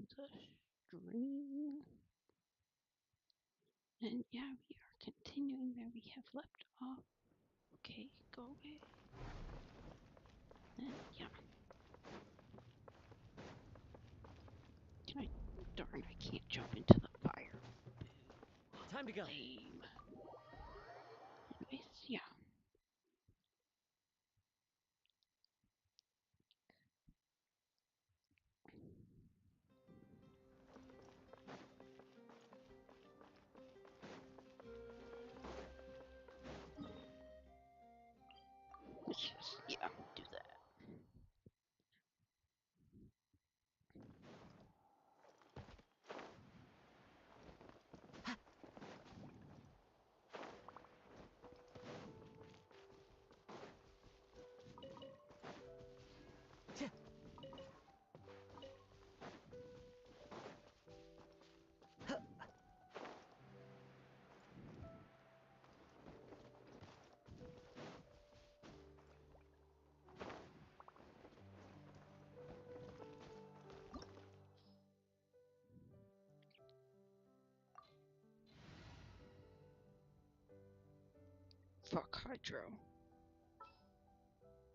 the stream. And yeah, we are continuing where we have left off. Okay, go away. And yeah. Can I? Darn, I can't jump into the fire. Time to go. Lame. Anyways, yeah. Let's just, yeah, do that. Fuck Hydro.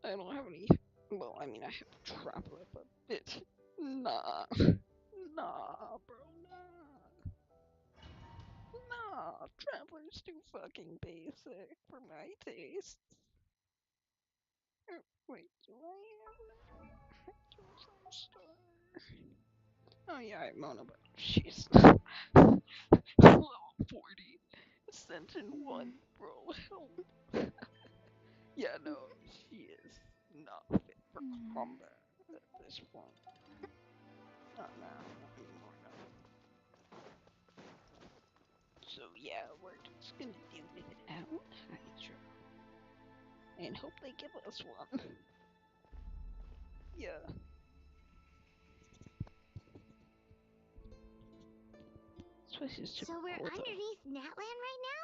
I don't have any. Well, I mean, I have Traveler, but bitch. Nah. Nah, bro, nah. Nah, Traveler's too fucking basic for my taste. Wait, do I have a 5-star? Oh yeah, I have Mona, but she's level 40. Ascension 1, bro, help. Yeah, no, she is not fit for combat at this point. Not now, not anymore, no. So yeah, we're just gonna do without Hydra. And hope they give us one. Yeah. So we're underneath Natlan right now?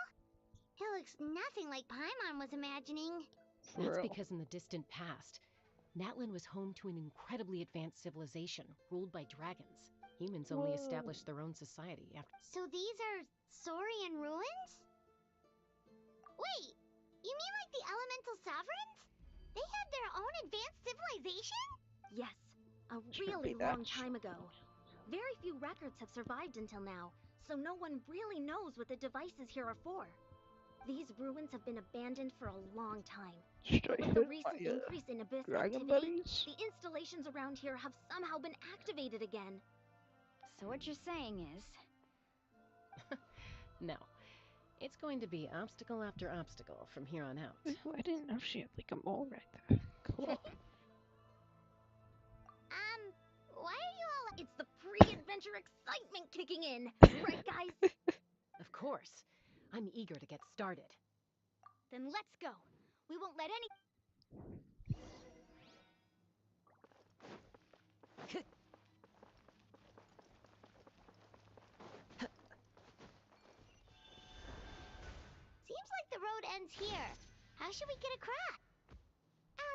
It looks nothing like Paimon was imagining. That's because in the distant past, Natlan was home to an incredibly advanced civilization ruled by dragons. Humans only established their own society after. So these are Saurian ruins? Wait, you mean like the elemental sovereigns? They had their own advanced civilization? Yes, a really long time ago. Very few records have survived until now, so no one really knows what the devices here are for. These ruins have been abandoned for a long time. With the recent increase in abyss activity, the installations around here have somehow been activated again. So what you're saying is... No. It's going to be obstacle after obstacle from here on out. I didn't know she had like a mole right there. Cool. Why are you all... It's the pre-adventure excitement kicking in, right guys? Of course. I'm eager to get started. Then let's go. We won't let any... Seems like the road ends here. How should we get across?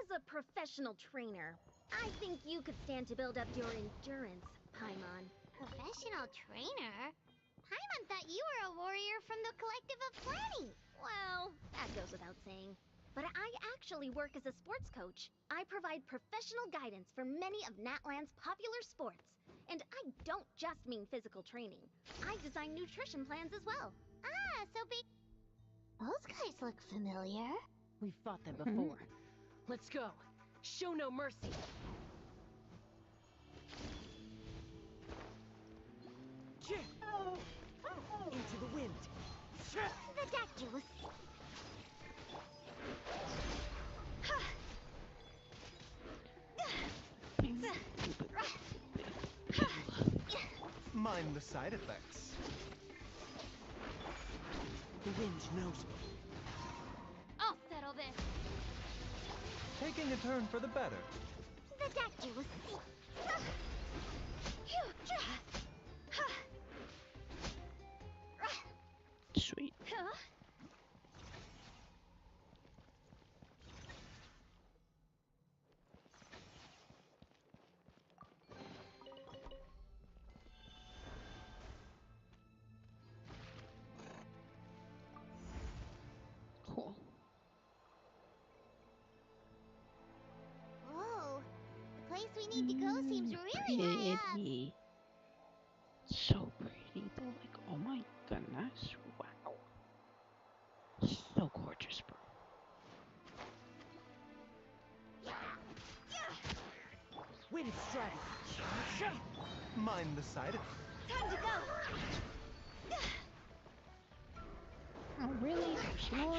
As a professional trainer, I think you could stand to build up your endurance, Paimon. Professional trainer? Paimon thought you were a warrior from the Collective of Planning. Well, that goes without saying. But I actually work as a sports coach. I provide professional guidance for many of Natlan's popular sports. And I don't just mean physical training. I design nutrition plans as well. Ah, so big. Those guys look familiar. We've fought them before. Let's go. Show no mercy. Into the wind. The deck juice. Mind the side effects. The wind knows me. I'll settle this. Taking a turn for the better. The deck juice. Sweet. we need to go seems really high up. Pretty. So pretty though, like, oh my goodness, wow. So gorgeous, bro. Wind strike. Mind the side effects. Time to go. Oh, really? There's more?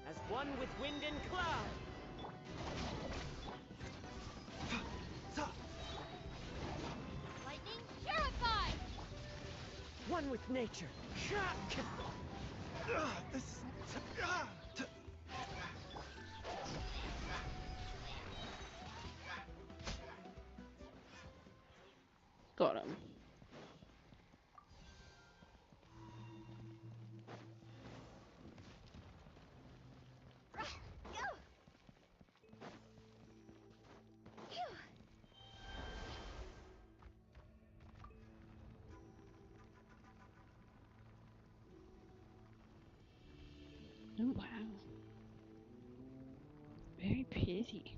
As one with wind and cloud. Lightning purified! One with nature. This is... Got him. Oh, wow. Very pretty.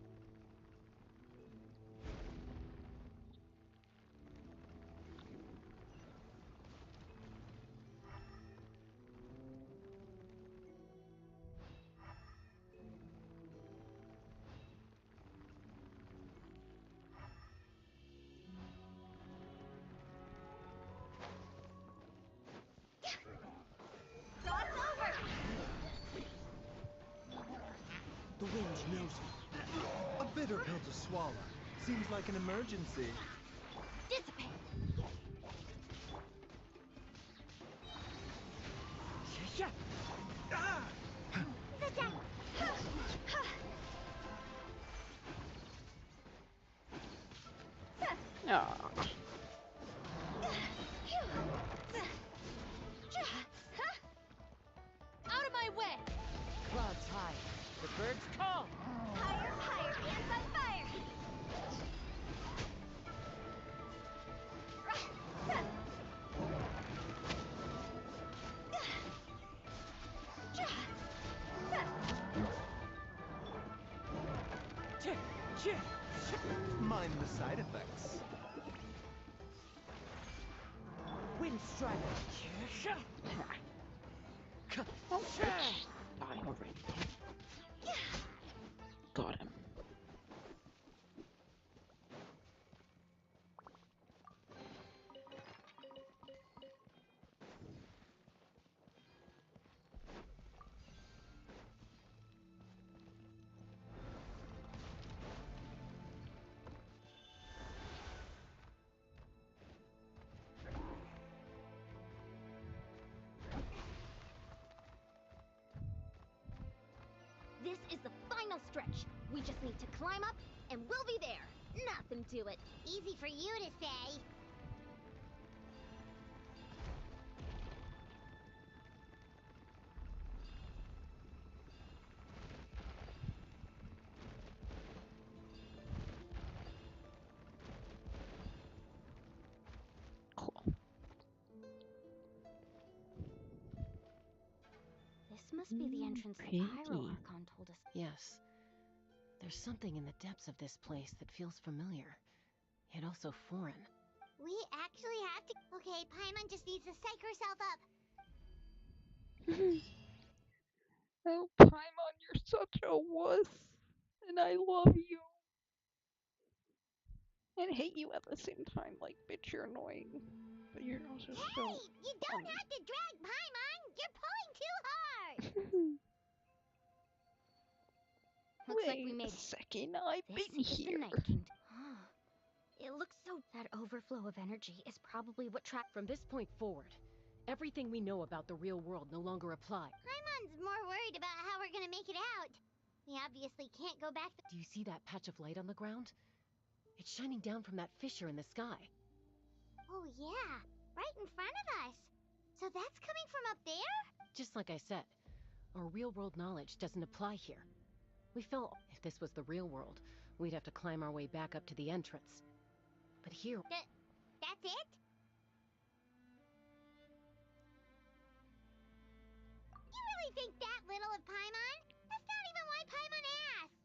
The wind knows me. A bitter pill to swallow. Seems like an emergency. Dissipate. Ah! Sit down. Ah, Out of my way! Clouds high. The birds call. Higher, higher, hands on fire! Mind the side effects. Wind strike. oh, bitch. Die already. Got him. This is the final stretch. We just need to climb up, and we'll be there. Nothing to it. Easy for you to say. Cool. This must be the entrance the Pretty. Pyro Archon told us. Yes. There's something in the depths of this place that feels familiar, yet also foreign. We actually have to. Okay, Paimon just needs to psych herself up. Oh, Paimon, you're such a wuss. And I love you. And hate you at the same time. Like, bitch, you're annoying. But you're also Hey, so you don't funny. have to drag Paimon. You're pulling too hard. Looks like we Wait made a it. second, I've This been is the here. Night Kingdom. It looks so... That overflow of energy is probably what tracked... From this point forward, everything we know about the real world no longer apply. Paimon's more worried about how we're gonna make it out. We obviously can't go back. Do you see that patch of light on the ground? It's shining down from that fissure in the sky. Oh yeah, right in front of us. So that's coming from up there? Just like I said, our real world knowledge doesn't apply here. We felt if this was the real world, we'd have to climb our way back up to the entrance. 'But here, That's it? think that little of Paimon? That's not even why Paimon asked.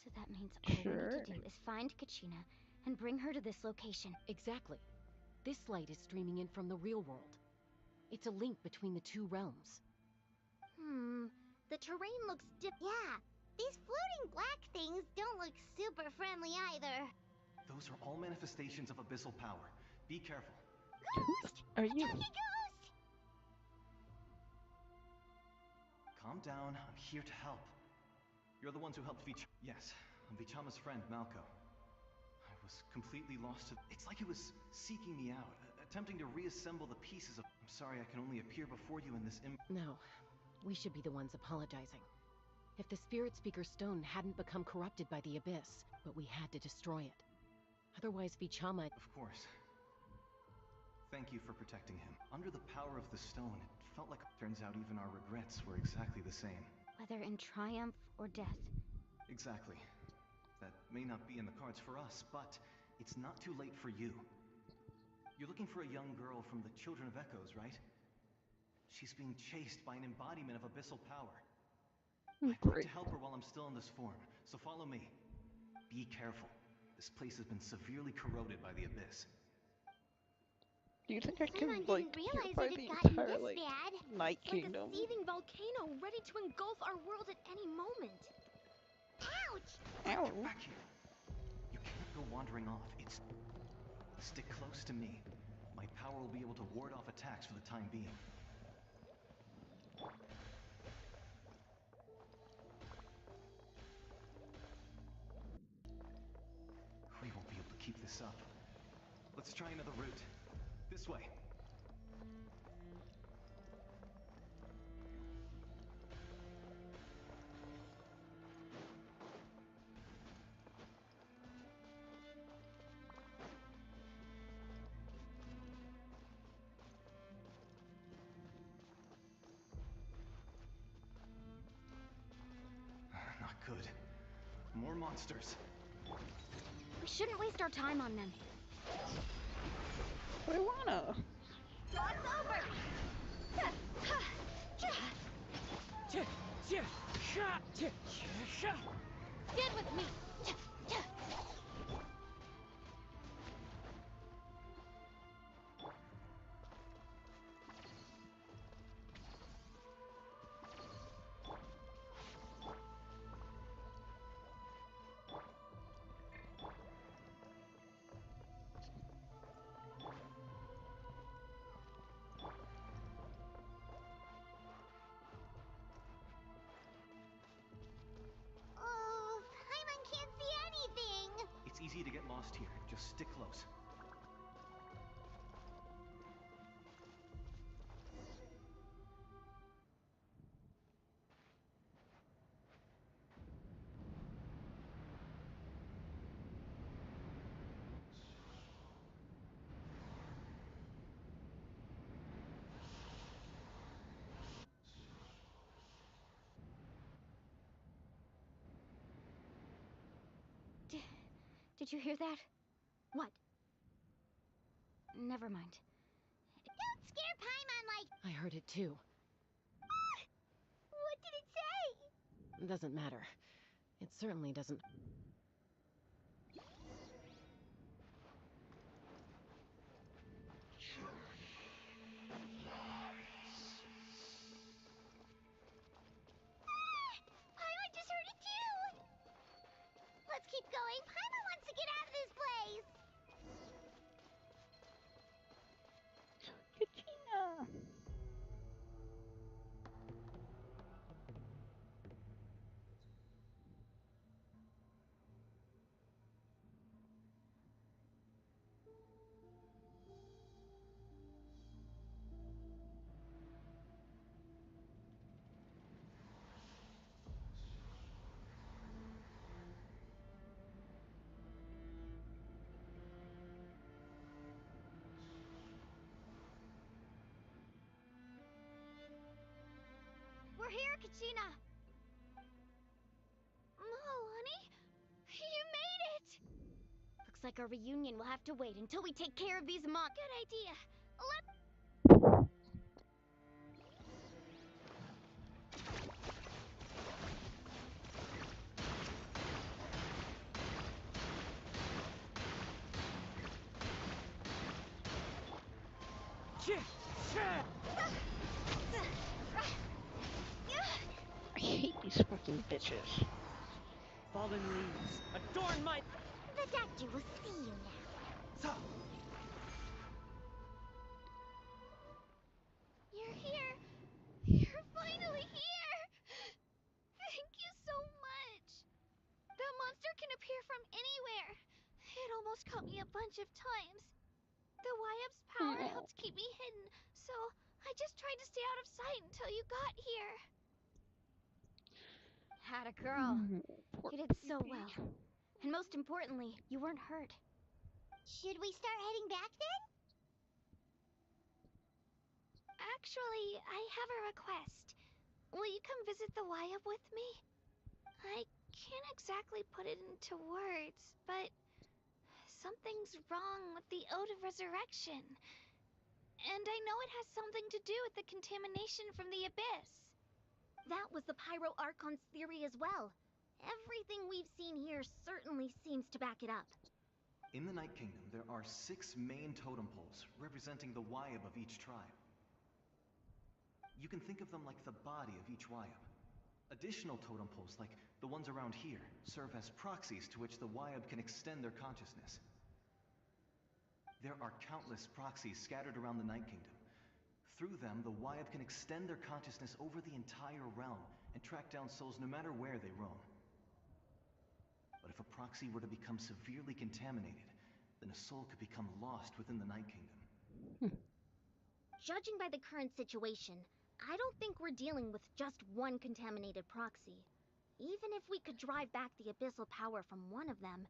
So that means all we Sure. need to do is find Kachina and bring her to this location. Exactly. This light is streaming in from the real world. It's a link between the two realms. The terrain looks Yeah, these floating black things don't look super friendly either. Those are all manifestations of abyssal power. Be careful. Ghost! Are A you? talking ghost! Calm down. I'm here to help. You're the ones who helped Yes, I'm Vichama's friend, Malco. I was completely lost. It's like it was seeking me out, attempting to reassemble the pieces of... I'm sorry I can only appear before you in this No, we should be the ones apologizing. If the Spirit Speaker Stone hadn't become corrupted by the Abyss, but we had to destroy it. Otherwise, Vichama... Of course. Thank you for protecting him. Under the power of the stone, it felt like... Turns out even our regrets were exactly the same. whether in triumph or death. Exactly. That may not be in the cards for us, but it's not too late for you. You're looking for a young girl from the Children of Echoes, right? She's being chased by an embodiment of abyssal power. I'd like to help her while I'm still in this form, so follow me. Be careful. This place has been severely corroded by the Abyss. Do you think I can Paimon like didn't realize purify it the had gotten entire this like bad. Night It's like Kingdom? a seething volcano ready to engulf our world at any moment. Ouch! Ow. Get back here! You can't go wandering off. Stick close to me. My power will be able to ward off attacks for the time being. We won't be able to keep this up. Let's try another route. This way. Not good. More monsters. We shouldn't waste our time on them. But I wanna. It's over! Get with me! Oh, Paimon can't see anything. It's easy to get lost here. Just stick close. Did you hear that? What? Never mind. Don't scare Paimon like... I heard it too. What did it say? Doesn't matter. It certainly doesn't... Paimon just heard it too. Let's keep going. Paimon wants to get out of this place. Kachina. We're here, Kachina. Oh, honey, you made it. Looks like our reunion will have to wait until we take care of these monsters. Good idea. Let... I hate these fucking bitches. Fallen leaves, adorn my... The doctor will see you now. You're here. You're finally here. Thank you so much. That monster can appear from anywhere. It almost caught me a bunch of times. The Wyab's power helped keep me hidden, so I just tried to stay out of sight until you got here. Had a girl. Poor You did so baby. well. And most importantly, you weren't hurt. Should we start heading back then? Actually, I have a request. Will you come visit the Wyab with me? I can't exactly put it into words, but something's wrong with the Ode of Resurrection. And I know it has something to do with the contamination from the Abyss. That was the Pyro Archon's theory as well. Everything we've seen here certainly seems to back it up. In the Night Kingdom, there are 6 main totem poles representing the Wyab of each tribe. You can think of them like the body of each Wyab. Additional totem poles, like the ones around here, serve as proxies to which the Wyab can extend their consciousness. There are countless proxies scattered around the Night Kingdom. Through them, the Wyab can extend their consciousness over the entire realm and track down souls no matter where they roam. But if a proxy were to become severely contaminated, then a soul could become lost within the Night Kingdom. Judging by the current situation, I don't think we're dealing with just one contaminated proxy. Even if we could drive back the abyssal power from one of them,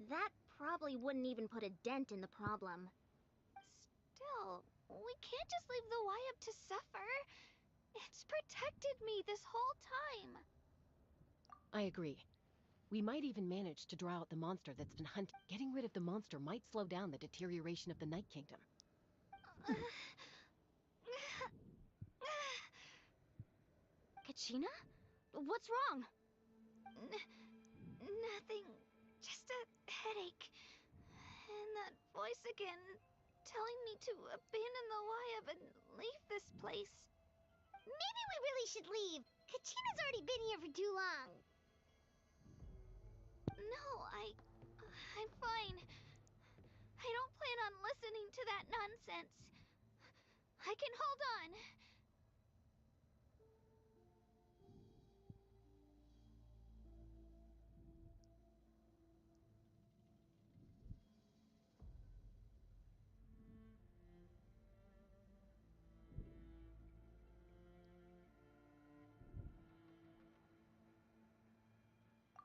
that probably wouldn't even put a dent in the problem. Still, we can't just leave the Wyab to suffer. It's protected me this whole time. I agree. We might even manage to draw out the monster that's been hunted. Getting rid of the monster might slow down the deterioration of the Night Kingdom. Kachina? What's wrong? Nothing. Just a headache. And that voice again, telling me to abandon the Wyab and leave this place. Maybe we really should leave. Kachina's already been here for too long. No, I'm fine. I don't plan on listening to that nonsense. I can hold on.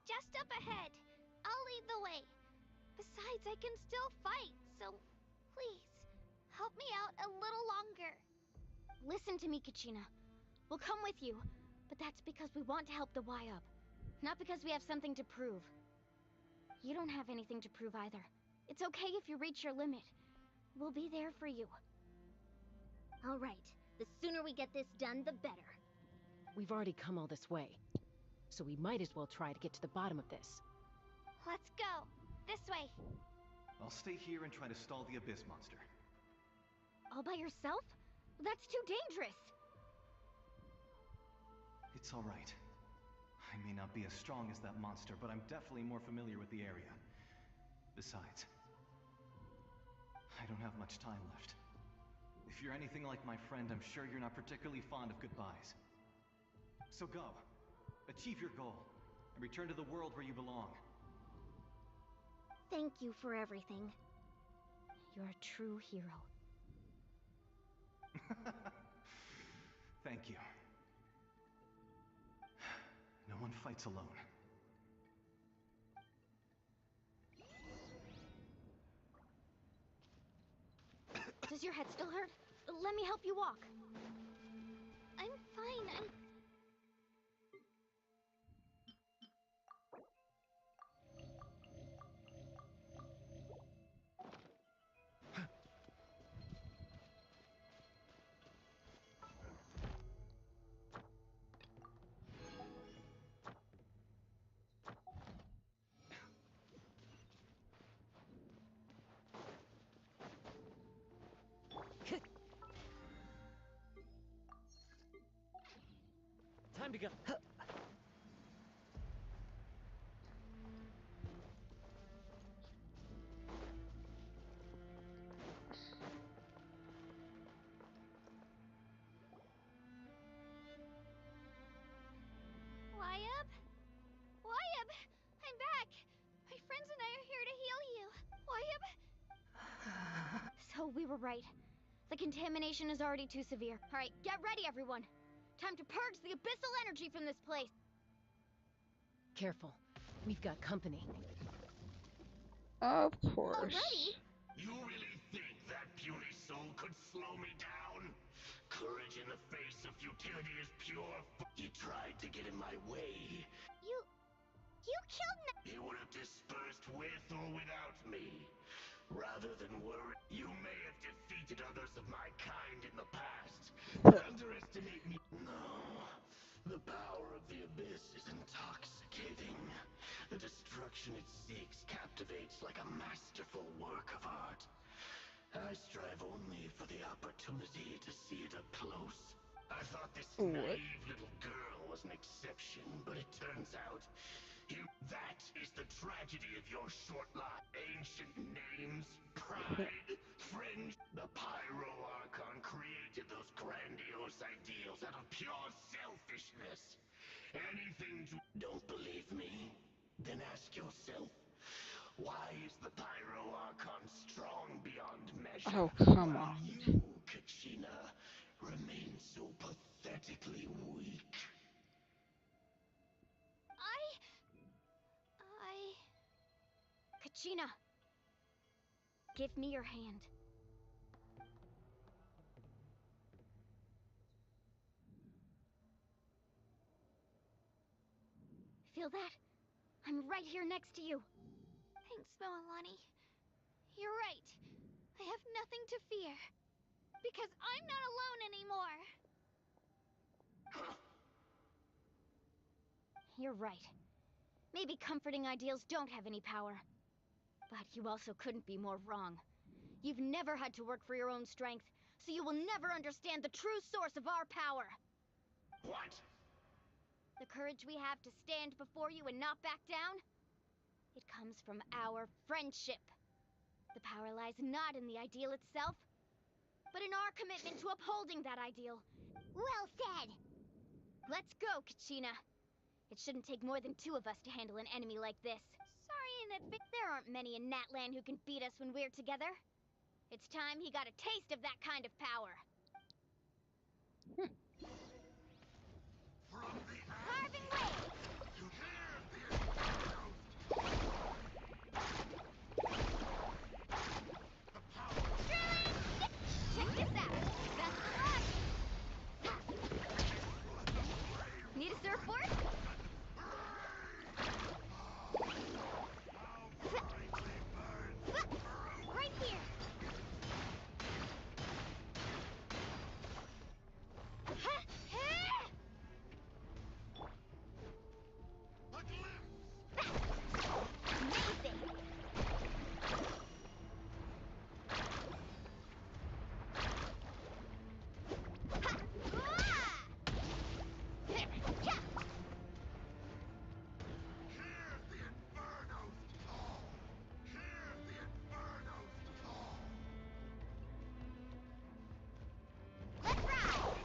Just up ahead. I'll lead the way. Besides, I can still fight, so please, help me out a little longer. Listen to me, Kachina. We'll come with you, but that's because we want to help the Wyab, not because we have something to prove. You don't have anything to prove either. It's okay if you reach your limit. We'll be there for you. All right. The sooner we get this done, the better. We've already come all this way, so we might as well try to get to the bottom of this. Let's go. This way. I'll stay here and try to stall the Abyss monster. All by yourself? That's too dangerous. It's all right. I may not be as strong as that monster, but I'm definitely more familiar with the area. Besides, I don't have much time left. If you're anything like my friend, I'm sure you're not particularly fond of goodbyes. So go. Achieve your goal, and return to the world where you belong. Thank you for everything. You're a true hero. Thank you. No one fights alone. Does your head still hurt? Let me help you walk. I'm fine. Time to go. Wyabb? Wyabb! I'm back! My friends and I are here to heal you. Wyabb? So we were right. The contamination is already too severe. Alright, get ready, everyone. Time to purge the abyssal energy from this place. Careful. We've got company. Of course. Already? You really think that puny soul could slow me down? Courage in the face of futility is pure He tried to get in my way. You killed He would have dispersed with or without me. Rather than worry, you may have defeated others of my kind in the past, but underestimate me. No. The power of the abyss is intoxicating. The destruction it seeks captivates like a masterful work of art. I strive only for the opportunity to see it up close. I thought this naive little girl was an exception, but it turns out that is the tragedy of your short life. Ancient names, pride, friends. The Pyro Archon created those grandiose ideals out of pure selfishness. Anything to... Don't believe me? Then ask yourself, why is the Pyro Archon strong beyond measure? Oh, come while on. you, Kachina, remain so pathetically weak? Kachina, give me your hand. Feel that? I'm right here next to you. Thanks, Moalani. You're right. I have nothing to fear. Because I'm not alone anymore. You're right. Maybe comforting ideals don't have any power. But you also couldn't be more wrong. You've never had to work for your own strength, so you will never understand the true source of our power. What? The courage we have to stand before you and not back down? It comes from our friendship. The power lies not in the ideal itself, but in our commitment to upholding that ideal. Well said! Let's go, Kachina. It shouldn't take more than 2 of us to handle an enemy like this. Sorry in advance. There aren't many in Natlan who can beat us when we're together. It's time he got a taste of that kind of power. From the Carving way! to hear the inferno. The power. Check this out! Best of luck! Need a surfboard? Right here! A glimpse. Amazing! Hear the inferno's call. Hear the inferno's call. Let's ride!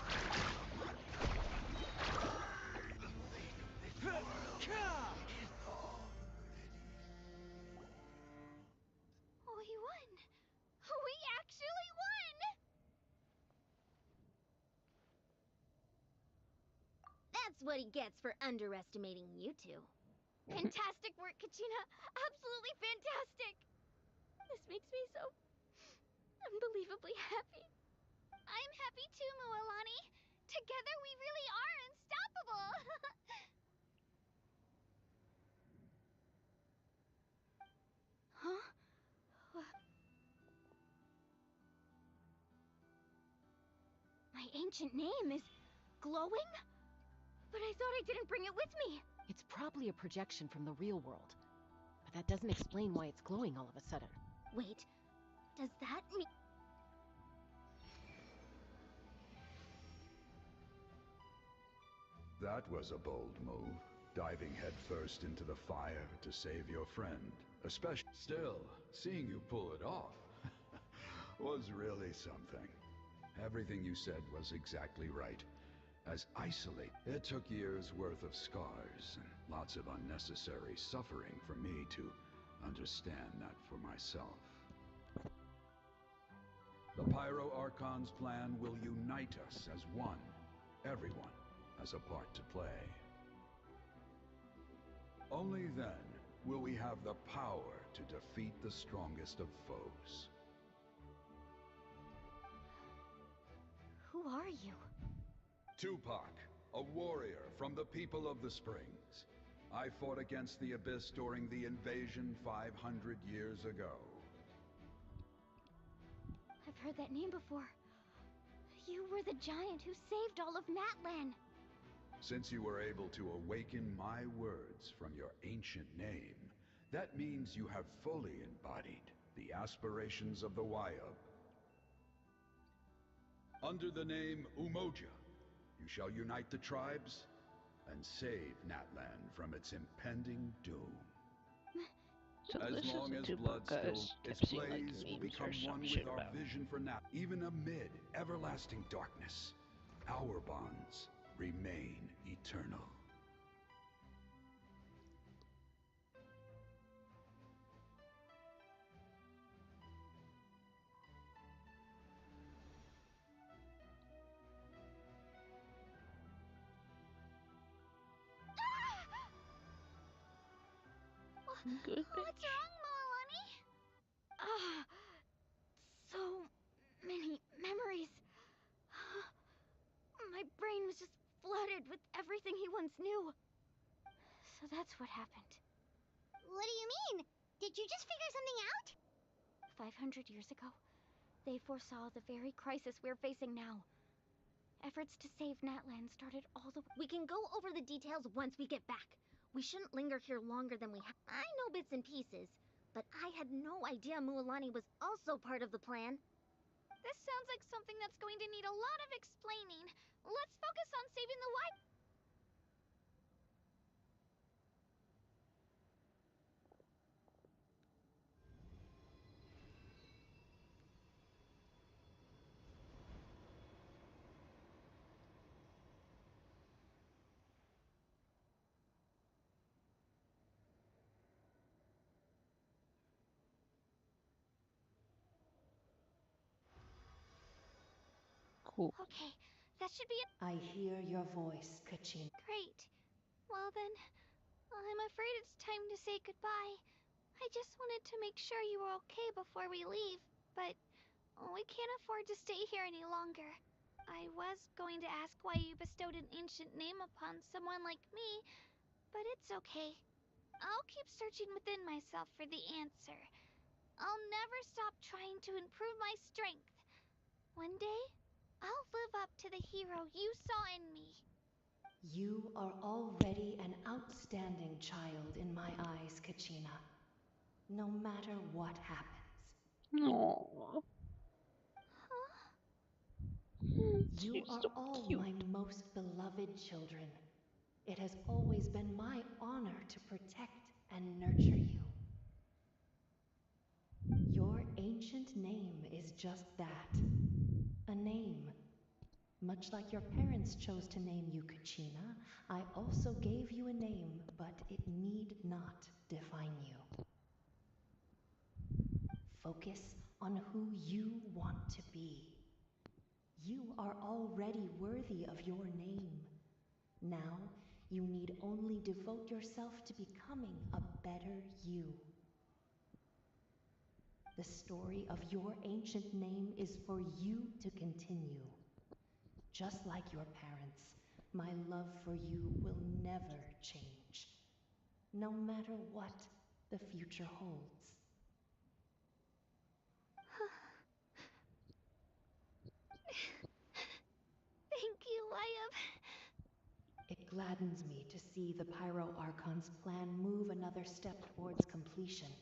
We won! We actually won! That's what he gets for underestimating you two. Fantastic work, Kachina! Absolutely fantastic! This makes me so unbelievably happy. I'm happy too, Moalani. Together we really are unstoppable! Huh? My ancient name is glowing? But I thought I didn't bring it with me. It's probably a projection from the real world. But that doesn't explain why it's glowing all of a sudden. Wait, does that mean... That was a bold move, diving headfirst into the fire to save your friend. Especially still, seeing you pull it off was really something. Everything you said was exactly right. As isolate, it took years worth of scars and lots of unnecessary suffering for me to understand that for myself. The Pyro Archon's plan will unite us as one. Everyone has a part to play. Only then will we have the power to defeat the strongest of foes. Who are you? Tupac, a warrior from the people of the Springs. I fought against the Abyss during the invasion 500 years ago. I've heard that name before. You were the giant who saved all of Natlan. Since you were able to awaken my words from your ancient name, that means you have fully embodied the aspirations of the Wyub. Under the name Umoja, you shall unite the tribes and save Natlan from its impending doom. So As this long is as the blood Tupac still, guys its kept seeing like blaze will memes or become some one with shit our about. vision for Nat. Even amid everlasting darkness, our bonds remain eternal. Good What's bitch. wrong, Moalani? Ah, so many memories. My brain was just flooded with everything he once knew. So that's what happened. What do you mean? Did you just figure something out? 500 years ago, they foresaw the very crisis we're facing now. Efforts to save Natlan started all the... We can go over the details once we get back. We shouldn't linger here longer than we have. I know bits and pieces, but I had no idea Mualani was also part of the plan. This sounds like something that's going to need a lot of explaining. Let's focus on saving the wife. Cool. Okay, that should be it. I hear your voice, Kachin. Great. Well then, I'm afraid it's time to say goodbye. I just wanted to make sure you were okay before we leave, but we can't afford to stay here any longer. I was going to ask why you bestowed an ancient name upon someone like me, but it's okay. I'll keep searching within myself for the answer. I'll never stop trying to improve my strength. One day, I'll live up to the hero you saw in me. You are already an outstanding child in my eyes, Kachina. No matter what happens. Aww. You She's are so all cute. my most beloved children. It has always been my honor to protect and nurture you. Your ancient name is just that. A name. Much like your parents chose to name you Kachina, I also gave you a name, but it need not define you. Focus on who you want to be. You are already worthy of your name. Now, you need only devote yourself to becoming a better you. The story of your ancient name is for you to continue. Just like your parents, my love for you will never change, no matter what the future holds. Thank you, Wyub. It gladdens me to see the Pyro Archon's plan move another step towards completion.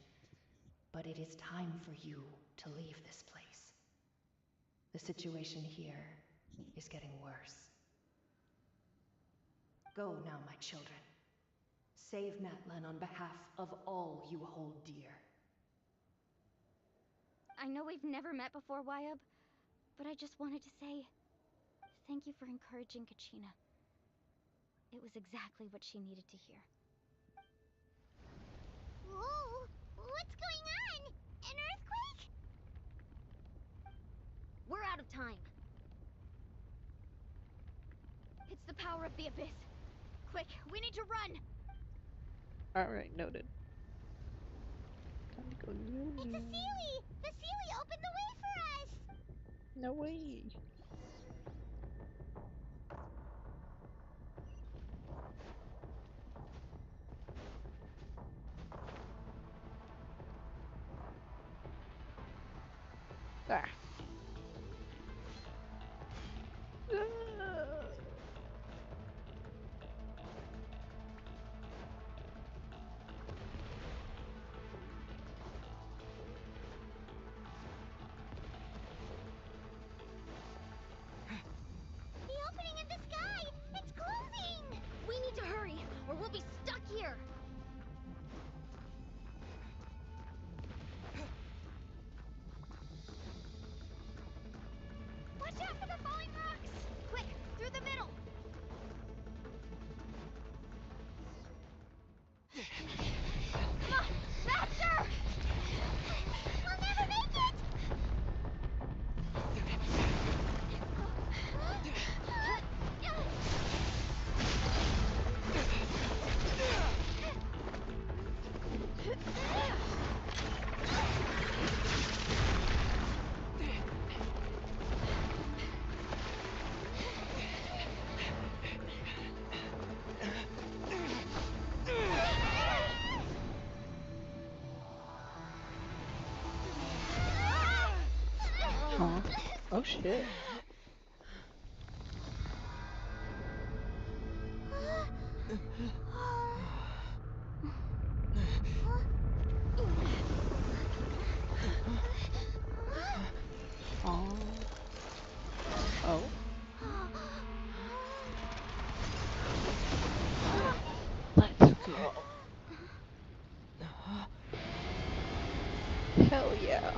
But it is time for you to leave this place. The situation here is getting worse. Go now, my children. Save Natlan on behalf of all you hold dear. I know we've never met before, Wyab, but I just wanted to say thank you for encouraging Kachina. It was exactly what she needed to hear. Whoa! What's going on? An earthquake? We're out of time. It's the power of the Abyss. Quick, we need to run! Alright, noted. Time to go. It's a Sealy! The Sealy opened the way for us! No way! Ah. The opening in the sky! It's closing! We need to hurry, or we'll be stuck here! Watch out for the falling rocks! Quick, through the middle! Come on, faster! We'll never make it! Huh? Oh shit. Oh. Oh. Let's go. Hell yeah.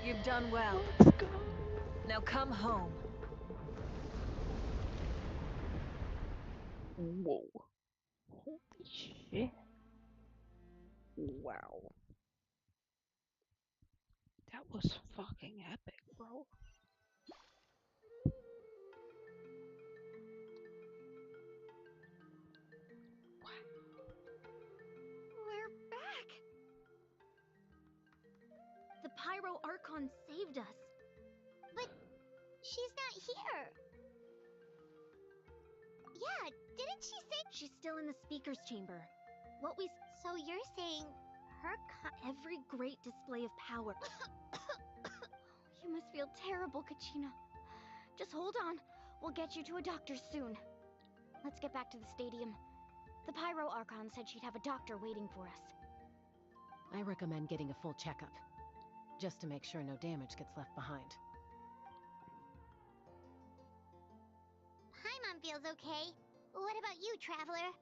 You've done well. Let's go. Now come home. Whoa. Holy shit. Wow. That was fucking epic, bro. We're back! The Pyro Archon saved us. But she's not here. Yeah, didn't she say she's still in the speaker's chamber? What we So you're saying every great display of power. You must feel terrible, Kachina. Just hold on. We'll get you to a doctor soon. Let's get back to the stadium. The Pyro Archon said she'd have a doctor waiting for us. I recommend getting a full checkup, just to make sure no damage gets left behind. Paimon feels okay. What about you, Traveler?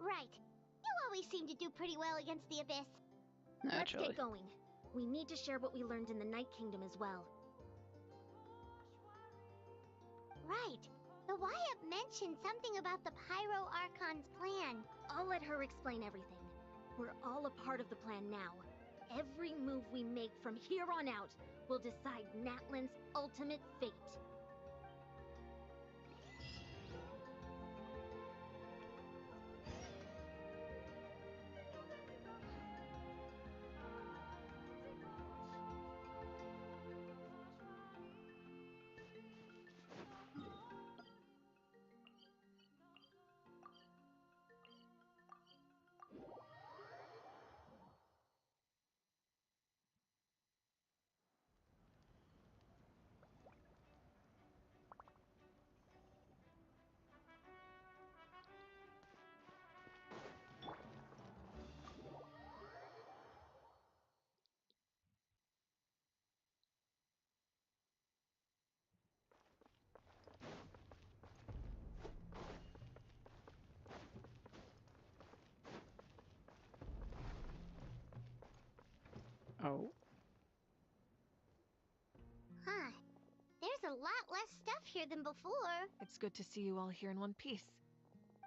Right. You always seem to do pretty well against the Abyss. Naturally. Let's get going. We need to share what we learned in the Night Kingdom as well. Right. The Wyap mentioned something about the Pyro Archon's plan. I'll let her explain everything. We're all a part of the plan now. Every move we make from here on out will decide Natlan's ultimate fate. lot less stuff here than before. It's good to see you all here in one piece.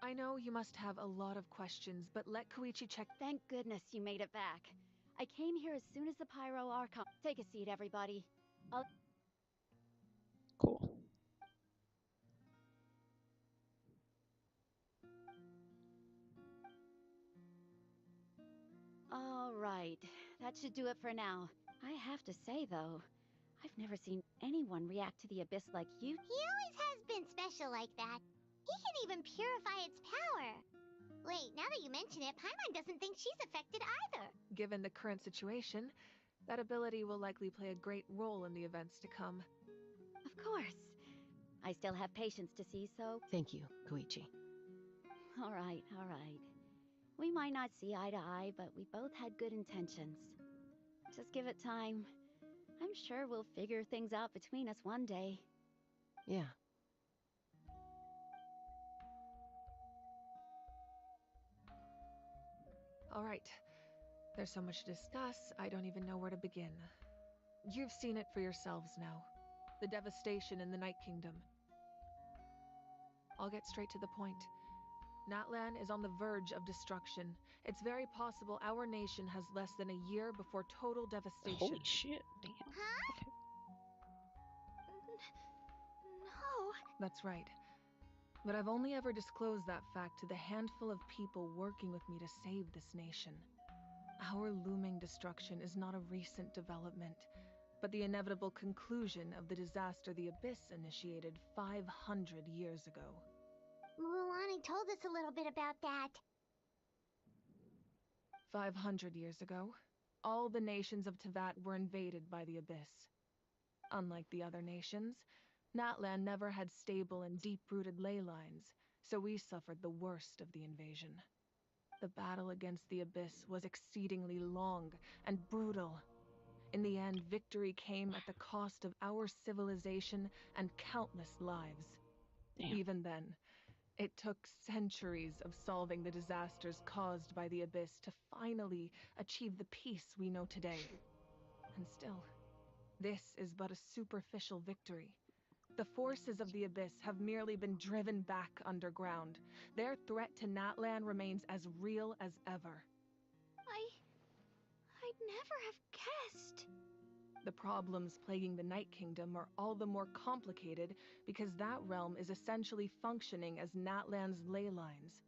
I know you must have a lot of questions, but let Koichi check. Thank goodness you made it back. I came here as soon as the Pyro Archon. Take a seat, everybody. Cool. All right, that should do it for now. I have to say, though, I've never seen anyone react to the Abyss like you. He always has been special like that. He can even purify its power. Wait, now that you mention it, Paimon doesn't think she's affected either. Given the current situation, that ability will likely play a great role in the events to come. Of course. I still have patience to see, so... Thank you, Koichi. All right, all right. We might not see eye to eye, but we both had good intentions. Just give it time. I'm sure we'll figure things out between us one day. Yeah. All right. There's so much to discuss, I don't even know where to begin. You've seen it for yourselves now. The devastation in the Night Kingdom. I'll get straight to the point. Natlan is on the verge of destruction. It's very possible our nation has less than a year before total devastation. Holy shit, damn. Huh? Okay. No. That's right. But I've only ever disclosed that fact to the handful of people working with me to save this nation. Our looming destruction is not a recent development, but the inevitable conclusion of the disaster the Abyss initiated 500 years ago. Mulan told us a little bit about that. 500 years ago, all the nations of Teyvat were invaded by the Abyss. Unlike the other nations, Natlan never had stable and deep-rooted ley lines, so we suffered the worst of the invasion. The battle against the Abyss was exceedingly long and brutal. In the end, victory came at the cost of our civilization and countless lives. Damn. Even then, it took centuries of solving the disasters caused by the Abyss to finally achieve the peace we know today. And still, this is but a superficial victory. The forces of the Abyss have merely been driven back underground. Their threat to Natlan remains as real as ever. I'd never have guessed. The problems plaguing the Night Kingdom are all the more complicated because that realm is essentially functioning as Natlan's ley lines.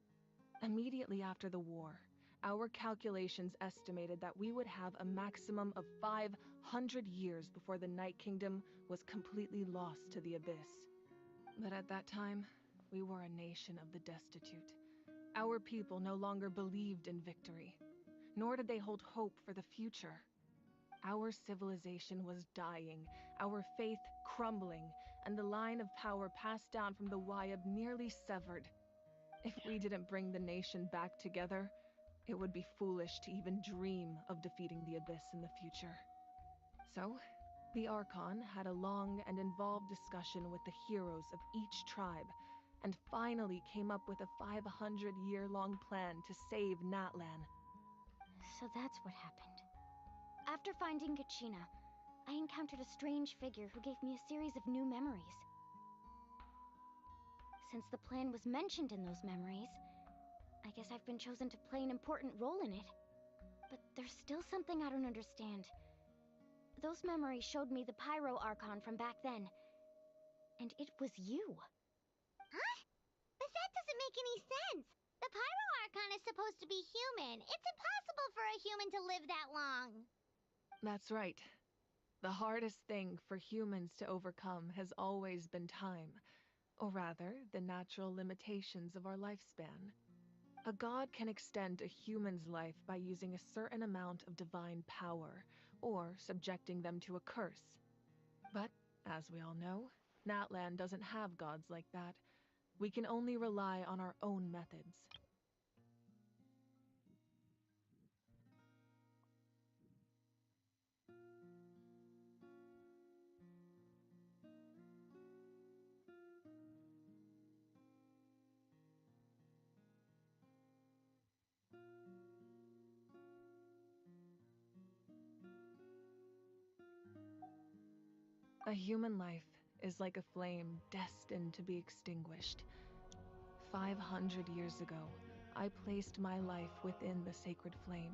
Immediately after the war, our calculations estimated that we would have a maximum of 500 years before the Night Kingdom was completely lost to the Abyss. But at that time, we were a nation of the destitute. Our people no longer believed in victory, nor did they hold hope for the future. Our civilization was dying, our faith crumbling, and the line of power passed down from the Wayab nearly severed. If we didn't bring the nation back together, it would be foolish to even dream of defeating the Abyss in the future. So, the Archon had a long and involved discussion with the heroes of each tribe, and finally came up with a 500-year-long plan to save Natlan. So that's what happened. After finding Gachina, I encountered a strange figure who gave me a series of new memories. Since the plan was mentioned in those memories, I guess I've been chosen to play an important role in it. But there's still something I don't understand. Those memories showed me the Pyro Archon from back then. And it was you. Huh? But that doesn't make any sense. The Pyro Archon is supposed to be human. It's impossible for a human to live that long. That's right. The hardest thing for humans to overcome has always been time, or rather, the natural limitations of our lifespan. A god can extend a human's life by using a certain amount of divine power, or subjecting them to a curse. But, as we all know, Natlan doesn't have gods like that. We can only rely on our own methods. A human life is like a flame destined to be extinguished. 500 years ago, I placed my life within the sacred flame.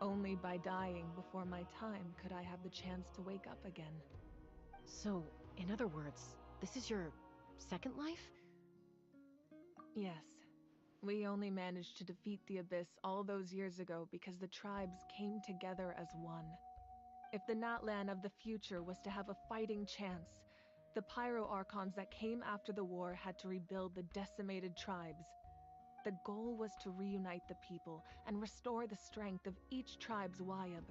Only by dying before my time could I have the chance to wake up again. So, in other words, this is your second life? Yes. We only managed to defeat the Abyss all those years ago because the tribes came together as one. If the Natlan of the future was to have a fighting chance, the Pyro Archons that came after the war had to rebuild the decimated tribes. The goal was to reunite the people and restore the strength of each tribe's Wayab.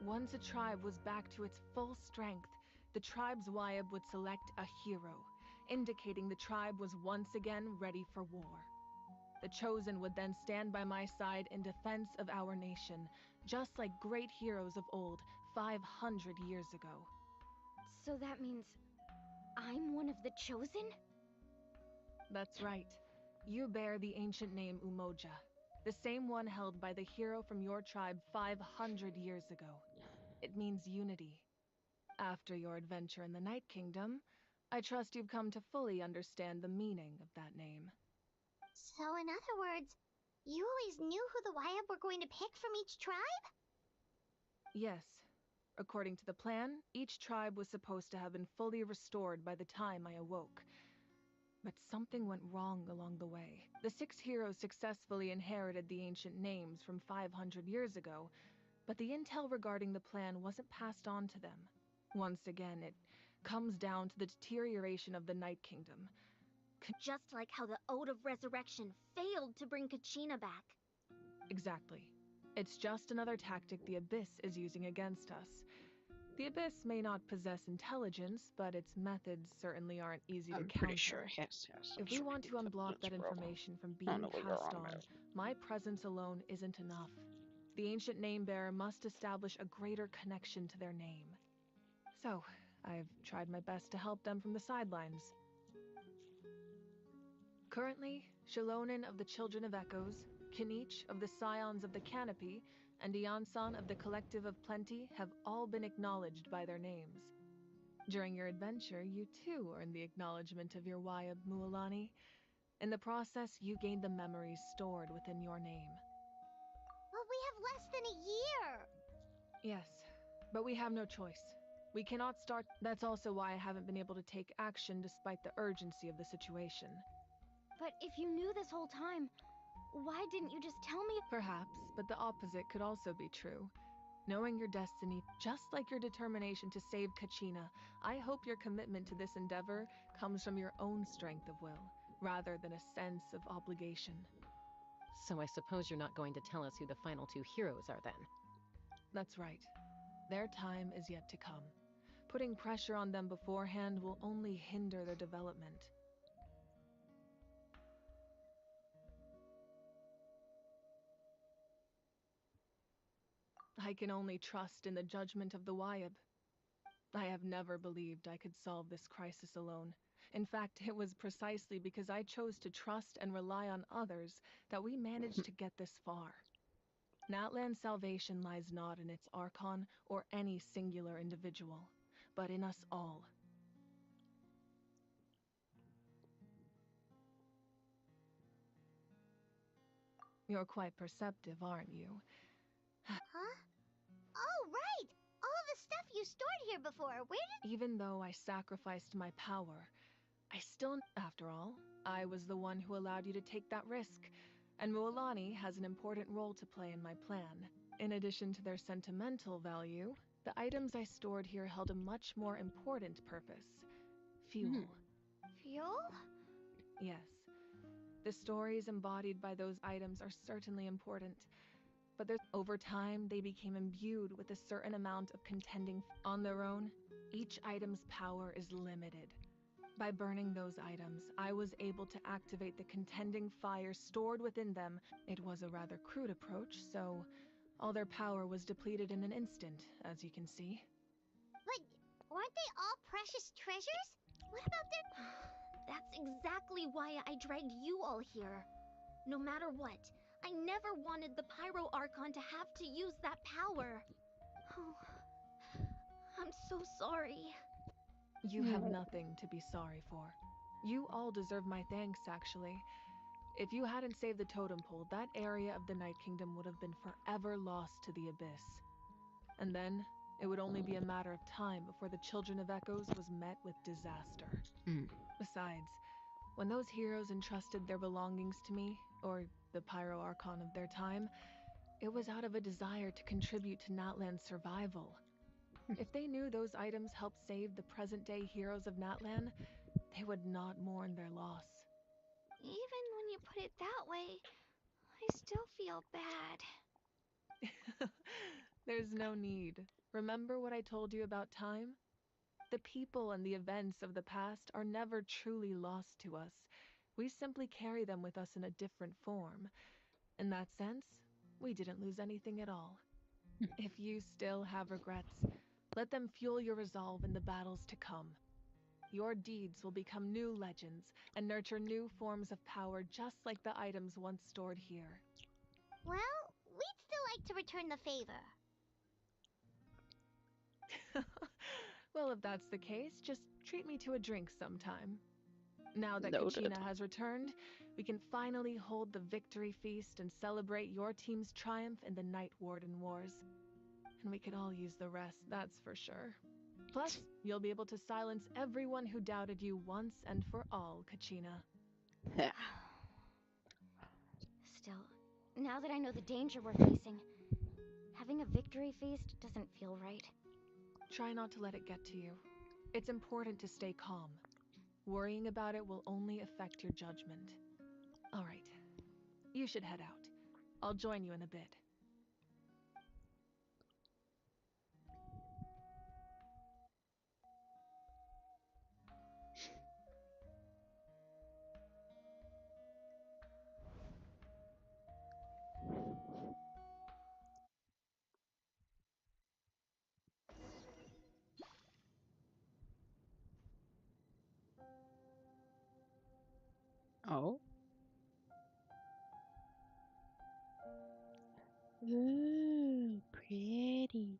Once a tribe was back to its full strength, the tribe's Wayab would select a hero, indicating the tribe was once again ready for war. The Chosen would then stand by my side in defense of our nation, just like great heroes of old, 500 years ago. So that means I'm one of the Chosen? That's right. You bear the ancient name Umoja, the same one held by the hero from your tribe 500 years ago. It means unity. After your adventure in the Night Kingdom, I trust you've come to fully understand the meaning of that name. So in other words, you always knew who the Wayab were going to pick from each tribe? Yes. According to the plan, each tribe was supposed to have been fully restored by the time I awoke. But something went wrong along the way. The 6 heroes successfully inherited the ancient names from 500 years ago, but the intel regarding the plan wasn't passed on to them. Once again, it comes down to the deterioration of the Night Kingdom. Just like how the Ode of Resurrection failed to bring Kachina back. Exactly. It's just another tactic the Abyss is using against us. The Abyss may not possess intelligence, but its methods certainly aren't easy to counter. I'm pretty sure it has If we want to unblock that information from being passed on, my presence alone isn't enough. The ancient name-bearer must establish a greater connection to their name. So, I've tried my best to help them from the sidelines. Currently, Shilonen of the Children of Echoes, Kinich of the Scions of the Canopy, and Iansan of the Collective of Plenty have all been acknowledged by their names. During your adventure, you too earned the acknowledgement of your Wayab, Mualani. In the process, you gained the memories stored within your name. But we have less than a year! Yes, but we have no choice. We cannot start. That's also why I haven't been able to take action despite the urgency of the situation. But if you knew this whole time, why didn't you just tell me? Perhaps, but the opposite could also be true. Knowing your destiny, just like your determination to save Kachina, I hope your commitment to this endeavor comes from your own strength of will, rather than a sense of obligation. So I suppose you're not going to tell us who the final 2 heroes are then? That's right. Their time is yet to come. Putting pressure on them beforehand will only hinder their development. I can only trust in the judgment of the Wayab. I have never believed I could solve this crisis alone. In fact, it was precisely because I chose to trust and rely on others that we managed to get this far. Natlan's salvation lies not in its Archon or any singular individual, but in us all. You're quite perceptive, aren't you? Huh? Oh, right! All the stuff you stored here before, where did— Even though I sacrificed my power, I still— After all, I was the one who allowed you to take that risk, and Mualani has an important role to play in my plan. In addition to their sentimental value, the items I stored here held a much more important purpose. Fuel. Fuel? Yes. The stories embodied by those items are certainly important, but over time they became imbued with a certain amount of contending. On their own, each item's power is limited. By burning those items, I was able to activate the contending fire stored within them. It was a rather crude approach, so all their power was depleted in an instant, as you can see. But aren't they all precious treasures? What about their— That's exactly why I dragged you all here. No matter what, I never wanted the Pyro Archon to have to use that power. Oh, I'm so sorry. You have nothing to be sorry for. You all deserve my thanks, actually. If you hadn't saved the totem pole, that area of the Night Kingdom would have been forever lost to the abyss. And then, it would only be a matter of time before the Children of Echoes was met with disaster. Besides, when those heroes entrusted their belongings to me, or the Pyro Archon of their time, it was out of a desire to contribute to Natlan's survival. If they knew those items helped save the present-day heroes of Natlan, they would not mourn their loss. Even when you put it that way, I still feel bad. There's no need. Remember what I told you about time? The people and the events of the past are never truly lost to us. We simply carry them with us in a different form. In that sense, we didn't lose anything at all. If you still have regrets, let them fuel your resolve in the battles to come. Your deeds will become new legends and nurture new forms of power just like the items once stored here. Well, we'd still like to return the favor. Well, if that's the case, just treat me to a drink sometime. Now that Noted. Kachina has returned, we can finally hold the victory feast and celebrate your team's triumph in the Night Warden Wars. And we could all use the rest, that's for sure. Plus, you'll be able to silence everyone who doubted you once and for all, Kachina. Still, now that I know the danger we're facing, having a victory feast doesn't feel right. Try not to let it get to you. It's important to stay calm. Worrying about it will only affect your judgment. All right. You should head out. I'll join you in a bit. Oh. Ooh, pretty.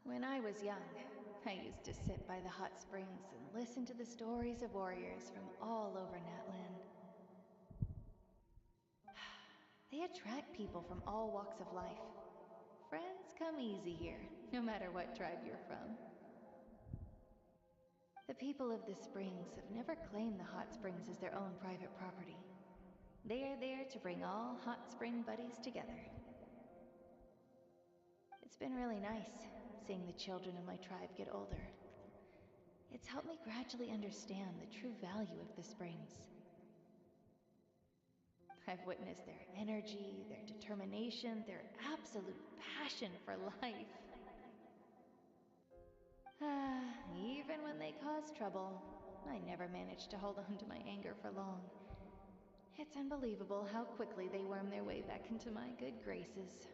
When I was young, I used to sit by the hot springs and listen to the stories of warriors from all over Natlan. They attract people from all walks of life. Friends come easy here, no matter what tribe you're from. The people of the springs have never claimed the hot springs as their own private property. They are there to bring all hot spring buddies together. It's been really nice, seeing the children of my tribe get older. It's helped me gradually understand the true value of the springs. I've witnessed their energy, their determination, their absolute passion for life. Even when they cause trouble, I never managed to hold on to my anger for long. It's unbelievable how quickly they worm their way back into my good graces.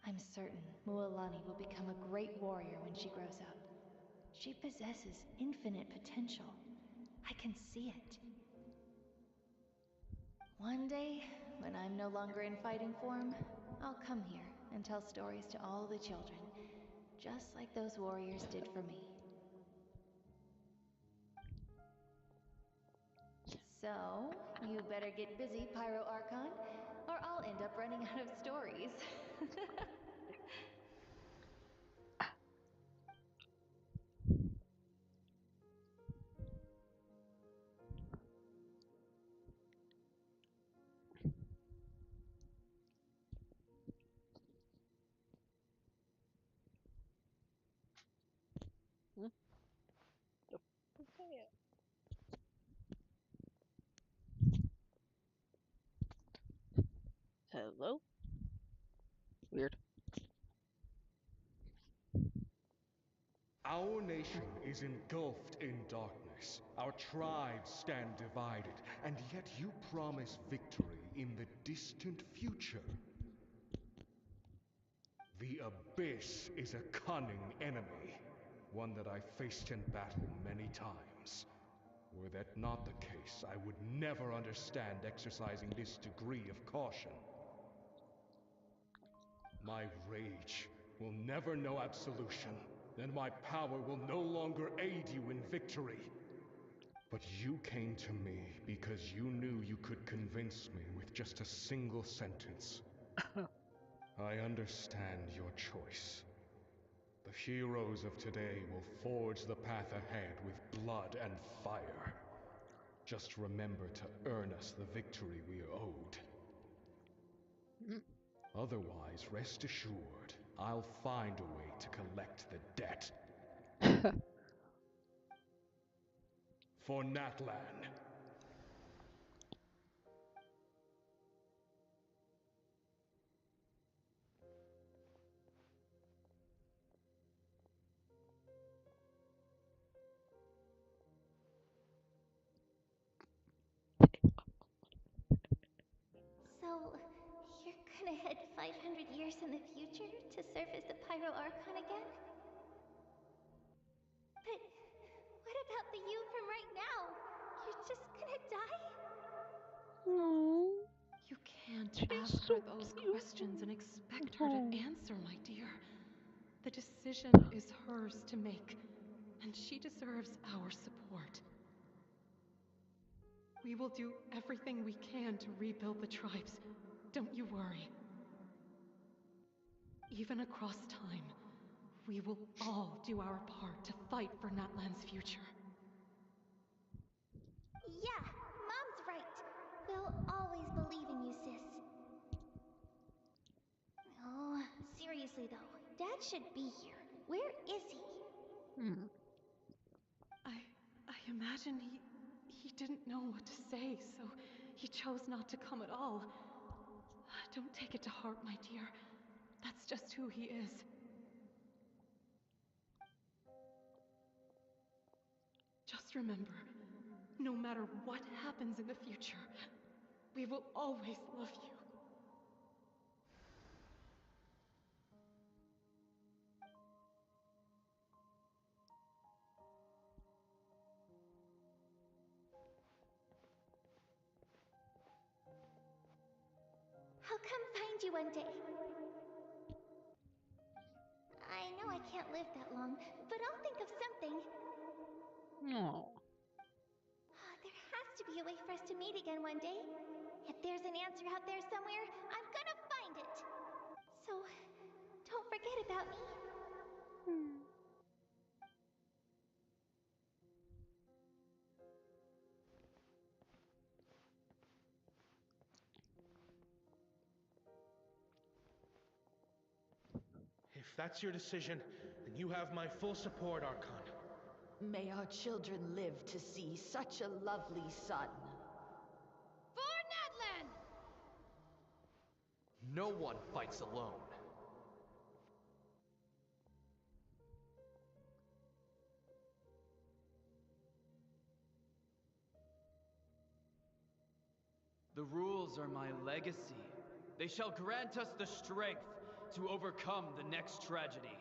I'm certain Mualani will become a great warrior when she grows up. She possesses infinite potential. I can see it. One day, when I'm no longer in fighting form, I'll come here and tell stories to all the children, just like those warriors did for me. So, you better get busy, Pyro Archon, or I'll end up running out of stories. Hello? Weird. Our nation is engulfed in darkness. Our tribes stand divided, and yet you promise victory in the distant future. The Abyss is a cunning enemy, one that I faced in battle many times. Were that not the case, I would never understand exercising this degree of caution. My rage will never know absolution, and my power will no longer aid you in victory. But you came to me because you knew you could convince me with just a single sentence. I understand your choice. The heroes of today will forge the path ahead with blood and fire. Just remember to earn us the victory we are owed. Otherwise, rest assured, I'll find a way to collect the debt. For Natlan. So, you're gonna head 500 years in the future to serve as the Pyro Archon again? But what about the you from right now? You're just gonna die? No. You can't She's ask so her those cute. questions and expect her Oh. to answer, my dear. The decision is hers to make, and she deserves our support. We will do everything we can to rebuild the tribes. Don't you worry. Even across time, we will all do our part to fight for Natlan's future. Yeah, Mom's right. We'll always believe in you, sis. Oh, seriously though, Dad should be here. Where is he? I imagine he didn't know what to say, so he chose not to come at all. Don't take it to heart, my dear. That's just who he is. Just remember, no matter what happens in the future, we will always love you. I'll come find you one day. I know I can't live that long, but I'll think of something. No. There has to be a way for us to meet again one day. If there's an answer out there somewhere, I'm gonna find it. So, don't forget about me. If that's your decision, then you have my full support, Archon. May our children live to see such a lovely son. For Natlan! No one fights alone. The rules are my legacy. They shall grant us the strength to overcome the next tragedy.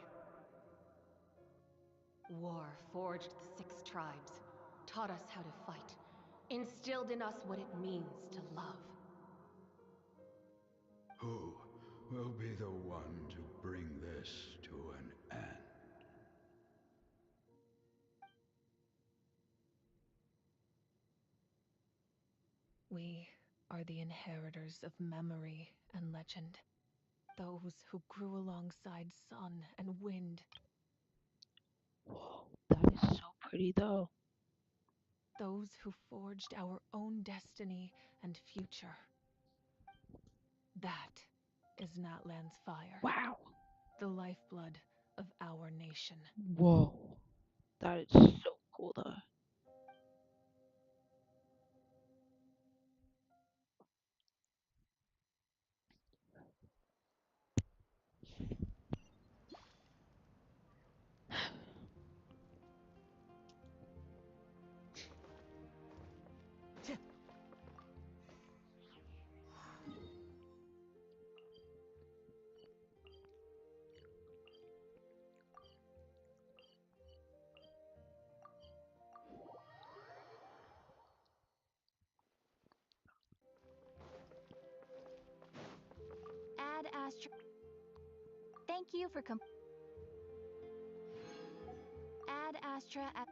War forged the 6 tribes, taught us how to fight, instilled in us what it means to love. Who will be the one to bring this to an end? We are the inheritors of memory and legend. Those who grew alongside sun and wind. Whoa, that is so pretty though. Those who forged our own destiny and future. That is Natlan's fire. Wow. The lifeblood of our nation. Whoa. That is so cool though. Add Astro. Thank you for Add Astra at...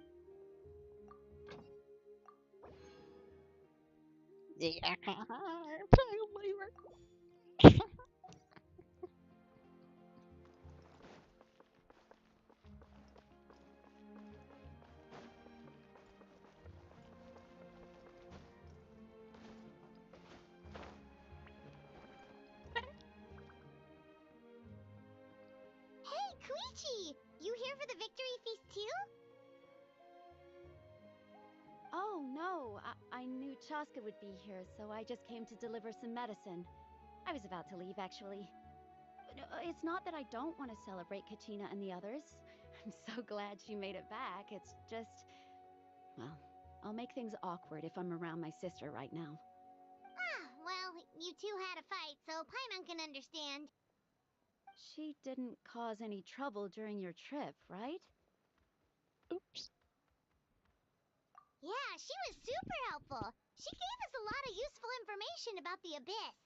Yeah, probably right. Hey, Koichi! You here for the victory feast too? Oh, no. I knew Chaska would be here, so I just came to deliver some medicine. I was about to leave, actually. It's not that I don't want to celebrate Kachina and the others. I'm so glad she made it back. It's just... well, I'll make things awkward if I'm around my sister right now. Ah, well, you two had a fight, so Paimon can understand. She didn't cause any trouble during your trip, right? Oops. Yeah, she was super helpful. She gave us a lot of useful information about the Abyss.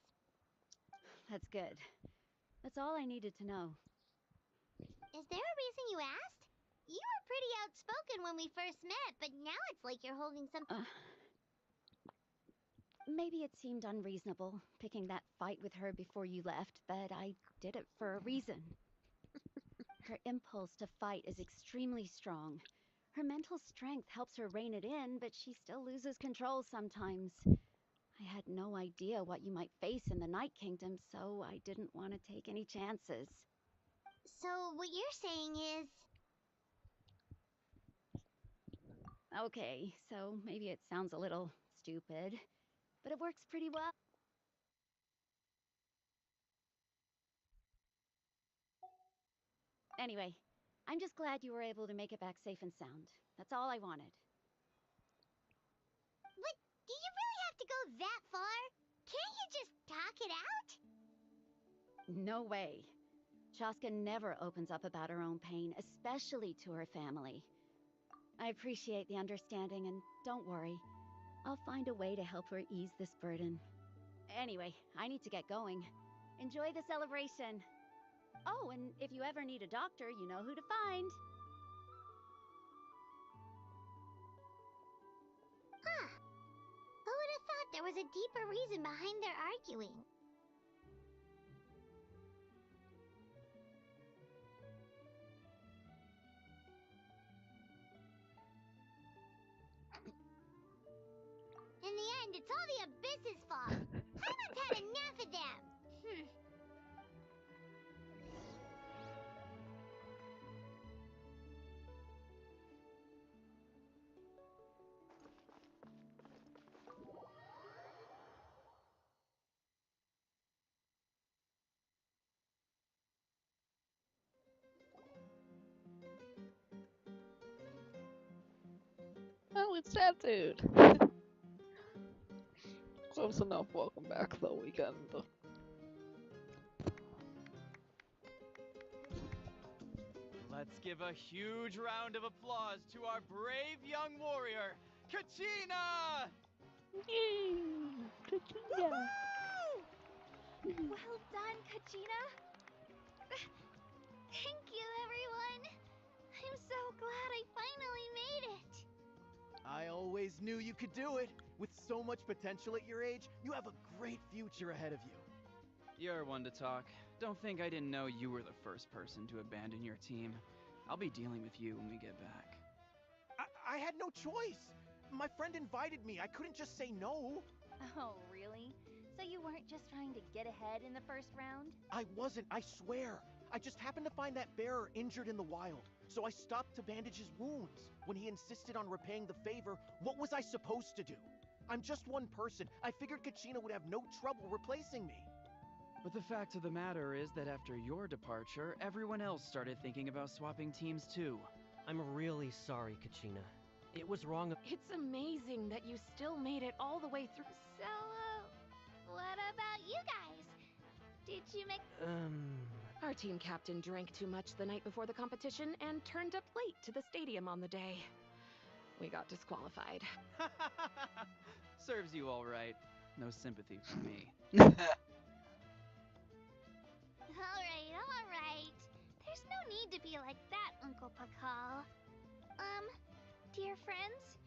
That's good. That's all I needed to know. Is there a reason you asked? You were pretty outspoken when we first met, but now it's like you're holding something... Maybe it seemed unreasonable, picking that fight with her before you left, but I did it for a reason. Her impulse to fight is extremely strong. Her mental strength helps her rein it in, but she still loses control sometimes. I had no idea what you might face in the Night Kingdom, so I didn't want to take any chances. So, what you're saying is... Okay, so maybe it sounds a little stupid, but it works pretty well. Anyway, I'm just glad you were able to make it back safe and sound. That's all I wanted. But do you really have to go that far? Can't you just talk it out? No way. Chaska never opens up about her own pain, especially to her family. I appreciate the understanding, and don't worry. I'll find a way to help her ease this burden. Anyway, I need to get going. Enjoy the celebration. Oh, and if you ever need a doctor, you know who to find. Huh. Who would have thought there was a deeper reason behind their arguing? In the end, it's all the Abyss's fault. Paimon's had enough of them. Oh, it's that dude. Close enough. Welcome back, though. We got the... Let's give a huge round of applause to our brave young warrior, Kachina! Yay! Kachina! Well done, Kachina. Thank you, everyone. I'm so glad I finally made it. I always knew you could do it. With so much potential at your age, you have a great future ahead of you. You're one to talk. Don't think I didn't know you were the first person to abandon your team. I'll be dealing with you when we get back. I had no choice. My friend invited me. I couldn't just say no. Oh, really? So you weren't just trying to get ahead in the first round? I wasn't, I swear. I just happened to find that bearer injured in the wild, so I stopped to bandage his wounds. When he insisted on repaying the favor, what was I supposed to do? I'm just one person. I figured Kachina would have no trouble replacing me. But the fact of the matter is that after your departure, everyone else started thinking about swapping teams too. I'm really sorry, Kachina. It was wrong. It's amazing that you still made it all the way through. So, what about you guys? Did you make... Our team captain drank too much the night before the competition and turned up late to the stadium on the day. We got disqualified. Serves you all right. No sympathy from me. All right. Pakal. Dear friends,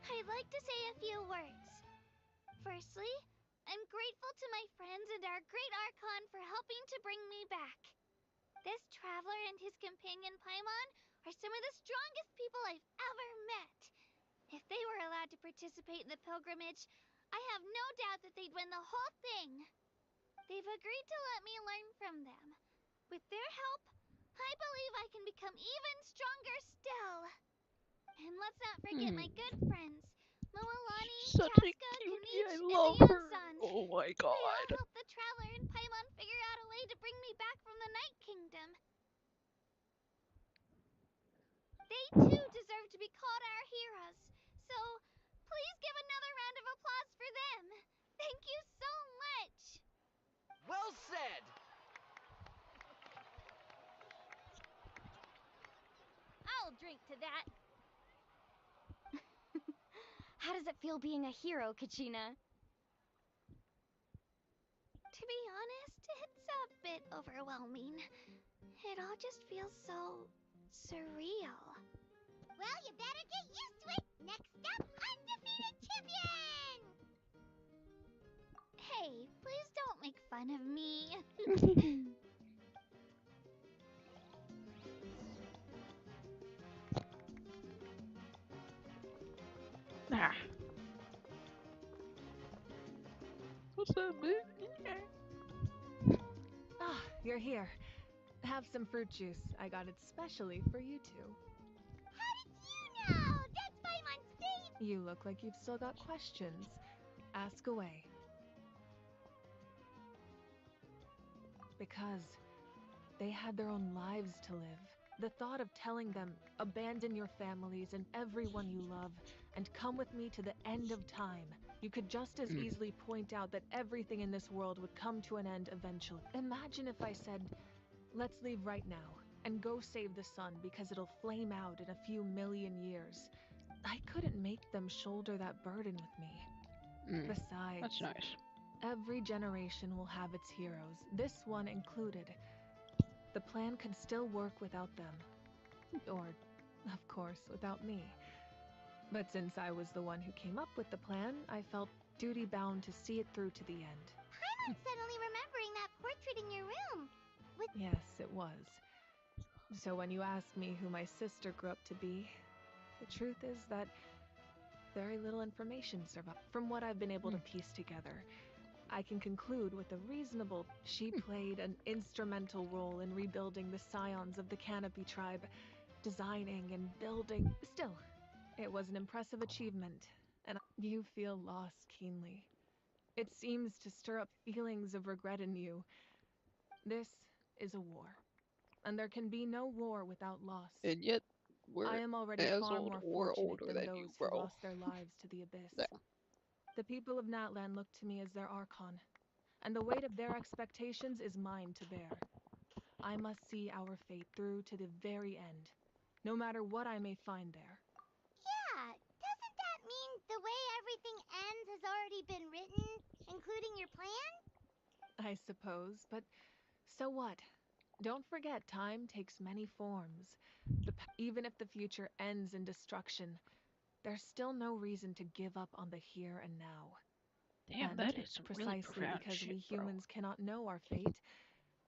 I'd like to say a few words. Firstly, I'm grateful to my friends and our great Archon for helping to bring me back. This traveler and his companion Paimon are some of the strongest people I've ever met. If they were allowed to participate in the pilgrimage, I have no doubt that they'd win the whole thing. They've agreed to let me learn from them. With their help, I believe I can become even stronger still. And let's not forget my good friends, Moalani, Such a Casca, cutie, Kanich, I and the love her. Yonsons. Oh my They all god. helped the traveler and Paimon figure out a way to bring me back from the Night Kingdom. They too deserve to be called our heroes. So, please give another round of applause for them. Thank you so much. Well said! I'll drink to that. How does it feel being a hero, Kachina? To be honest, it's a bit overwhelming. It all just feels so surreal. Well, you better get used to it. Next up, undefeated champion! Hey, please don't make fun of me. Ah. What's up, bitch? Ah, you're here. Have some fruit juice. I got it specially for you two. How did you know? That's Paimon's favorite. You look like you've still got questions. Ask away. Because they had their own lives to live. The thought of telling them, abandon your families and everyone you love, and come with me to the end of time. You could just as easily point out that everything in this world would come to an end eventually. Imagine if I said, let's leave right now, and go save the sun because it'll flame out in a few million years. I couldn't make them shoulder that burden with me. Besides, that's nice. Every generation will have its heroes, this one included. The plan could still work without them. Or, of course, without me. But since I was the one who came up with the plan, I felt duty-bound to see it through to the end. Paimon's suddenly remembering that portrait in your room. Yes, it was. So when you asked me who my sister grew up to be, the truth is that very little information survived. From what I've been able to piece together, I can conclude with a reasonable... She played an instrumental role in rebuilding the scions of the Canopy tribe, designing and building... Still, it was an impressive achievement, and you feel loss keenly. It seems to stir up feelings of regret in you. This is a war, and there can be no war without loss. And yet, I am already far more fortunate than those who lost their lives to the abyss. Yeah. The people of Natlan look to me as their Archon, and the weight of their expectations is mine to bear. I must see our fate through to the very end, no matter what I may find there. Yeah, doesn't that mean the way everything ends has already been written, including your plan? I suppose, but so what? Don't forget, time takes many forms. Even if the future ends in destruction, there's still no reason to give up on the here and now. Damn, And that is some precisely really profound because shit, we humans cannot know our fate,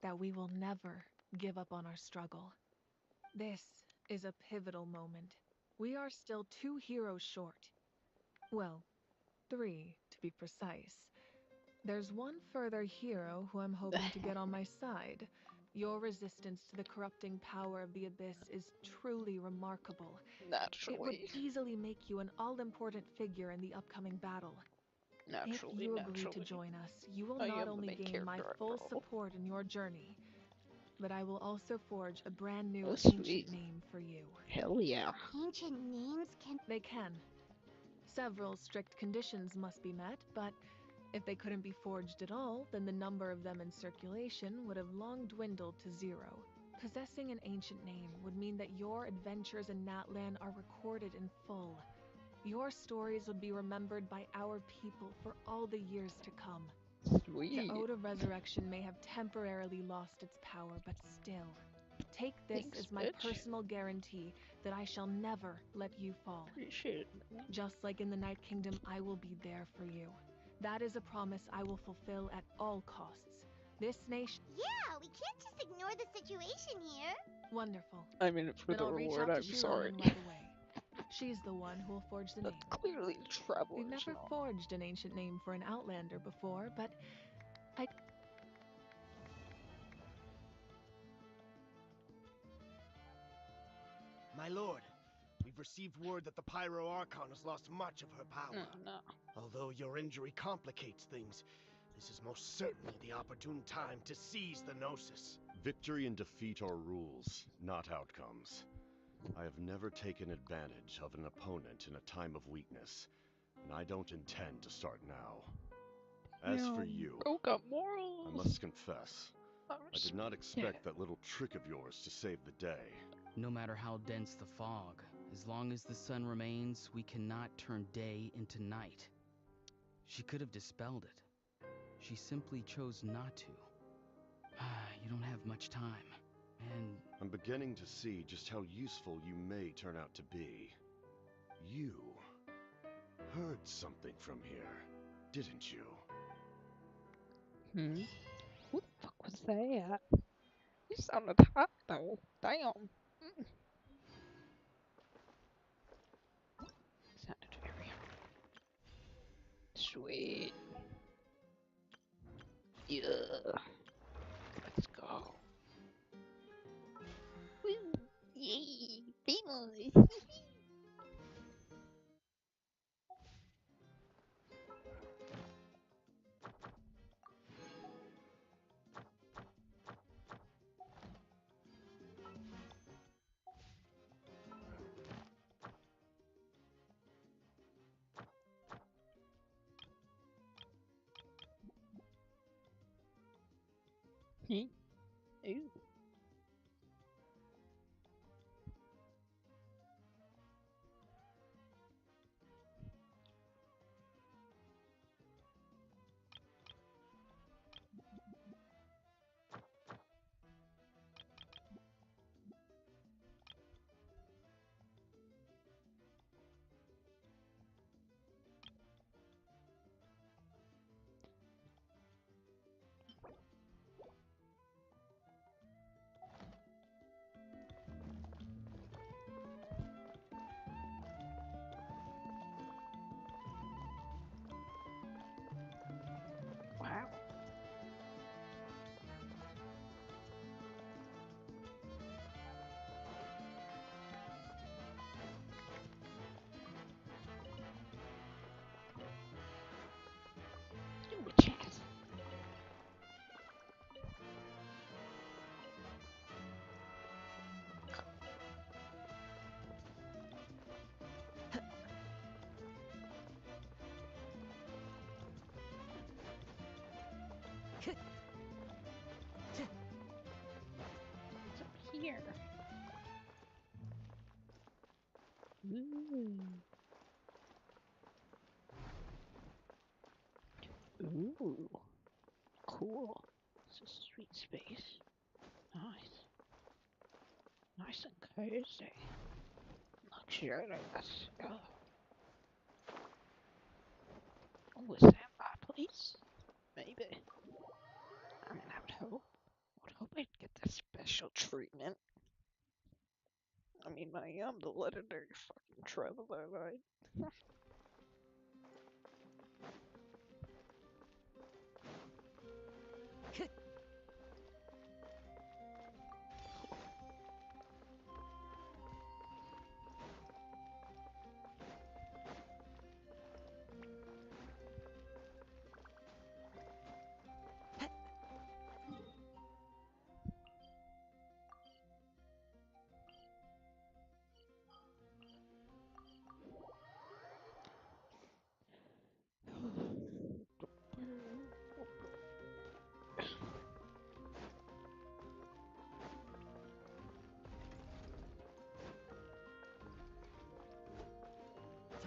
that we will never give up on our struggle. This is a pivotal moment. We are still 2 heroes short. Well, 3 to be precise. There's one further hero who I'm hoping to get on my side. Your resistance to the corrupting power of the Abyss is truly remarkable. Naturally. It would easily make you an all-important figure in the upcoming battle. If you agree to join us, you will not only gain my full support in your journey, but I will also forge a brand new ancient name for you. Hell yeah. Ancient names can... They can. Several strict conditions must be met, but if they couldn't be forged at all, then the number of them in circulation would have long dwindled to 0. Possessing an ancient name would mean that your adventures in Natlan are recorded in full. Your stories would be remembered by our people for all the years to come. Sweet. The Ode of Resurrection may have temporarily lost its power, but still, Take this Thanks, as my bitch. personal guarantee that I shall never let you fall. Appreciate it. Just like in the Night Kingdom, I will be there for you. That is a promise I will fulfill at all costs. This nation... Yeah, we can't just ignore the situation here. Wonderful. I'm in it for Then the I'll reach reward, out to I'm Shulon sorry. right away. She's the one who will forge the name. That's clearly a traveler's We've never forged an ancient name for an Outlander before, but My lord, we've received word that the Pyro Archon has lost much of her power. No. Although your injury complicates things, this is most certainly the opportune time to seize the Gnosis. Victory and defeat are rules, not outcomes. I have never taken advantage of an opponent in a time of weakness, and I don't intend to start now. As for you, I must confess, I did not expect that little trick of yours to save the day. No matter how dense the fog, as long as the sun remains, we cannot turn day into night. She could have dispelled it. She simply chose not to. You don't have much time, and... I'm beginning to see just how useful you may turn out to be. You heard something from here, didn't you? Who the fuck was that? You sounded hot though. Damn. Sounded very sweet. Yeah. Let's go. Woo! Yay! Famous! Ooh. Wow. Do a chat. What's up here? Ooh. Ooh. Cool. It's a sweet space. Nice. Nice and cozy. Luxurious. Oh, a sandbar, please? Maybe. I mean, I would hope. I'd get that special treatment. I mean, I am the legendary fucking traveler, right?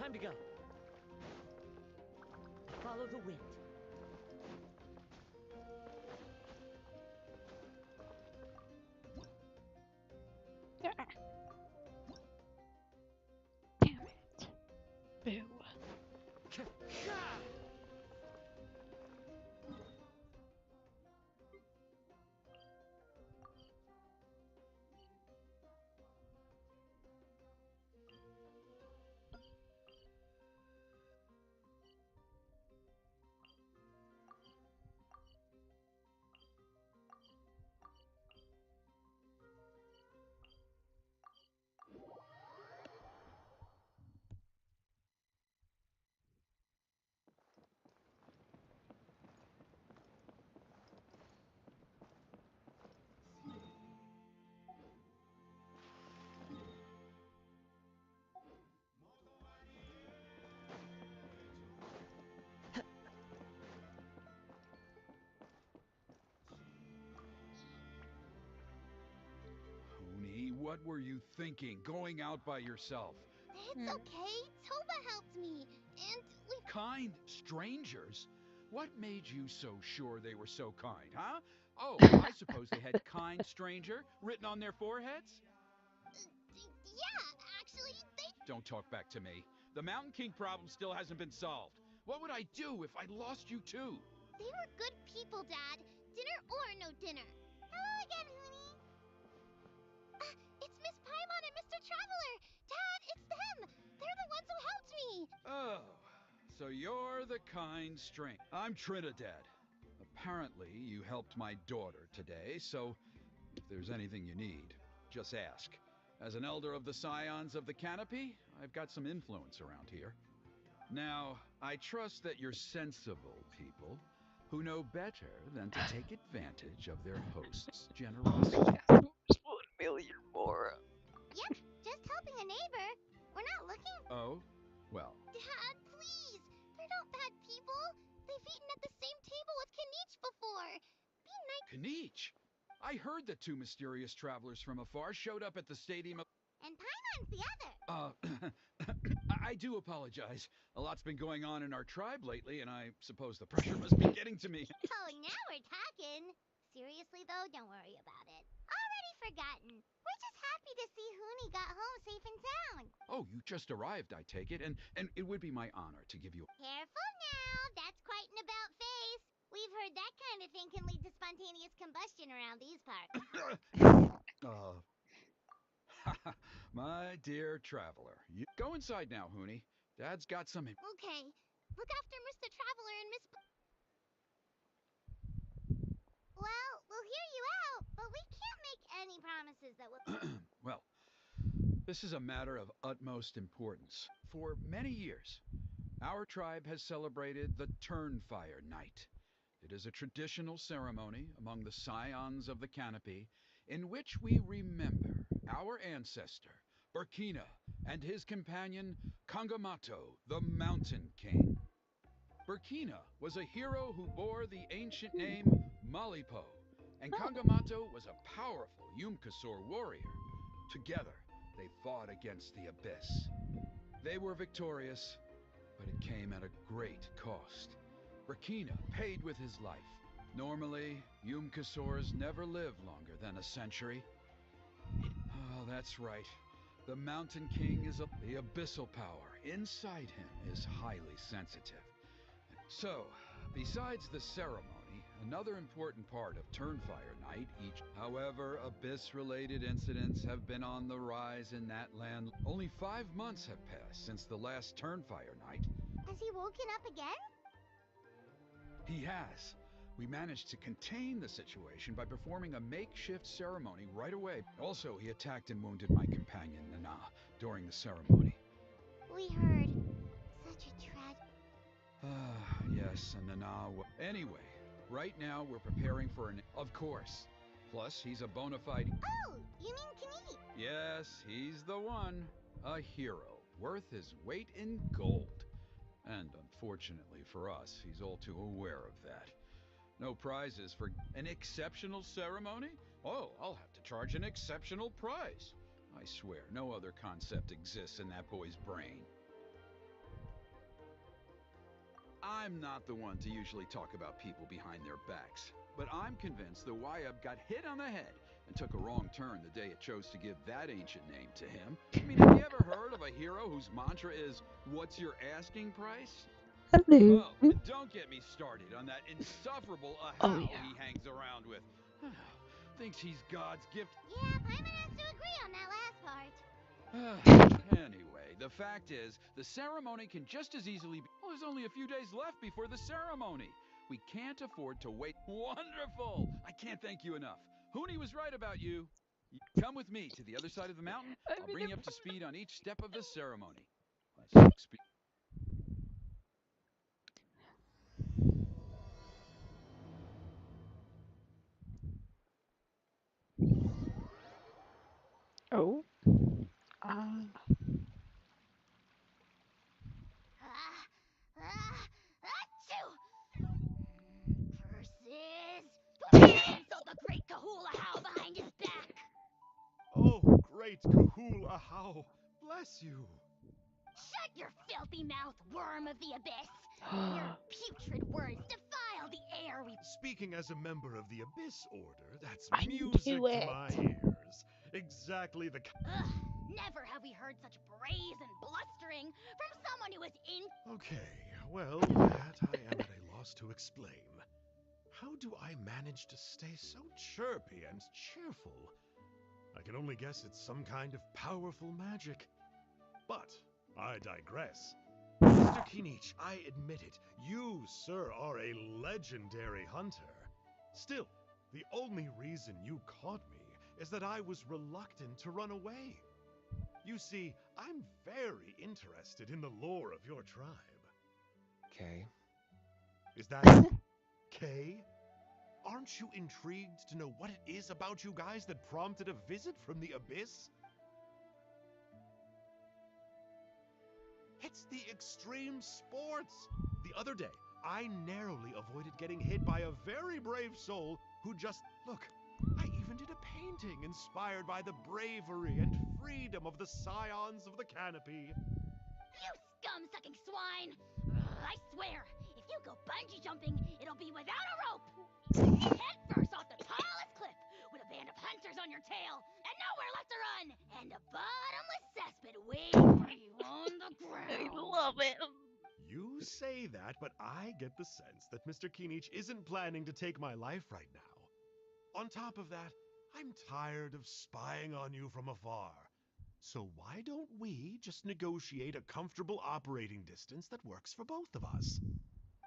Time to go. Follow the wind. What were you thinking, going out by yourself? It's okay. Toba helped me. And we... Kind strangers? What made you so sure they were so kind, huh? Oh, I suppose they had kind stranger written on their foreheads? Yeah, actually, they... Don't talk back to me. The Mountain King problem still hasn't been solved. What would I do if I lost you too? They were good people, Dad. Dinner or no dinner. Hello again, Huni. It's Miss Paimon and Mr. Traveler. Dad, it's them. They're the ones who helped me. Oh, so you're the kind stranger. I'm Trinidad. Apparently, you helped my daughter today, so if there's anything you need, just ask. As an elder of the Scions of the Canopy, I've got some influence around here. Now, I trust that you're sensible people who know better than to take advantage of their host's generosity. 1,000,000 more. Yep, just helping a neighbor. We're not looking... Oh? Well. Dad, please. They're not bad people. They've eaten at the same table with Kanich before. Be nice... Kanich? I heard that two mysterious travelers from afar showed up at the stadium of... And Paimon's the other. I do apologize. A lot's been going on in our tribe lately, and I suppose the pressure must be getting to me. Oh, now we're talking. Seriously, though, don't worry about it. Already forgotten. We're just happy to see Huni got home safe and sound. Oh, you just arrived, I take it, and it would be my honor to give you... Careful now. That's quite an about face. We've heard that kind of thing can lead to spontaneous combustion around these parts. My dear traveler, you go inside now, Huni. Dad's got some... Okay. Look after Mr. Traveler and Miss... Well, we'll hear you out, but we can't make any promises that will... Well, this is a matter of utmost importance. For many years, our tribe has celebrated the Turnfire Night. It is a traditional ceremony among the Scions of the Canopy in which we remember our ancestor, Burkina, and his companion, Kangamato, the Mountain King. Burkina was a hero who bore the ancient name Malipo, and Kangamato was a powerful Yumkasor warrior. Together, they fought against the Abyss. They were victorious, but it came at a great cost. Burkina paid with his life. Normally, Yumkasors never live longer than a century. Oh, that's right. The Mountain King is the abyssal power inside him is highly sensitive. So, besides the ceremony, another important part of Turnfire Night However, Abyss-related incidents have been on the rise in Natlan. Only 5 months have passed since the last Turnfire Night. Has he woken up again? He has. We managed to contain the situation by performing a makeshift ceremony right away. Also, he attacked and wounded my companion, Nana, during the ceremony. We heard. Such a tragedy. Yes, and Nana... Anyway, right now we're preparing for an... Of course. Plus, he's a bona fide... Oh, you mean Kanich? Yes, he's the one. A hero, worth his weight in gold. And unfortunately for us, he's all too aware of that. No prizes for an exceptional ceremony? Oh, I'll have to charge an exceptional prize. I swear, no other concept exists in that boy's brain. I'm not the one to usually talk about people behind their backs, but I'm convinced the Wayab got hit on the head and took a wrong turn the day it chose to give that ancient name to him. I mean, have you ever heard of a hero whose mantra is, "What's your asking price?" Hello. Oh, and don't get me started on that insufferable Ahau he hangs around with. Thinks he's God's gift. Yeah, Paimon has to agree on that last part. Anyway, the fact is, the ceremony can just as easily be... Well, there's only a few days left before the ceremony. We can't afford to wait. Wonderful! I can't thank you enough. Huni was right about you. Come with me to the other side of the mountain. I'll bring you up to speed on each step of the ceremony. Oh. Achoo! Versus... Insult the great Kahula How behind his back! Oh, great right, Kahul Ahau. Bless you. Shut your filthy mouth, worm of the abyss! Your putrid words defile the air we... Speaking as a member of the Abyss Order, that's I music knew to it. my ears. Exactly the Ugh, never have we heard such brazen blustering from someone who is in... Okay, well, that I am at a loss to explain. How do I manage to stay so chirpy and cheerful? I can only guess it's some kind of powerful magic. But I digress. Mr. Kinich, I admit it, you, sir, are a legendary hunter. Still, the only reason you caught me is that I was reluctant to run away. You see, I'm very interested in the lore of your tribe. Kay. Is that Kay? Aren't you intrigued to know what it is about you guys that prompted a visit from the Abyss? It's the extreme sports! The other day, I narrowly avoided getting hit by a very brave soul who just... Look, I even did a painting inspired by the bravery and freedom of the Scions of the Canopy. You scum-sucking swine! Ugh, I swear, if you go bungee jumping, it'll be without a rope! Head first off the tallest cliff, with a band of hunters on your tail, and nowhere left to run, and a bottomless cesspit waiting for you on the ground. I love it. You say that, but I get the sense that Mr. Kinich isn't planning to take my life right now. On top of that, I'm tired of spying on you from afar. So why don't we just negotiate a comfortable operating distance that works for both of us?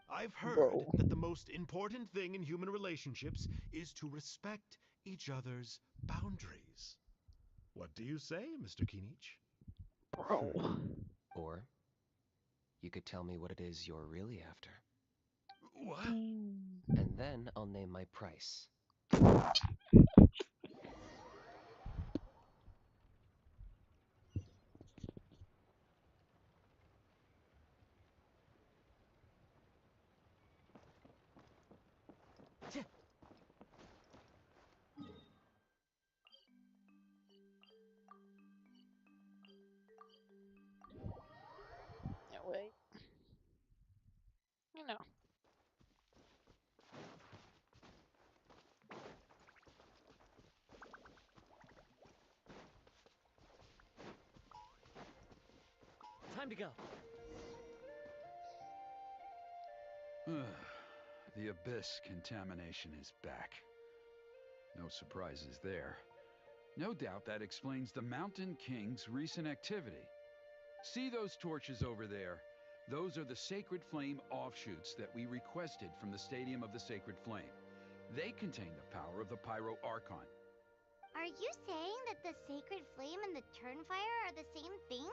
I've heard that the most important thing in human relationships is to respect each other's boundaries. What do you say, Mr. Kinich? Bro. Or you could tell me what it is you're really after. What? And then I'll name my price. No, wait. No. Time to go. The Abyss contamination is back. No surprises there. No doubt that explains the Mountain King's recent activity. See those torches over there? Those are the Sacred Flame offshoots that we requested from the Stadium of the Sacred Flame. They contain the power of the Pyro Archon. Are you saying that the Sacred Flame and the Turnfire are the same thing?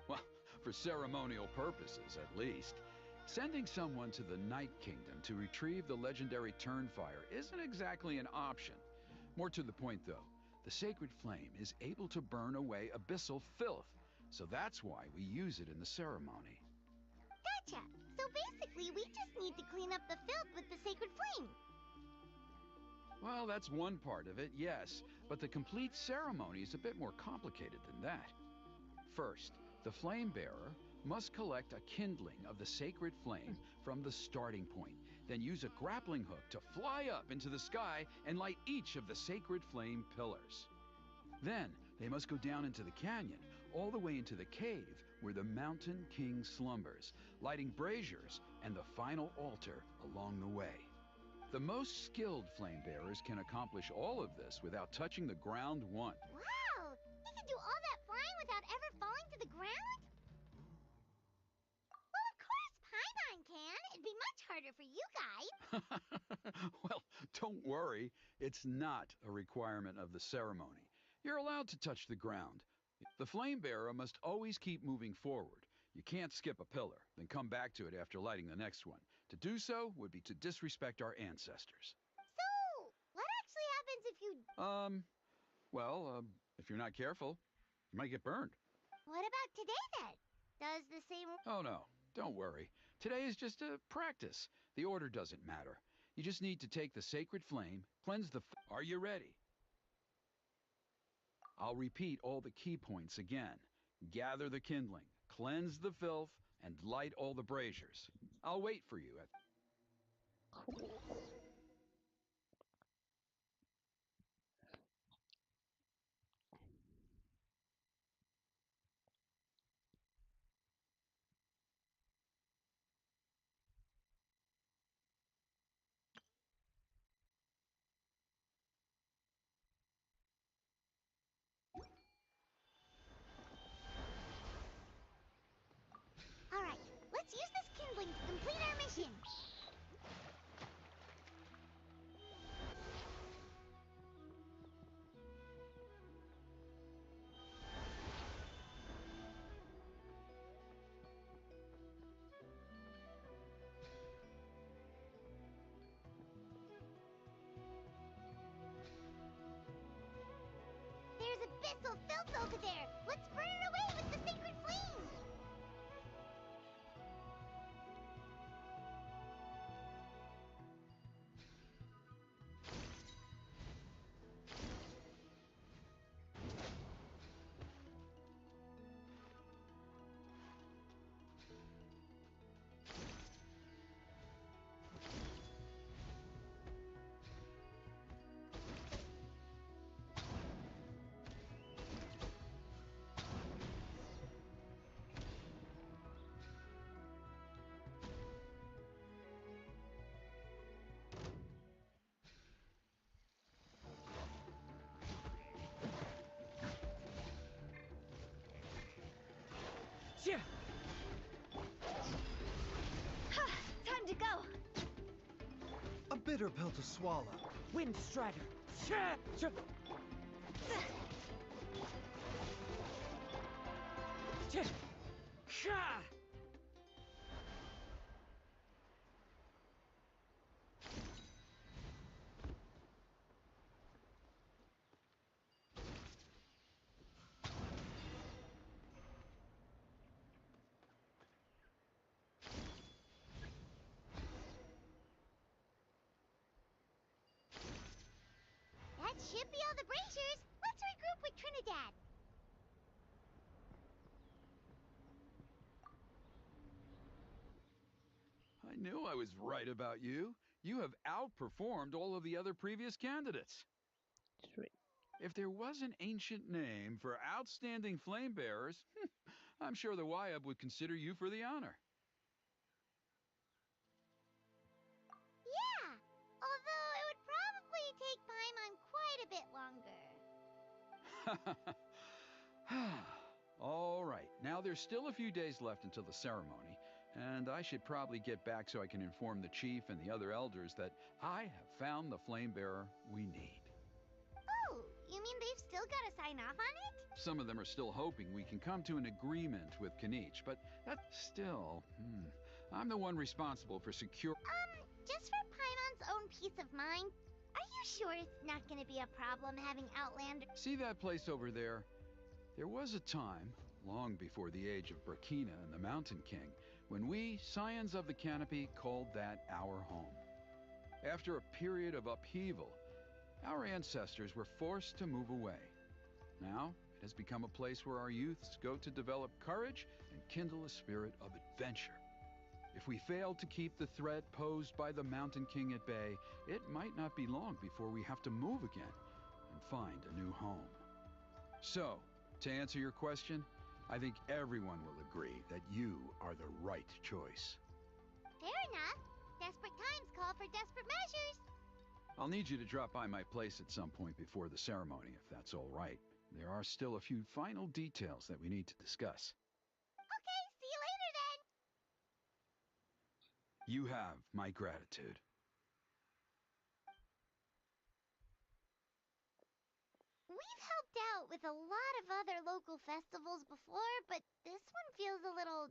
Well, for ceremonial purposes, at least. Sending someone to the Night Kingdom to retrieve the legendary Turnfire isn't exactly an option. More to the point, though, the Sacred Flame is able to burn away abyssal filth, so that's why we use it in the ceremony. Gotcha! So basically, we just need to clean up the filth with the Sacred Flame. Well, that's one part of it, yes, but the complete ceremony is a bit more complicated than that. First, the flame bearer must collect a kindling of the sacred flame from the starting point, then use a grappling hook to fly up into the sky and light each of the sacred flame pillars. Then, they must go down into the canyon, all the way into the cave where the Mountain King slumbers, lighting braziers and the final altar along the way. The most skilled flame bearers can accomplish all of this without touching the ground once. Wow! You can do all that flying without ever falling to the ground? Well, of course Paimon can. It'd be much harder for you guys. Well, don't worry. It's not a requirement of the ceremony. You're allowed to touch the ground. The flame bearer must always keep moving forward. You can't skip a pillar, then come back to it after lighting the next one. To do so would be to disrespect our ancestors. So, what actually happens if you... If you're not careful, you might get burned. What about today then? Does the same... Oh no, don't worry. Today is just a practice. The order doesn't matter. You just need to take the sacred flame, cleanse the... Are you ready? I'll repeat all the key points again. Gather the kindling, cleanse the filth, and light all the braziers. I'll wait for you at... Cool. Alright, let's use this kindling to complete our mission. There's abyssal filth over there. Let's burn it away with the sacred flame. Time to go. A bitter pill to swallow. Wind Strider. That should be all the braziers. Let's regroup with Trinidad. I knew I was right about you. You have outperformed all of the other previous candidates. Sweet. If there was an ancient name for outstanding flame bearers, I'm sure the Wyab would consider you for the honor. Yeah, although it would probably take Paimon quite a bit longer. All right, now there's still a few days left until the ceremony, and I should probably get back so I can inform the chief and the other elders that I have found the flame bearer we need. Oh, you mean they've still got to sign off on it? Some of them are still hoping we can come to an agreement with Kanich, but that's still... I'm the one responsible for secure... Just for Paimon's own peace of mind, are you sure it's not going to be a problem having Outlander... See that place over there? There was a time, long before the age of Brakina and the Mountain King, when we, Scions of the Canopy, called that our home. After a period of upheaval, our ancestors were forced to move away. Now, it has become a place where our youths go to develop courage and kindle a spirit of adventure. If we fail to keep the threat posed by the Mountain King at bay, it might not be long before we have to move again and find a new home. So, to answer your question, I think everyone will agree that you are the right choice. Fair enough. Desperate times call for desperate measures. I'll need you to drop by my place at some point before the ceremony, if that's all right. There are still a few final details that we need to discuss. Okay, see you later then. You have my gratitude. We've helped out with a lot of other local festivals before, but this one feels a little...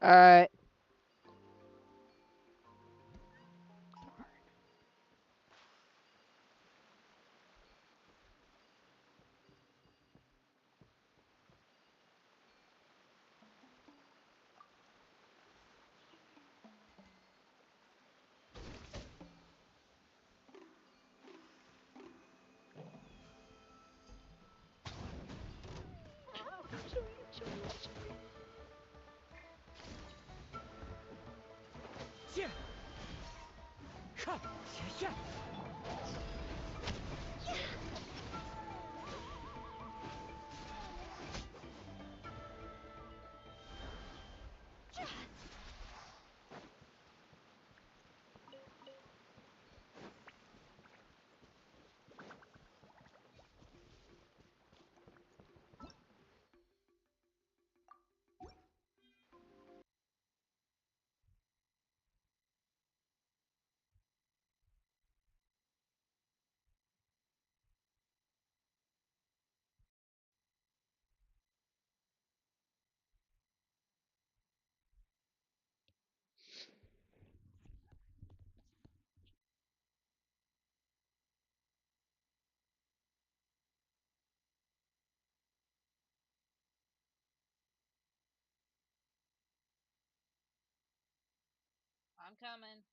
Alright. I'm coming.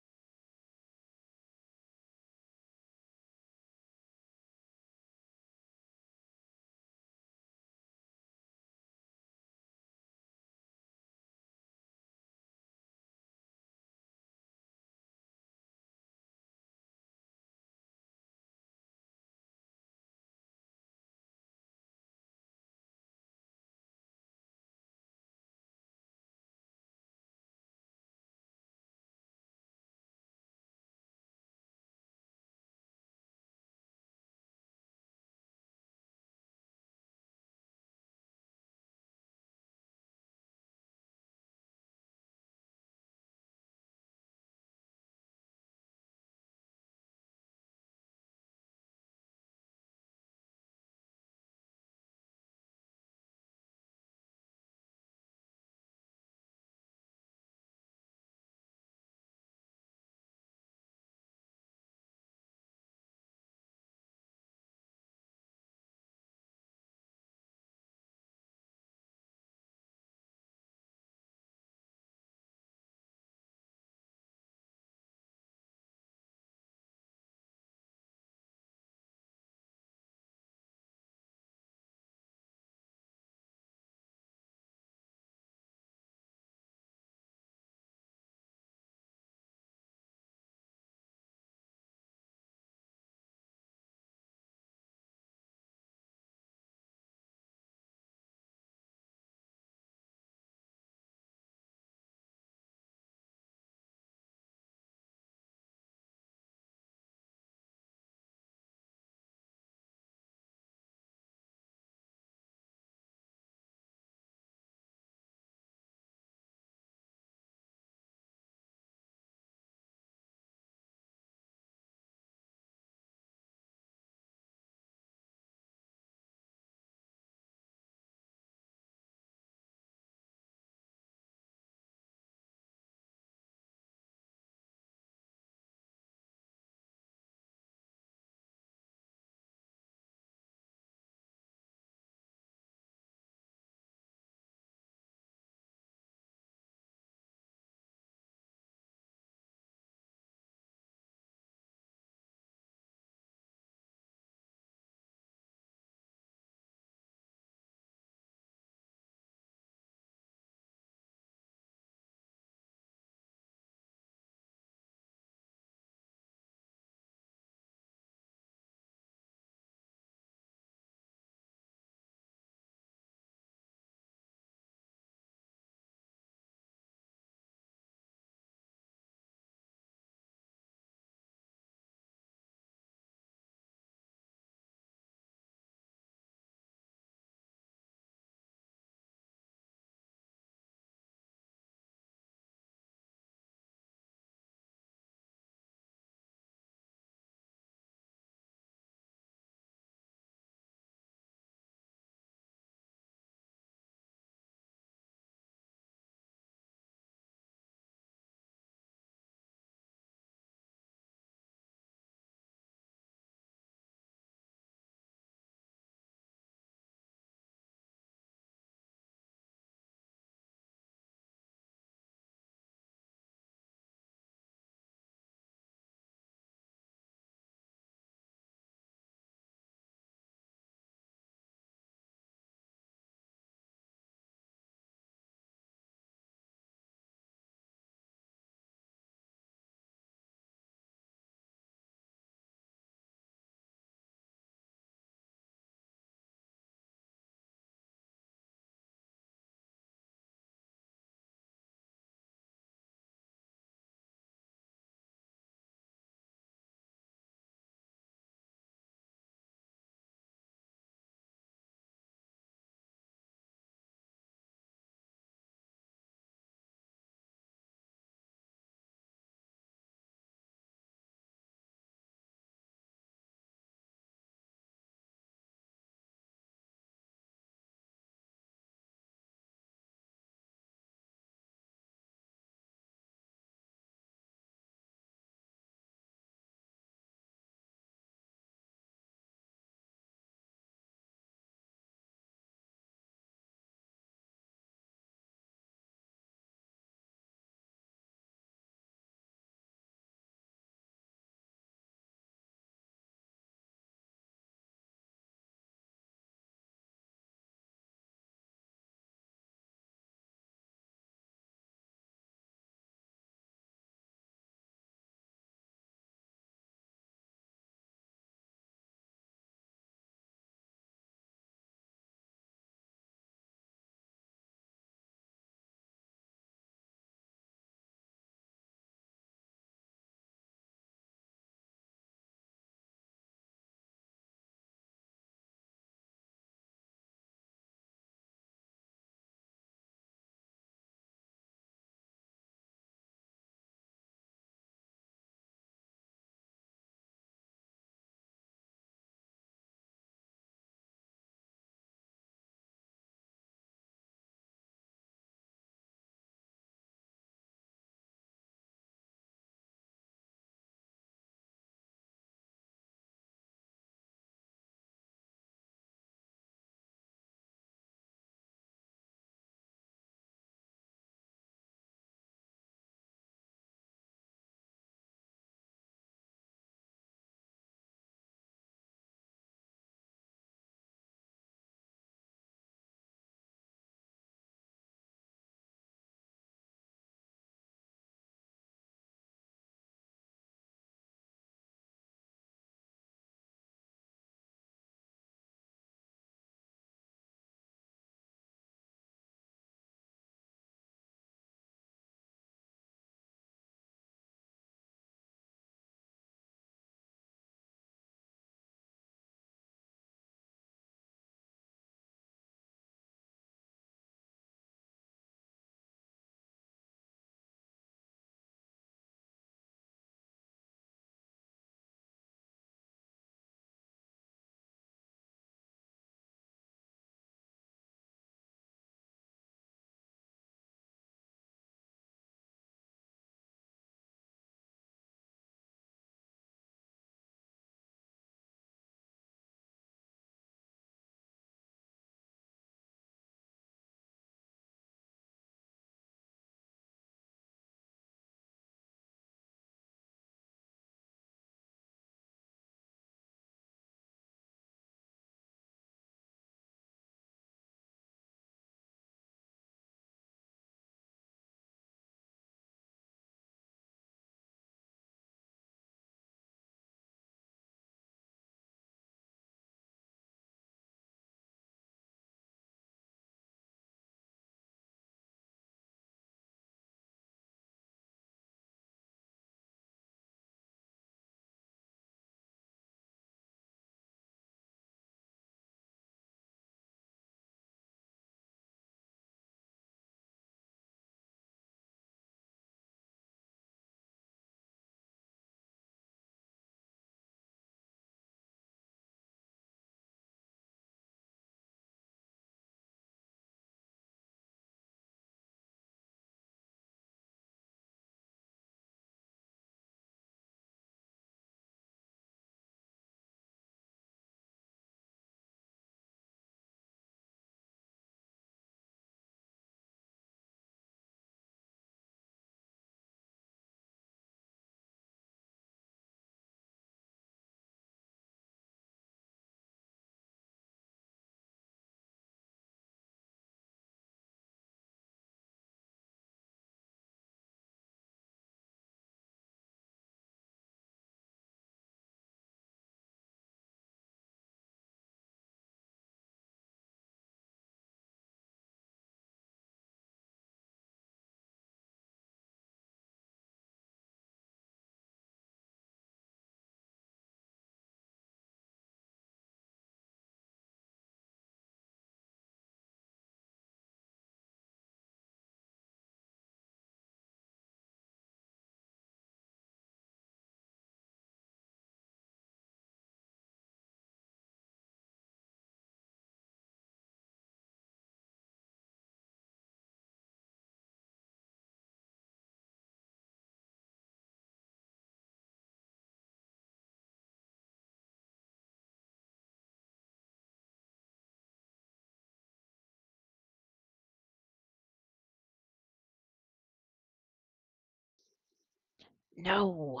No.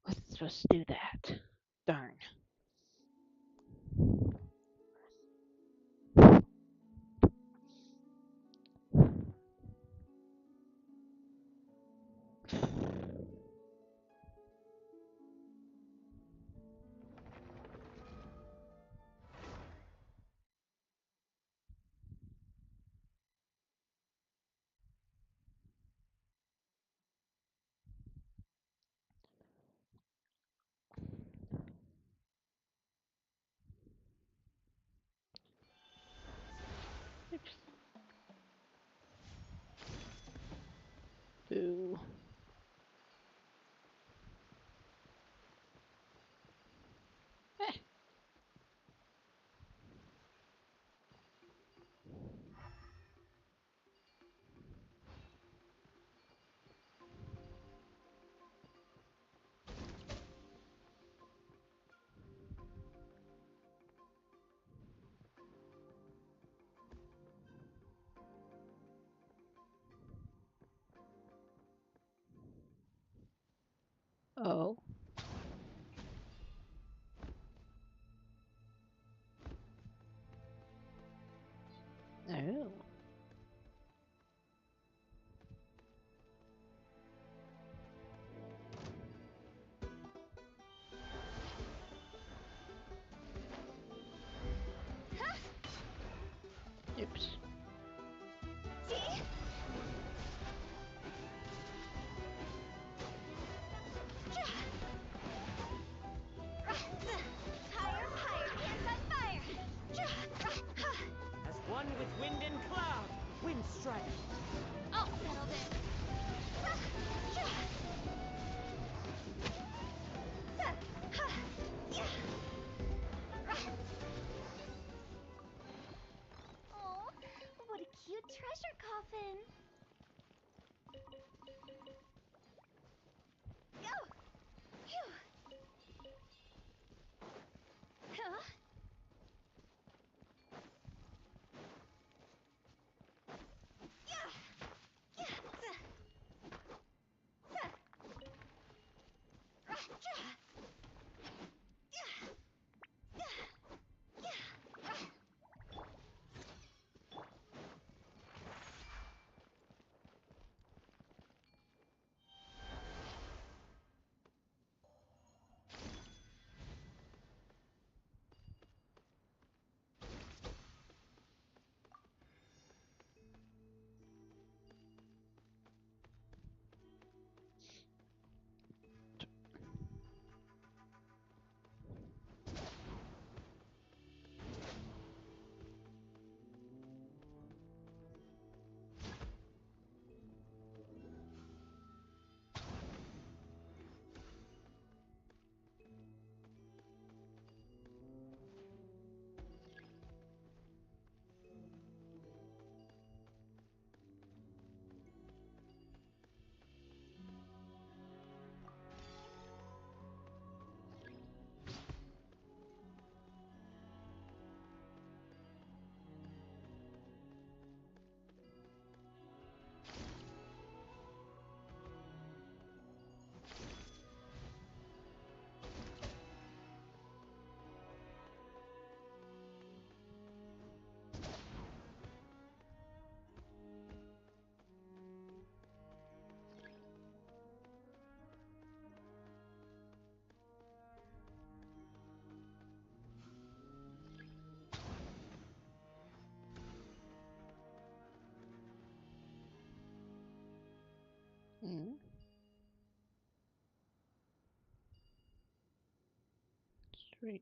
Wasn't supposed to do that. Darn. Oops. Boo. Eh. Oh. Oh. Oops. Higher, higher, hands on fire! As one with wind and cloud, wind strike. I'll settle this. Oh, what a cute treasure coffin. Go! Phew! Huh? Mm. Sweet.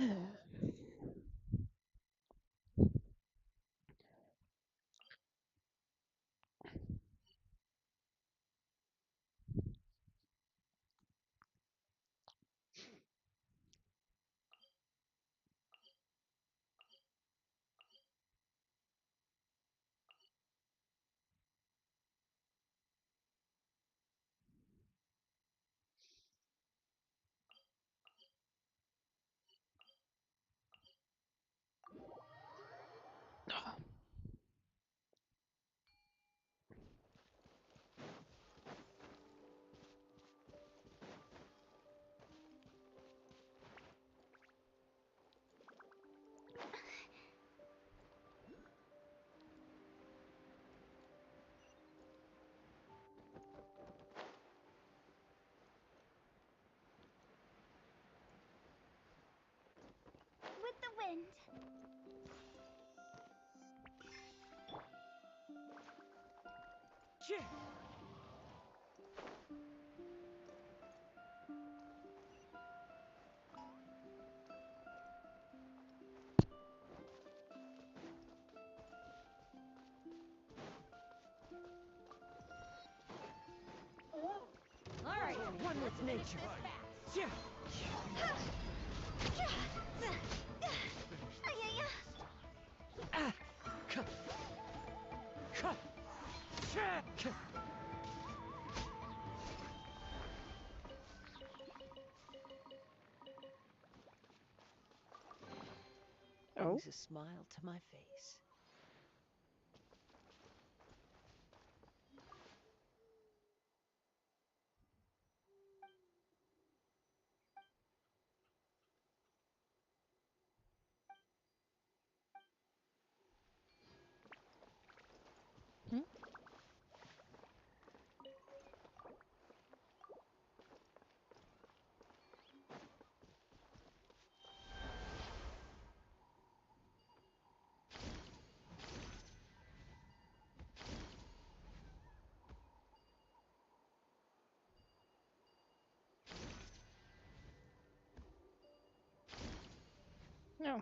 With the wind. All right, one with nature. Brings a smile to my face. No.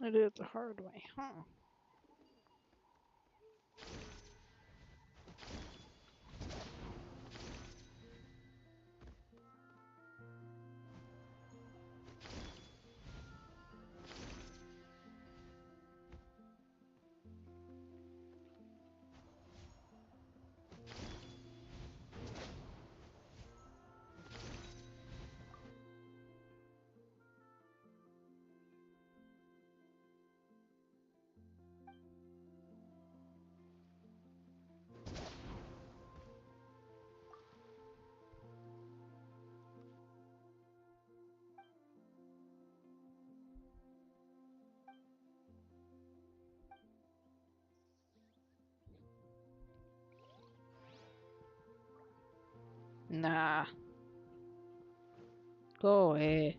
I did it the hard way, huh? Nah. Go away.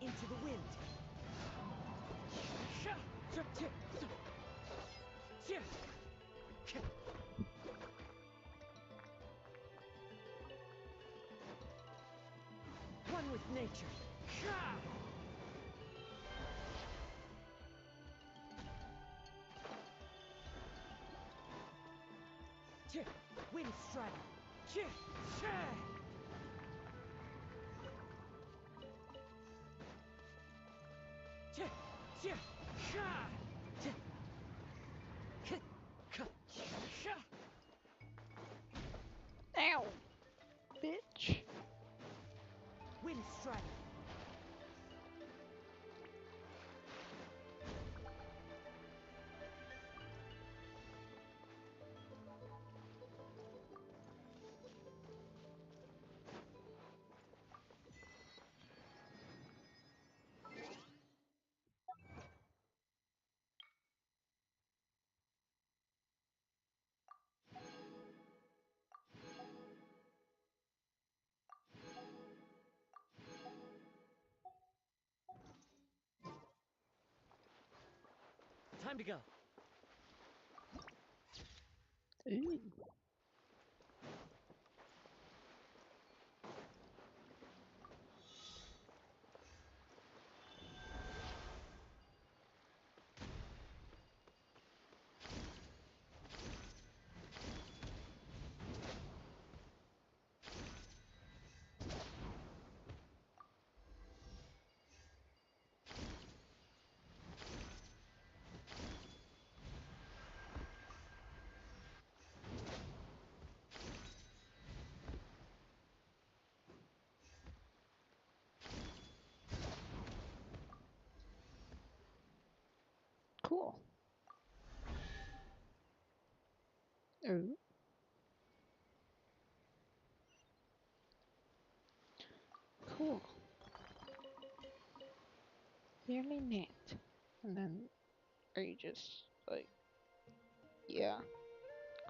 into the wind. One with nature. Wind strider. Ow, bitch. Wind strider. Time to go. Ooh. Cool. Ooh. Cool. Very neat. And then are you just like, yeah,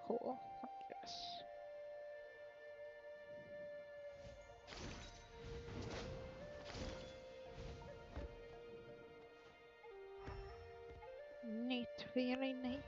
cool, I guess. Neat, very neat.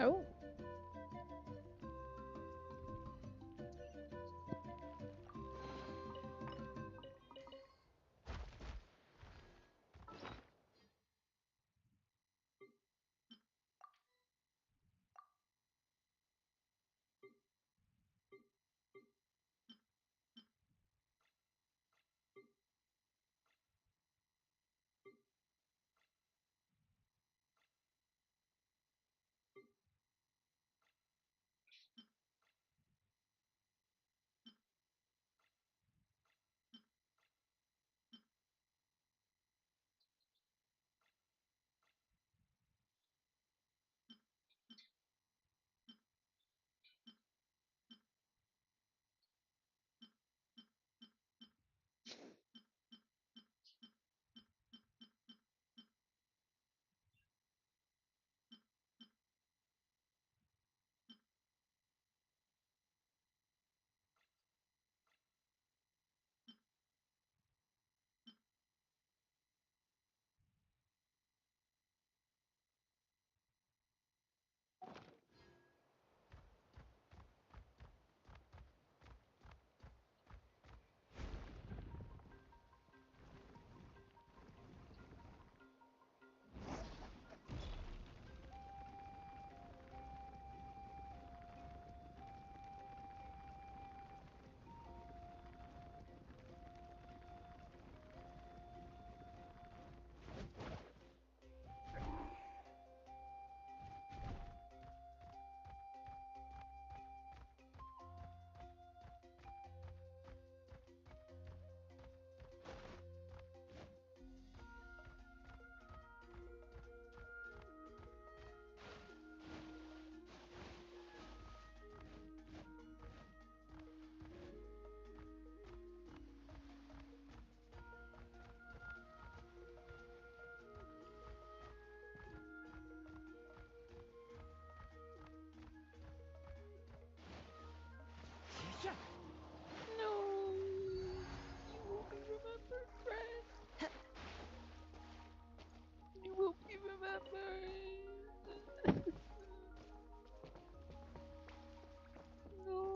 Oh. No, you will be remembered, friend. You will be remembered. No.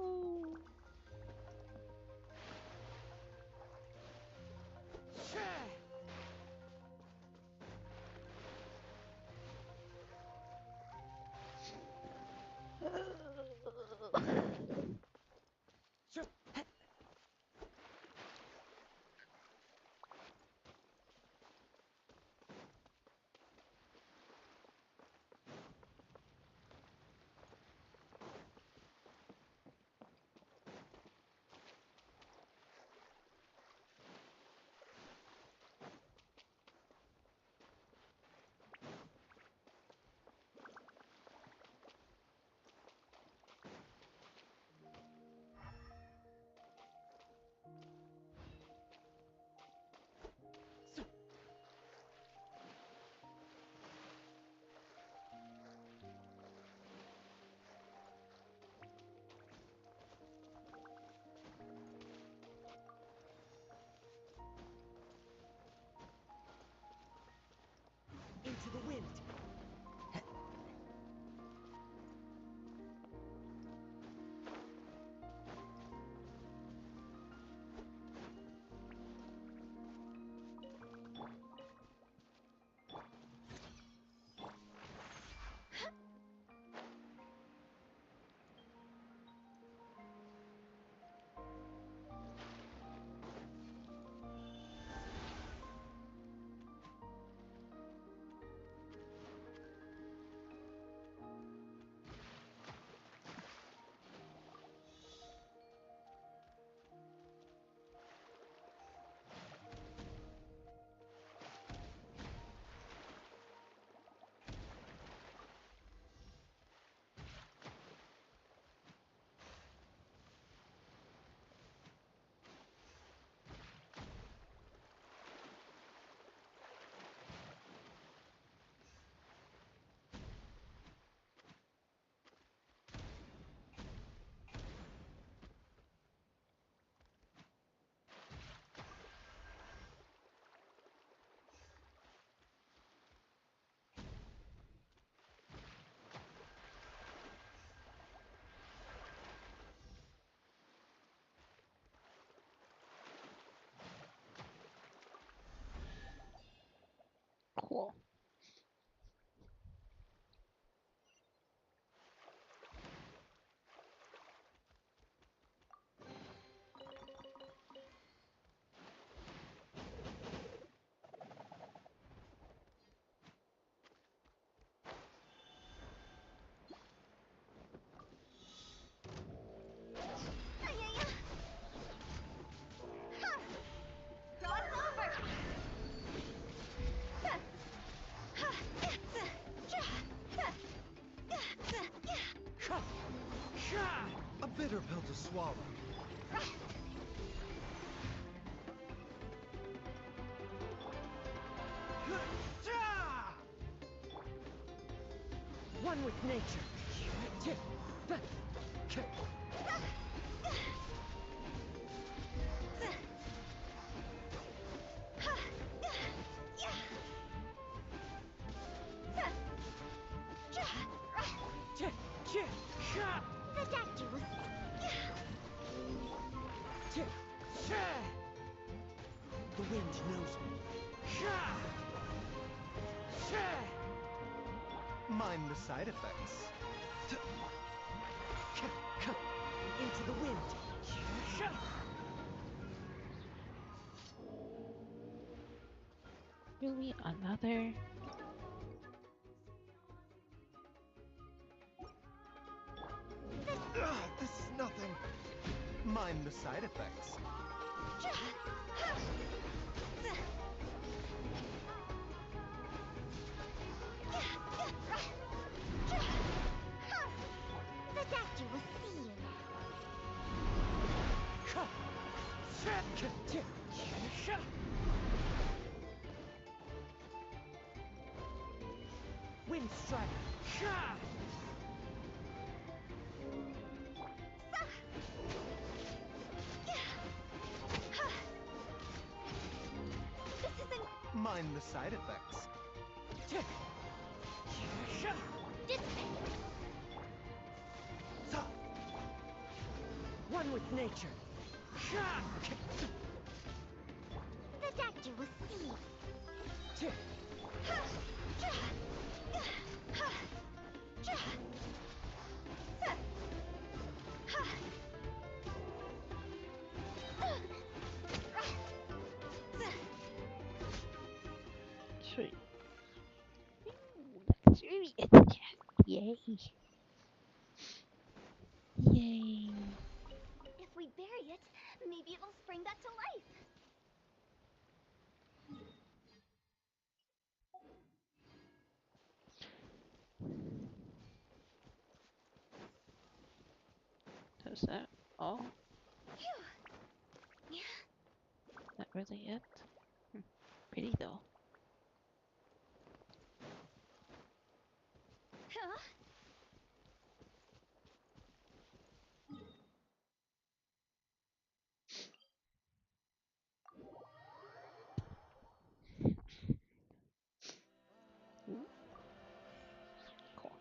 Cool. A bitter pill to swallow. One with nature. The doctor was... The wind knows me. Mind the side effects. Into the wind. Really? Another? This is nothing. Mind the side effects. The doctor was seeing. Wind strike. This isn't... Mind the side effects. One with nature. The doctor was seeing. Sweet. That's really it. Yay. Yay. If we bury it, maybe it'll spring back to life. Is that all? Yeah. That really it? Pretty though. Huh? Cool.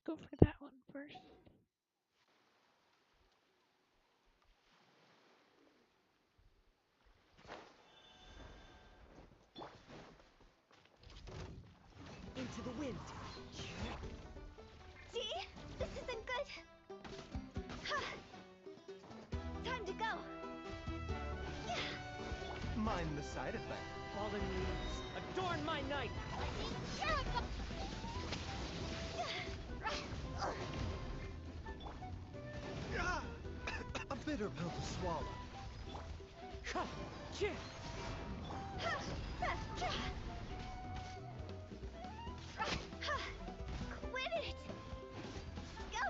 go for that one first. Into the wind. See? This isn't good. Time to go. Mind the side effect. Fallen leaves, adorn my night! A bitter pill to swallow. Quit it! Go!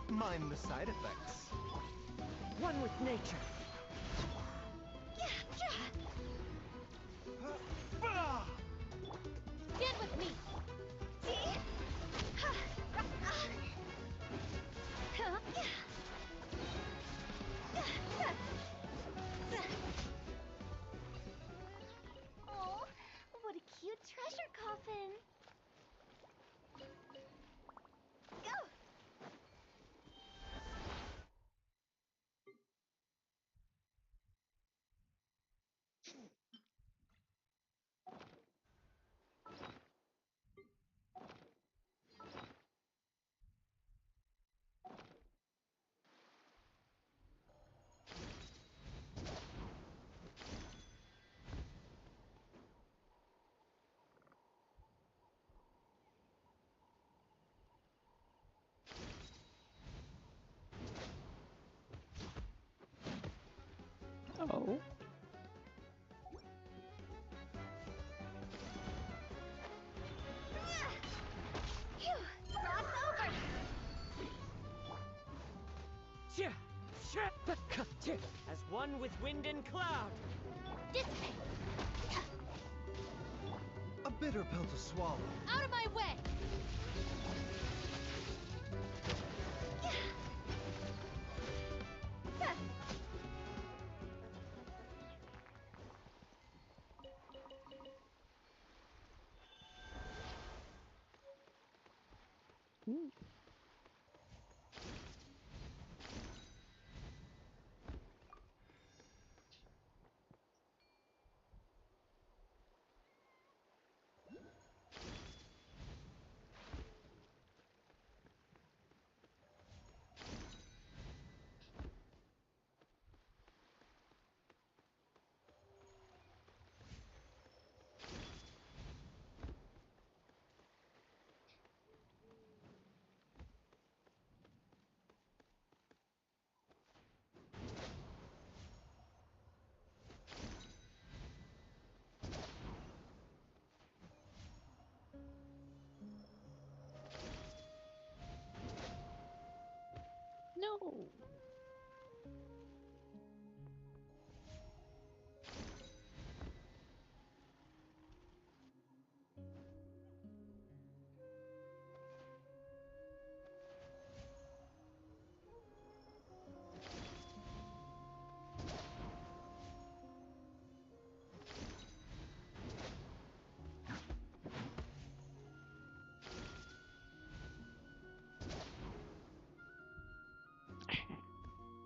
Mind the side effects. One with nature. Get with me! See? Oh, what a cute treasure coffin! Go! Oh. Phew! Frost over! As one with wind and cloud. Dissipate! A bitter pill to swallow. Out of my way! Ooh. No.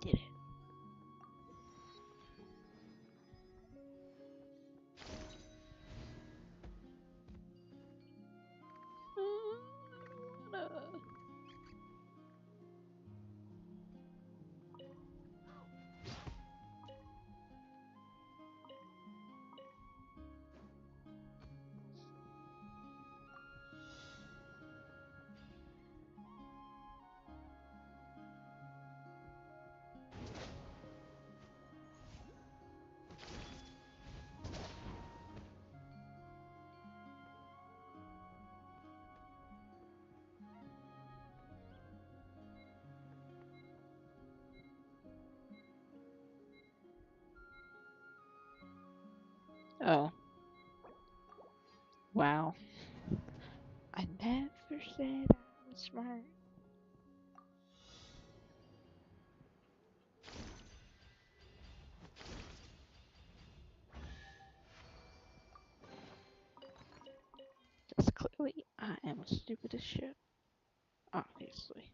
Did it. I don't wanna. Oh. Wow. I never said I was smart. Stupid as shit. Obviously.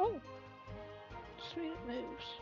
Oh, sweet moves.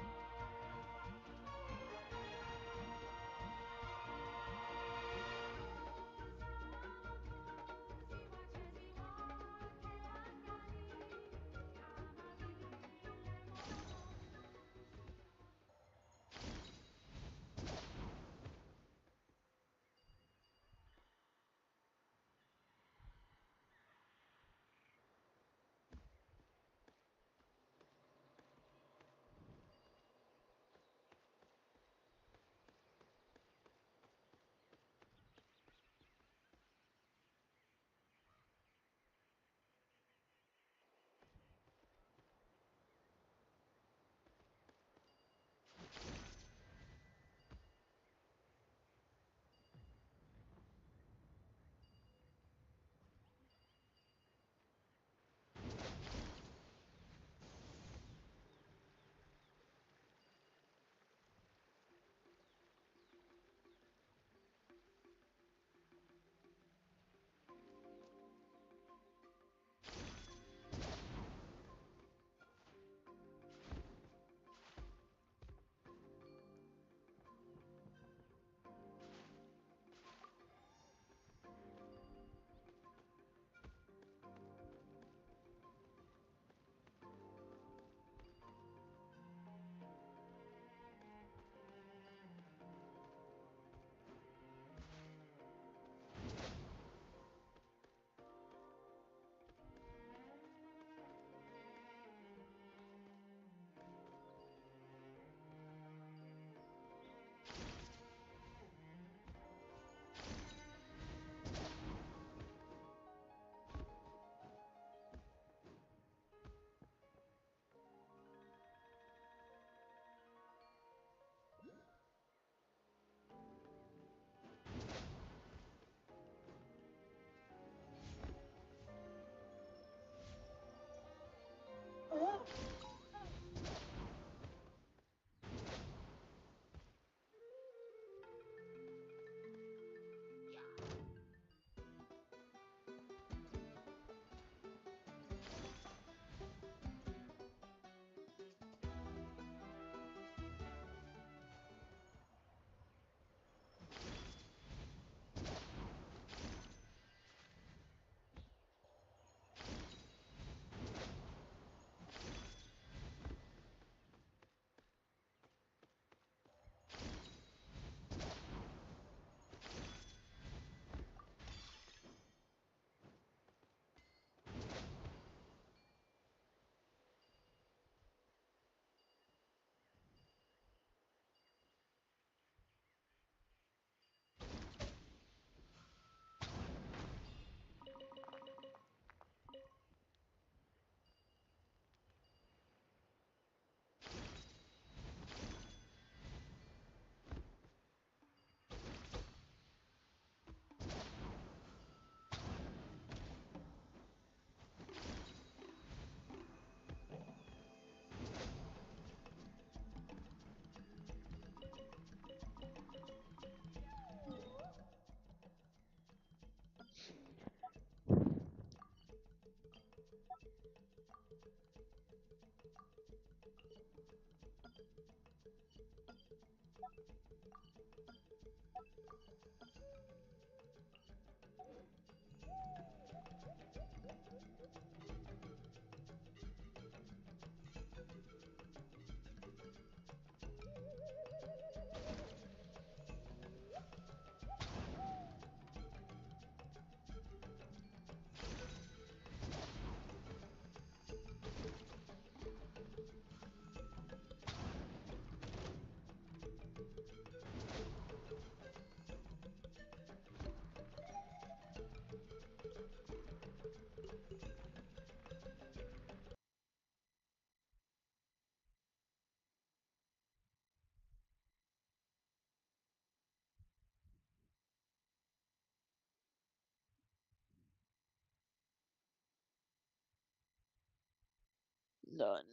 None.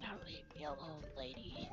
Now leave me alone, lady.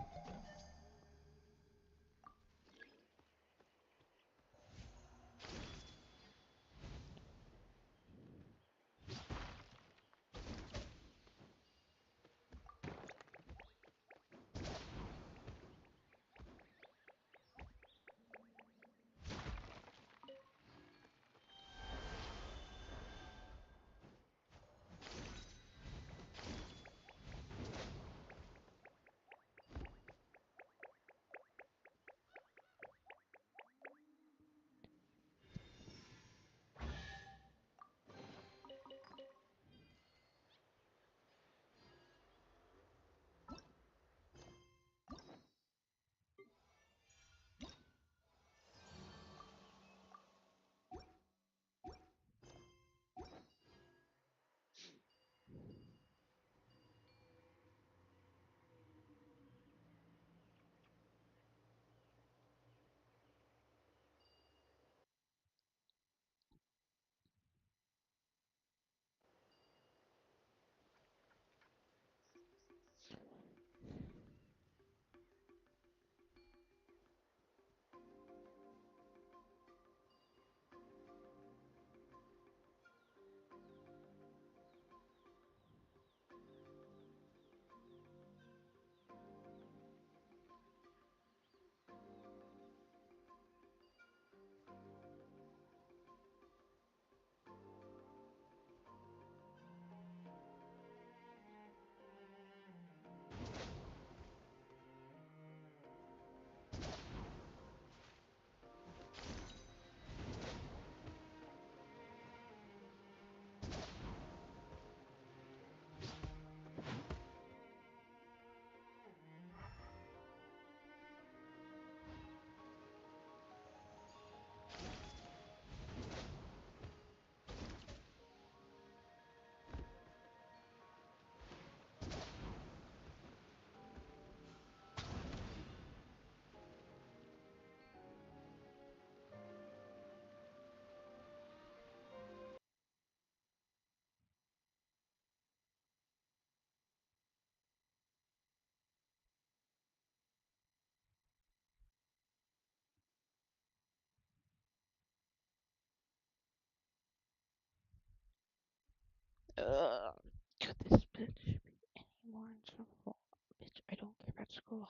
Could this bitch be any more insufferable? Bitch, I don't care about school.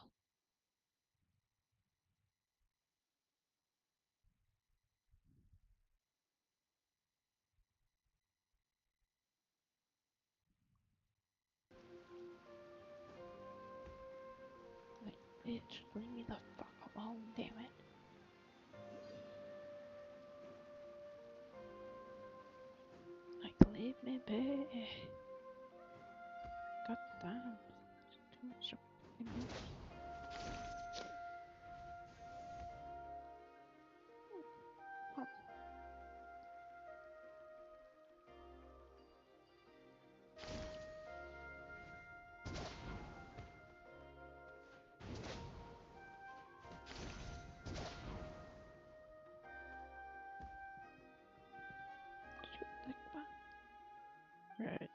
Like, bitch, leave me the fuck alone, damn it. Like, leave me be. God damn. Too much fucking noise. What? Like that? Right.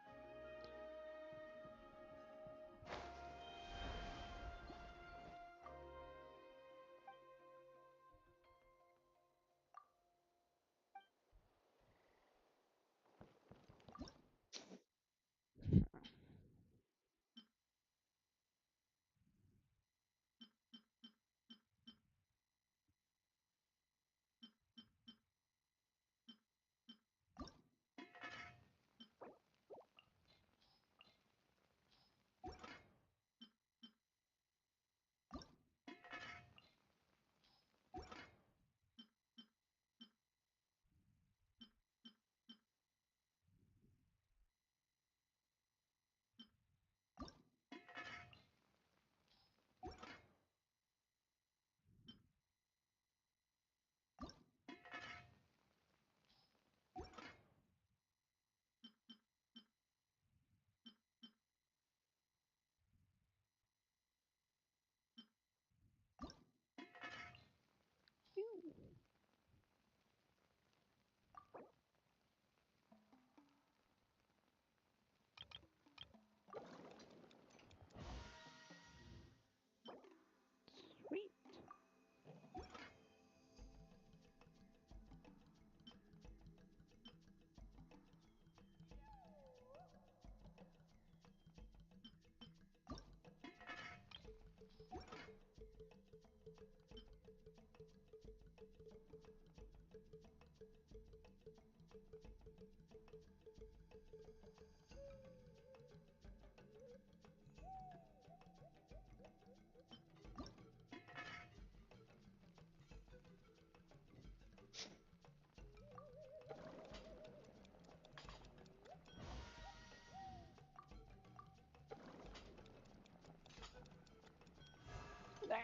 No.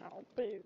Oh, boo.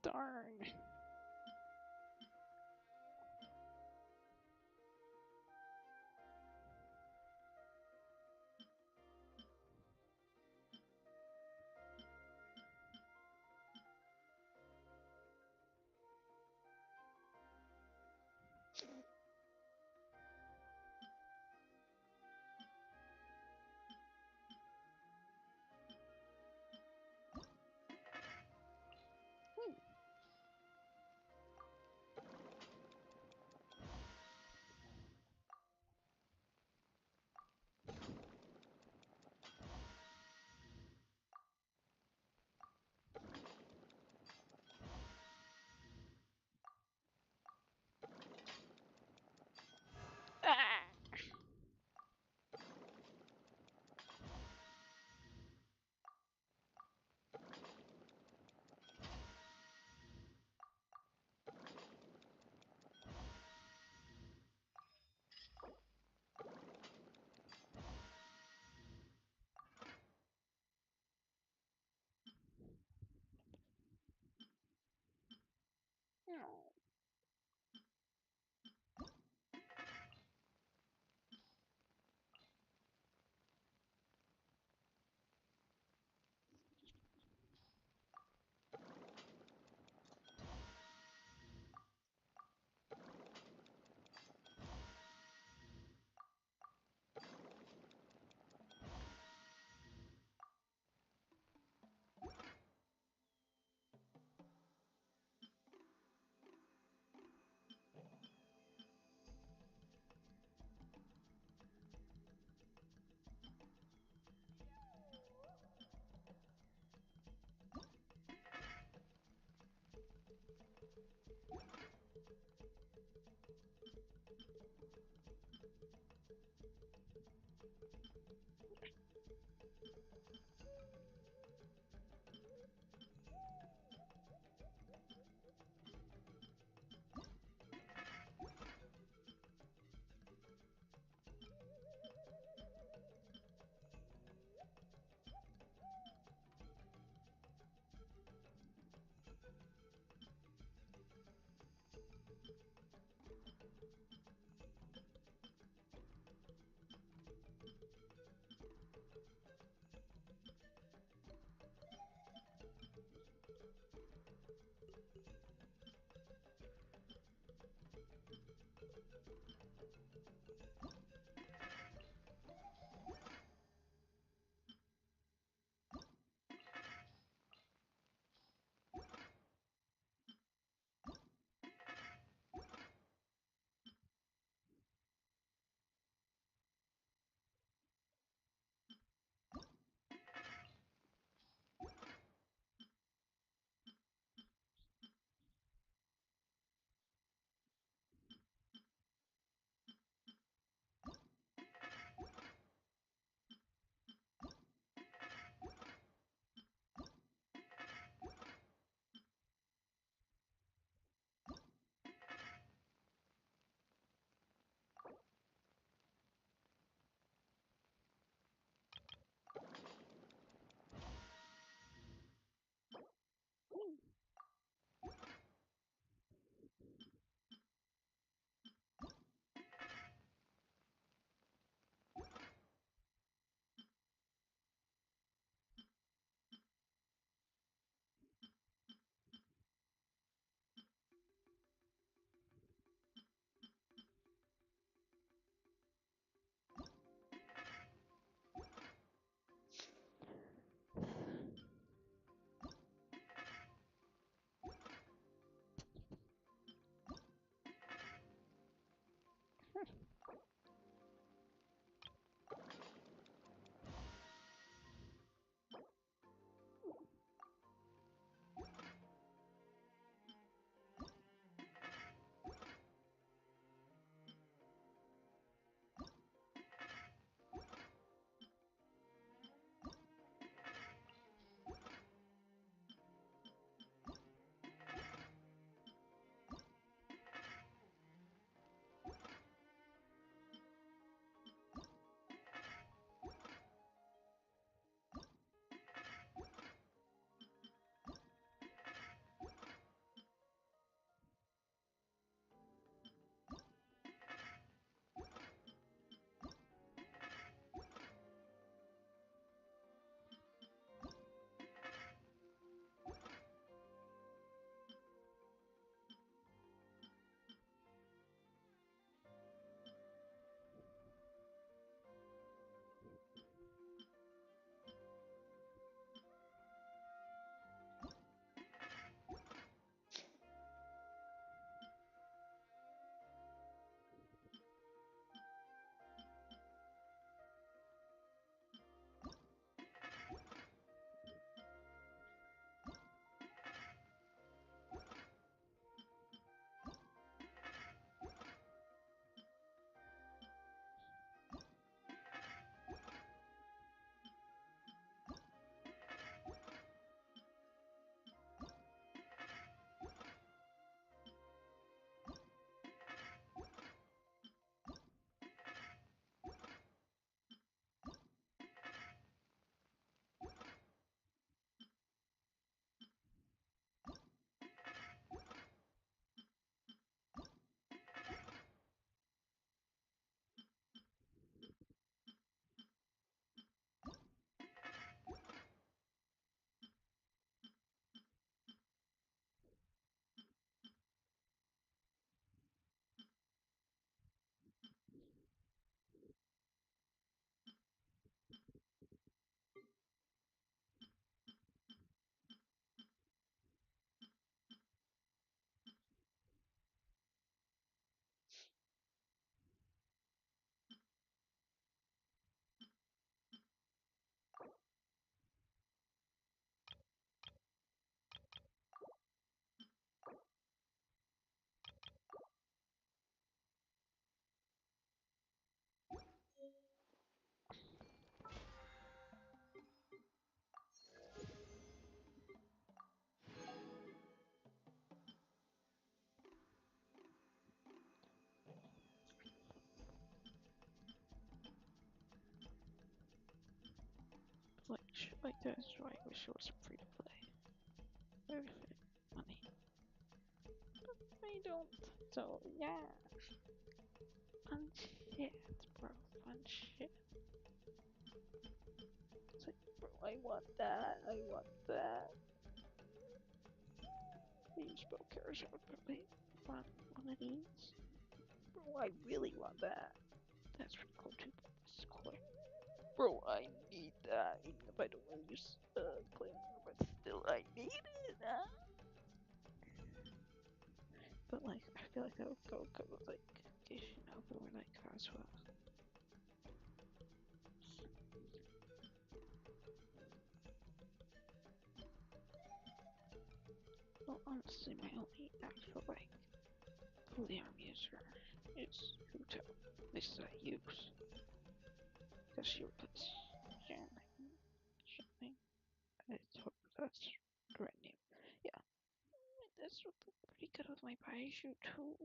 Darn. Like, that's why I wish it was free to play. Very money. But I don't. So, yeah. Fun shit, bro. Fun shit. It's like, bro, I want that. I want that. These bro characters would probably want one of these. Bro, I really want that. That's pretty cool too. That's cool. Bro, I need that. Even if I don't really use playing, but still, I need it. But like, I feel like I would go with like Genshin over like Coswell. Well, honestly, my only actual like fully arm user is Huto. At least I use. Because she replaces Shining. I hope that's the right name. Yeah. That's pretty good with my Baiju too.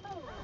No.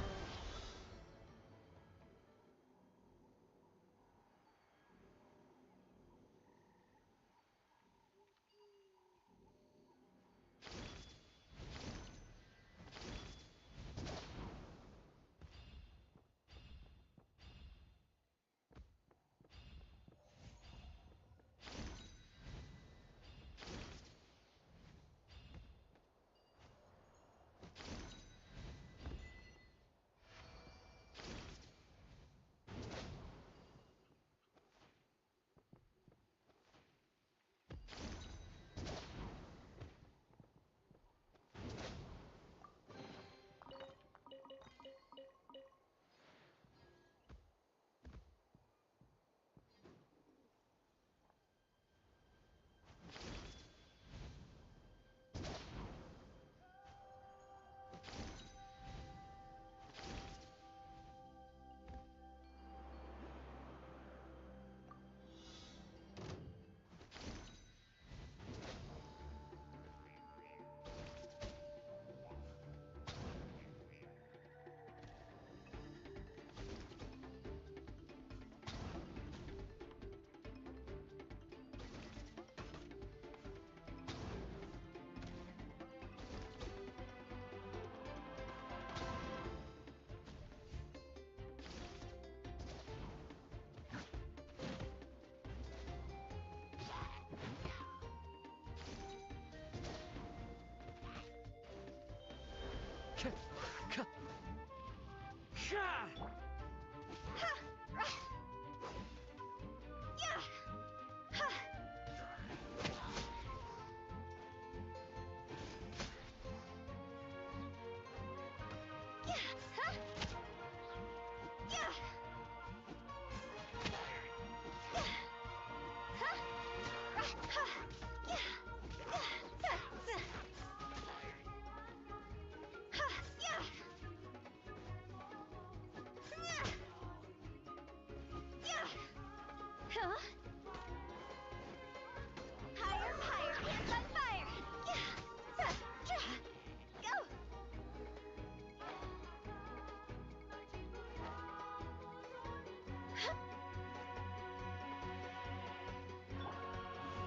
Higher, higher, hands on fire! Go!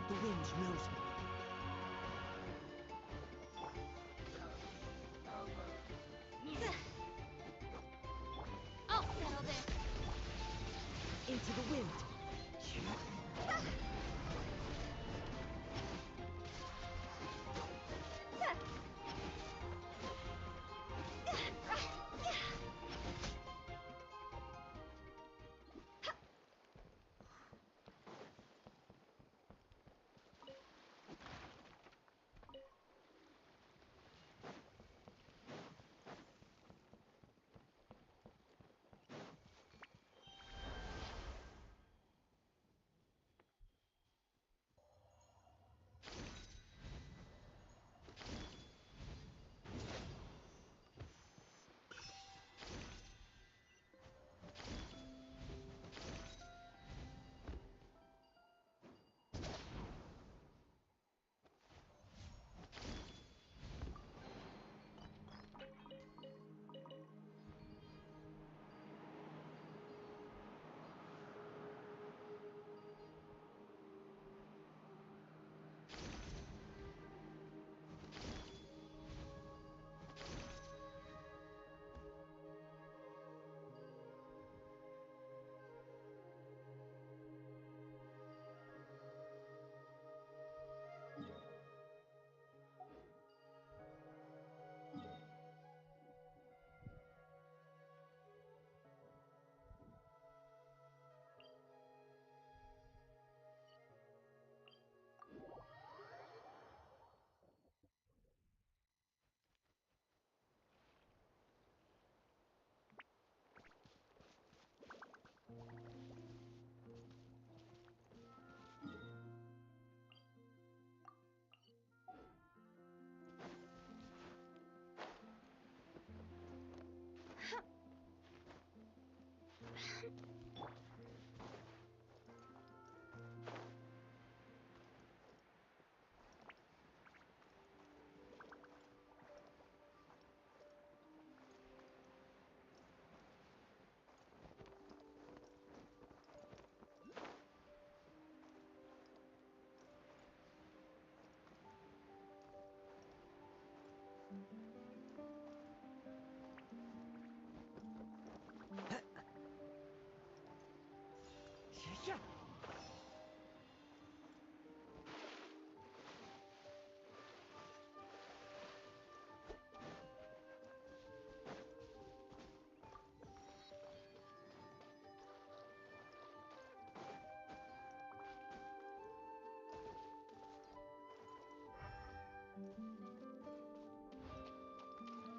The wind knows me. I'll settle this. Into the wind.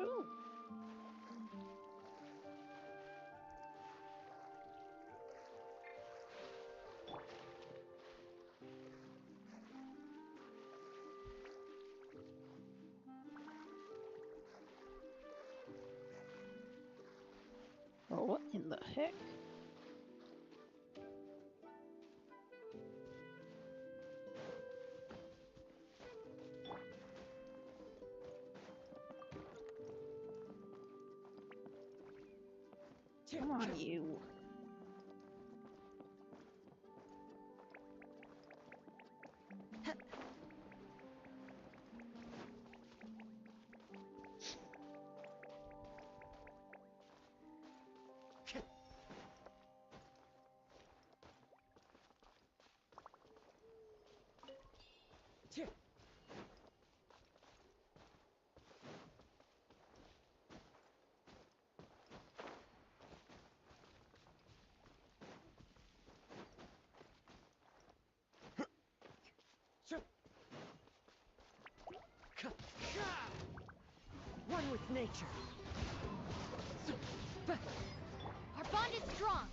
Ooh. Oh, what in the heck? Come on, you. One with nature. Our bond is strong.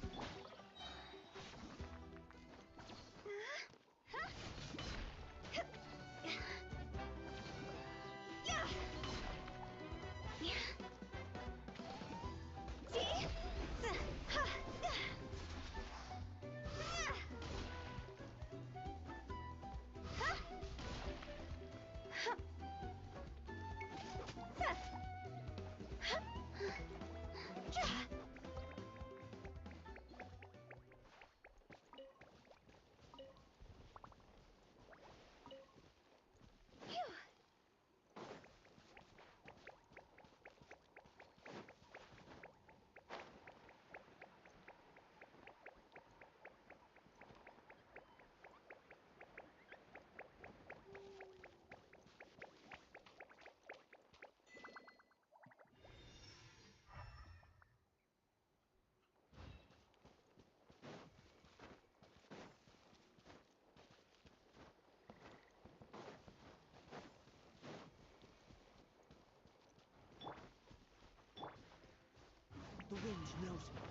The wind knows me.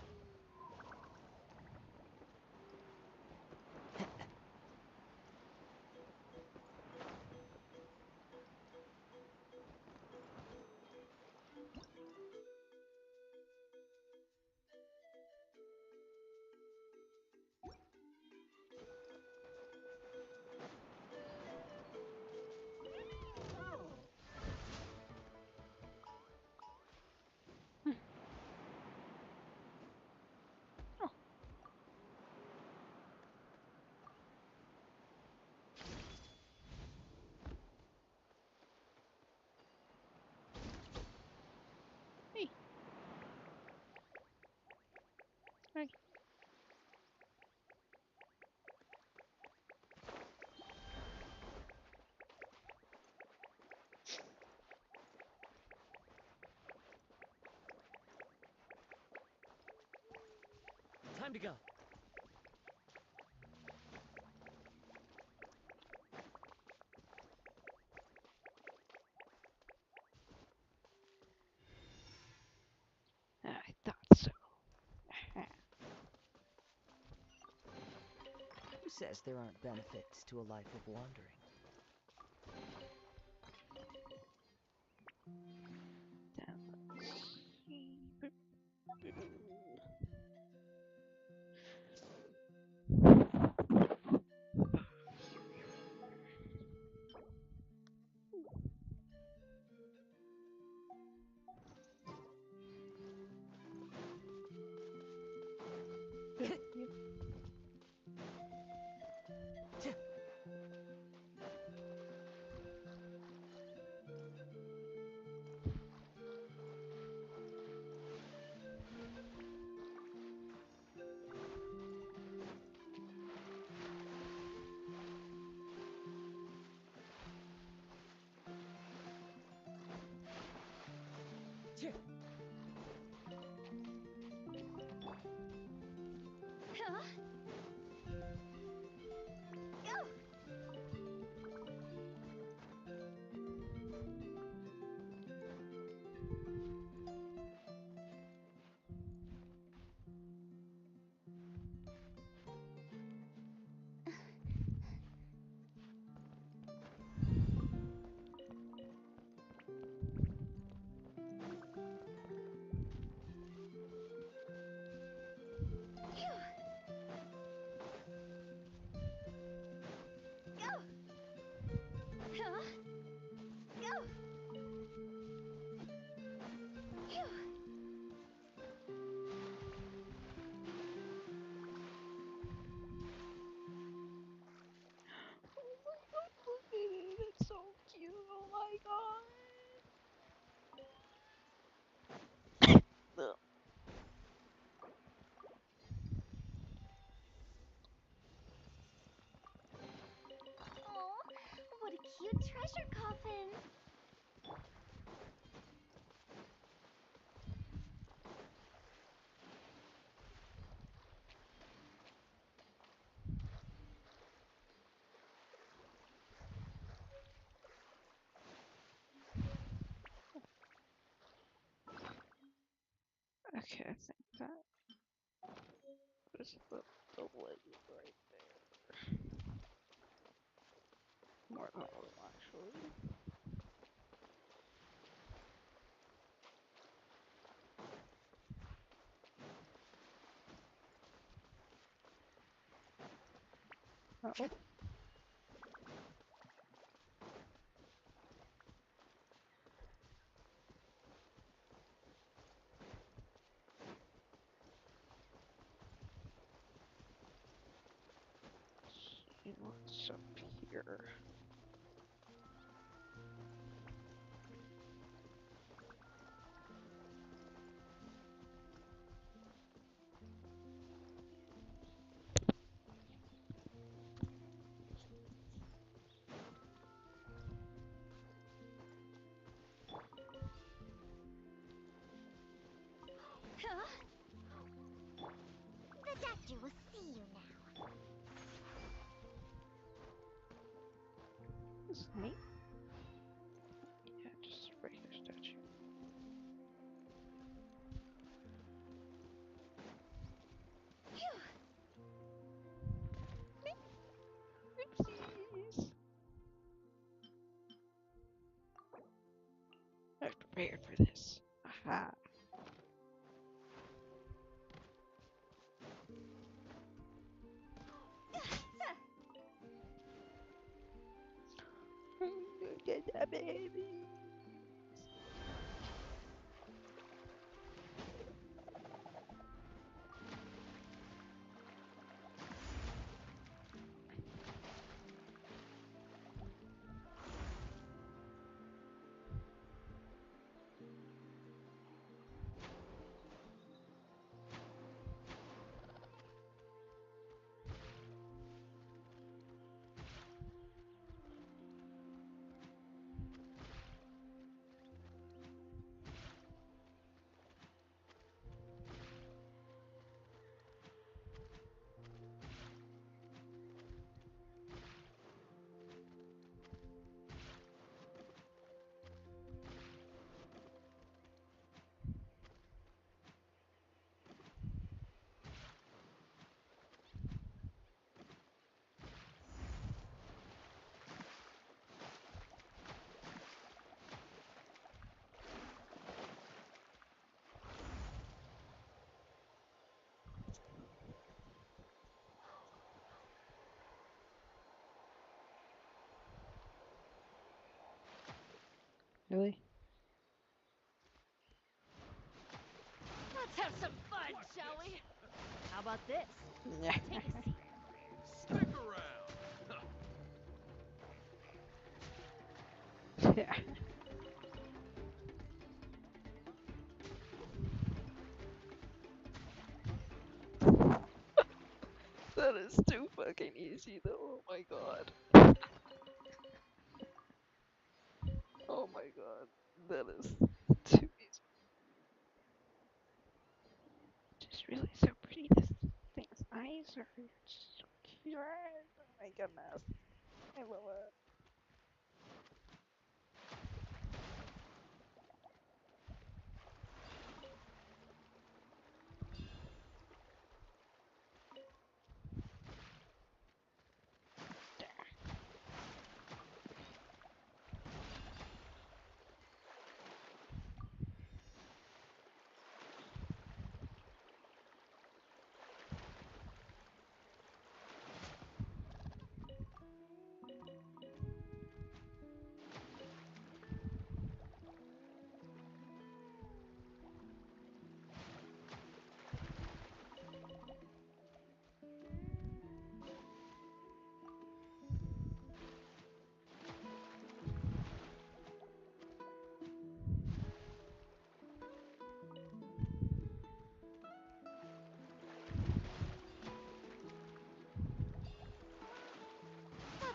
Hey. Time to go. I thought so. Who says there aren't benefits to a life of wandering? Okay, I think that is the legend right there. More than a little, actually. Oh. See what's up here. The doctor will see you now. This is neat. Yeah, just a regular statue. Oopsies. I was prepared for this. Aha. Get that baby. Really? Let's have some fun, shall we? How about this? Yeah. Take a seat. Stick around. Yeah. That is too fucking easy though. Oh my god. Oh my god. That is too easy. Just really so pretty. This thing's eyes are so cute. Oh my goodness. I love it.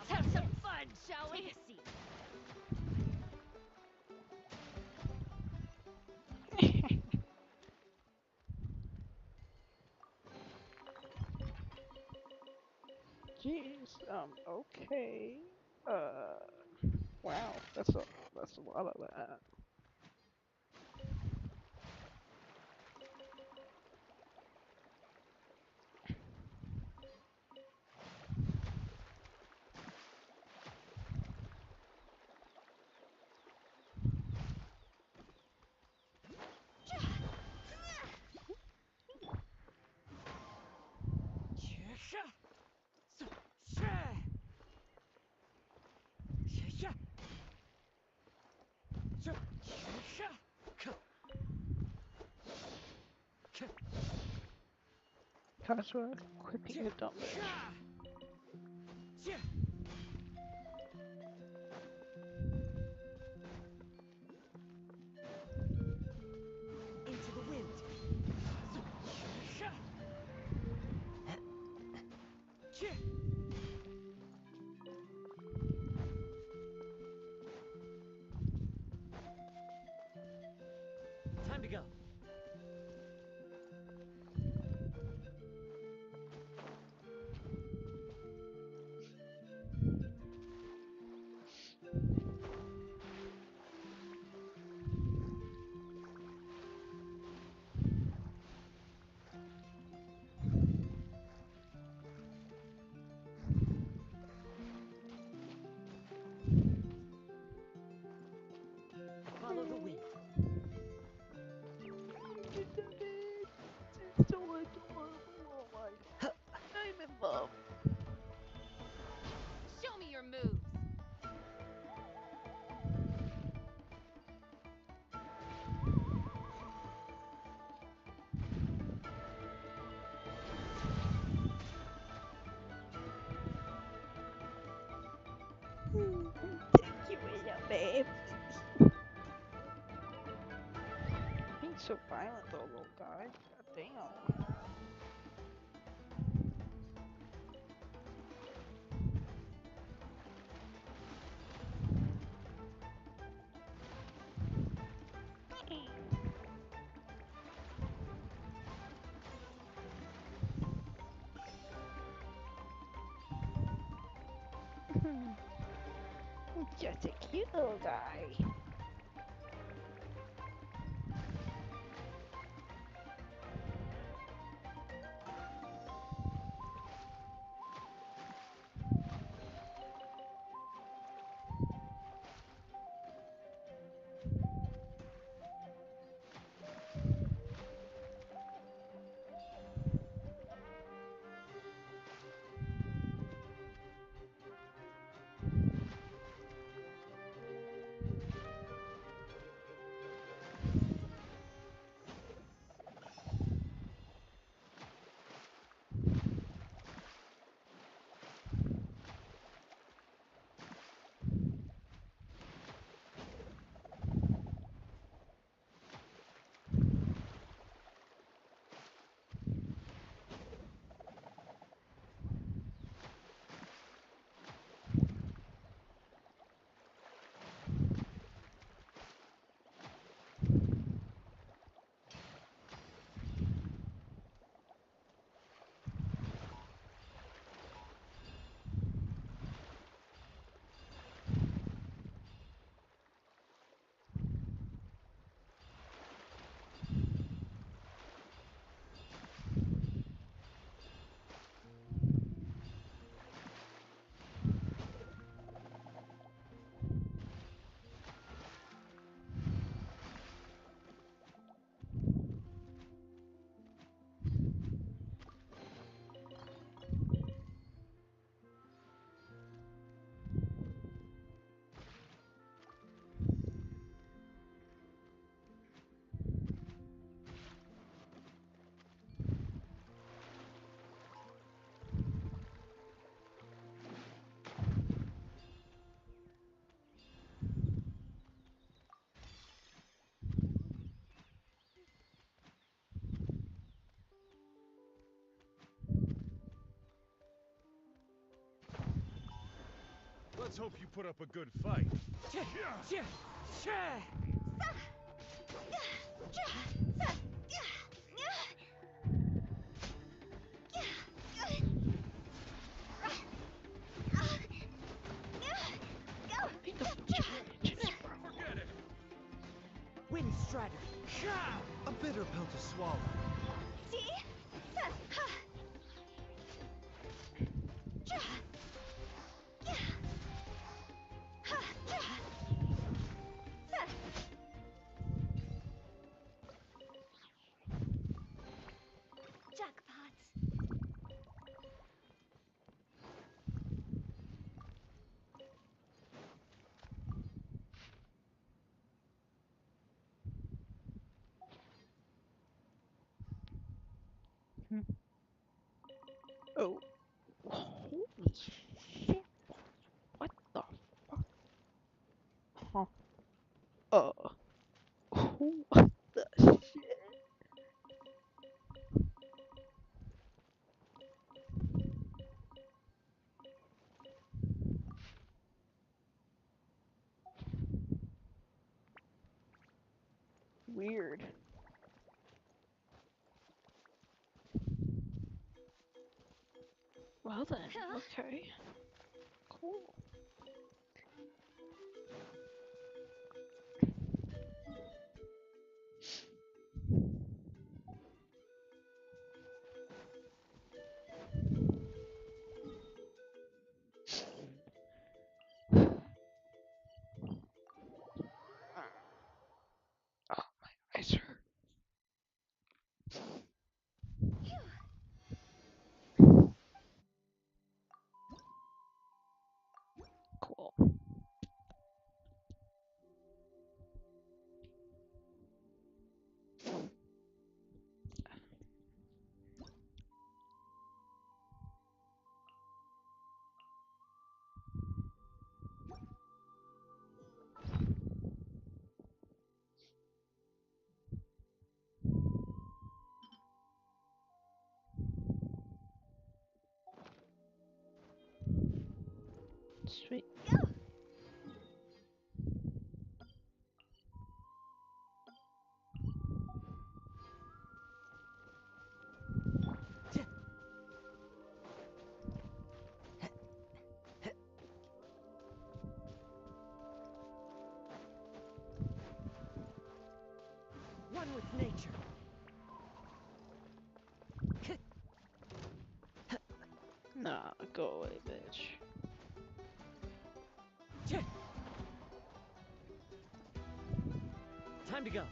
Let's have some fun, shall we? Take a seat. Jeez. Okay. Wow. That's a lot of that. Password? Creepy dumb bitch. Into the wind. Time to go. Follow the wind. It's so adorable. Oh my god. I'm in love. Show me your moves. Take you in, babe. Being so violent though, little guy. God damn. Just a cute little guy. Let's hope you put up a good fight. Forget it. Wind Strider. A bitter pill to swallow. Jackpot. Oh. Holy shit. What the fuck? Huh. What the shit? Weird. Well then, okay. Cool. Oh, my eyes hurt. Cool. Sweet. One with nature. Nah, go away, bitch. Time to go.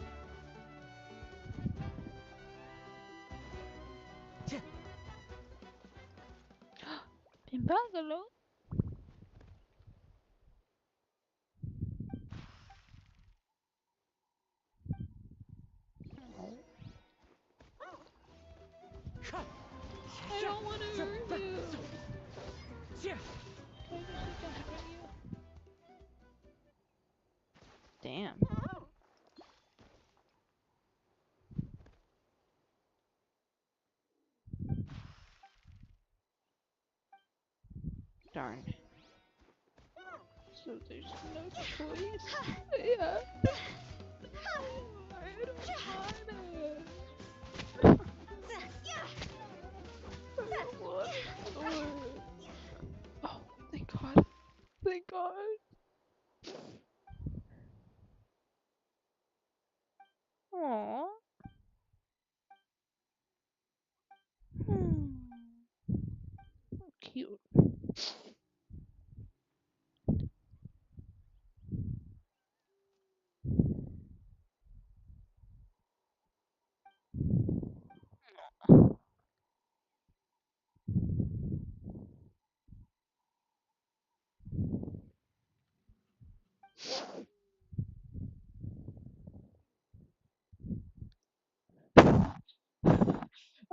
Impágalo. I don't want to hurt you. Can I just jump at you? Damn. Darn. So there's no choice. Yeah. I don't want it. I don't want it. Oh, thank God. Thank God. Aww. Cute.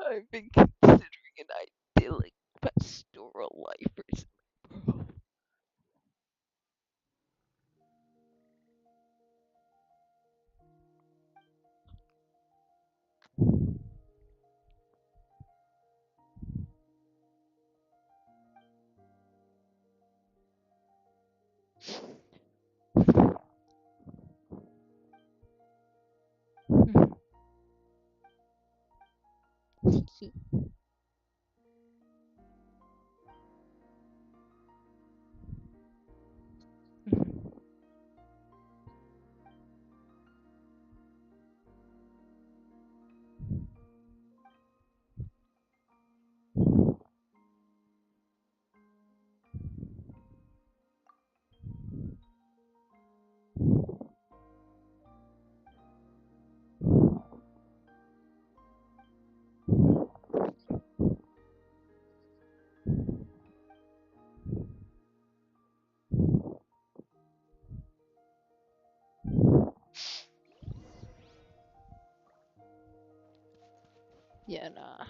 I've been considering an idyllic pastoral life or something, bro. Yeah, nah.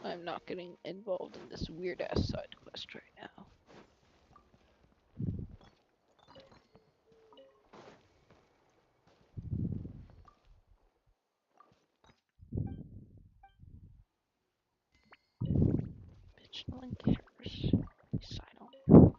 I'm not getting involved in this weird ass side quest right now. Bitch, no one cares. At least I don't.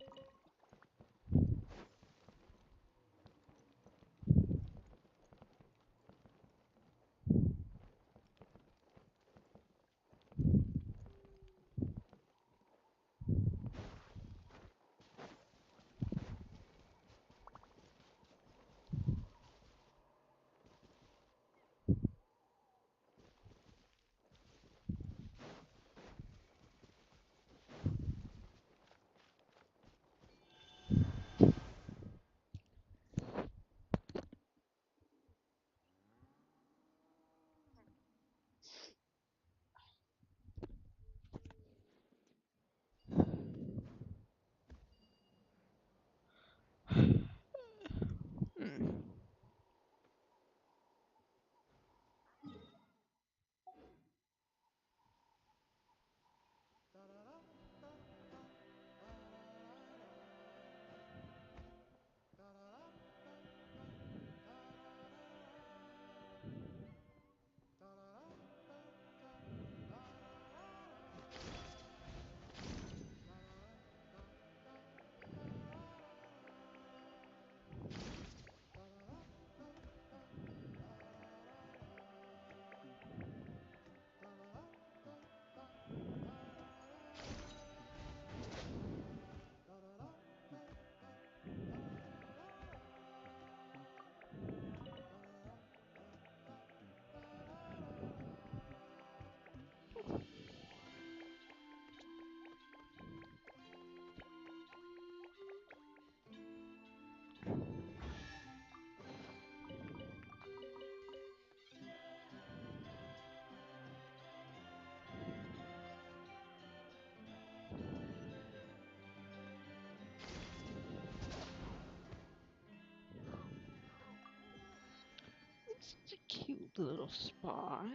It's a cute little spot.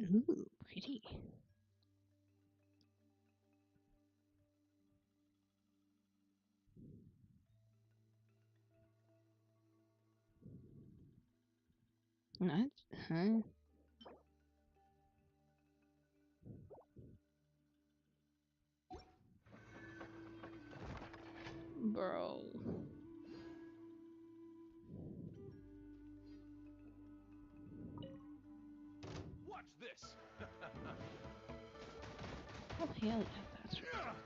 Ooh, pretty. That's, huh? Bro. Watch this. Oh, hell yeah, that's right.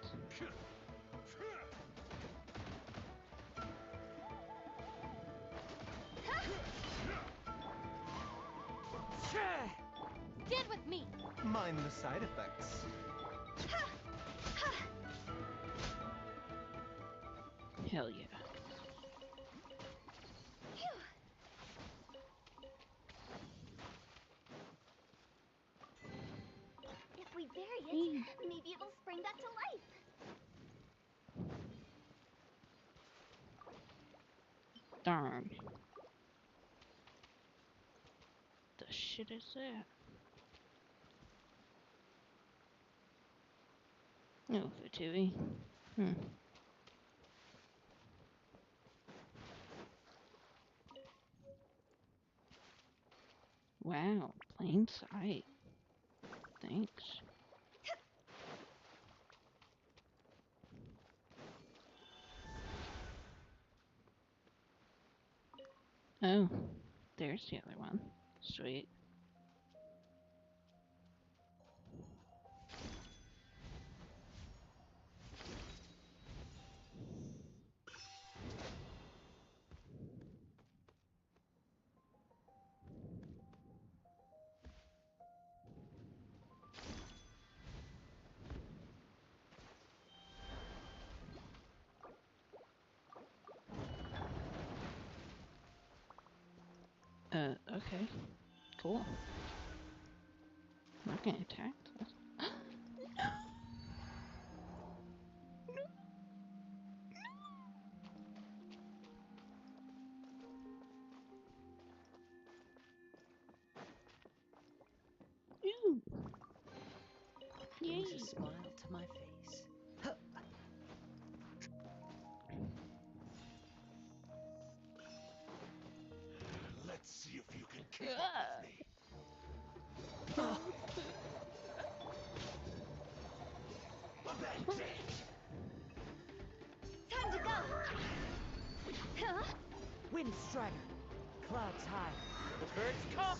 Stand with me! Mind the side effects. Hell yeah. If we bury it, maybe it'll spring back to life. Darn. The shit is that? Oh, Fatui. Wow, plain sight. Thanks. Oh, there's the other one. Sweet. Okay. Cool. Not getting attacked. Ew. Brings Yay. a smile to my face. Let's see if you can keep up with me. Time to go! Huh? Wind strider. Clouds high. The birds come.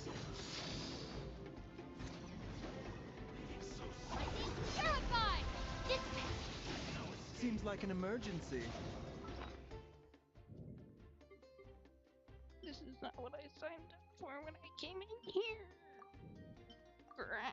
My team's terrified! Dismiss! Seems like an emergency. This is not what I signed up for when I came in here. Grah.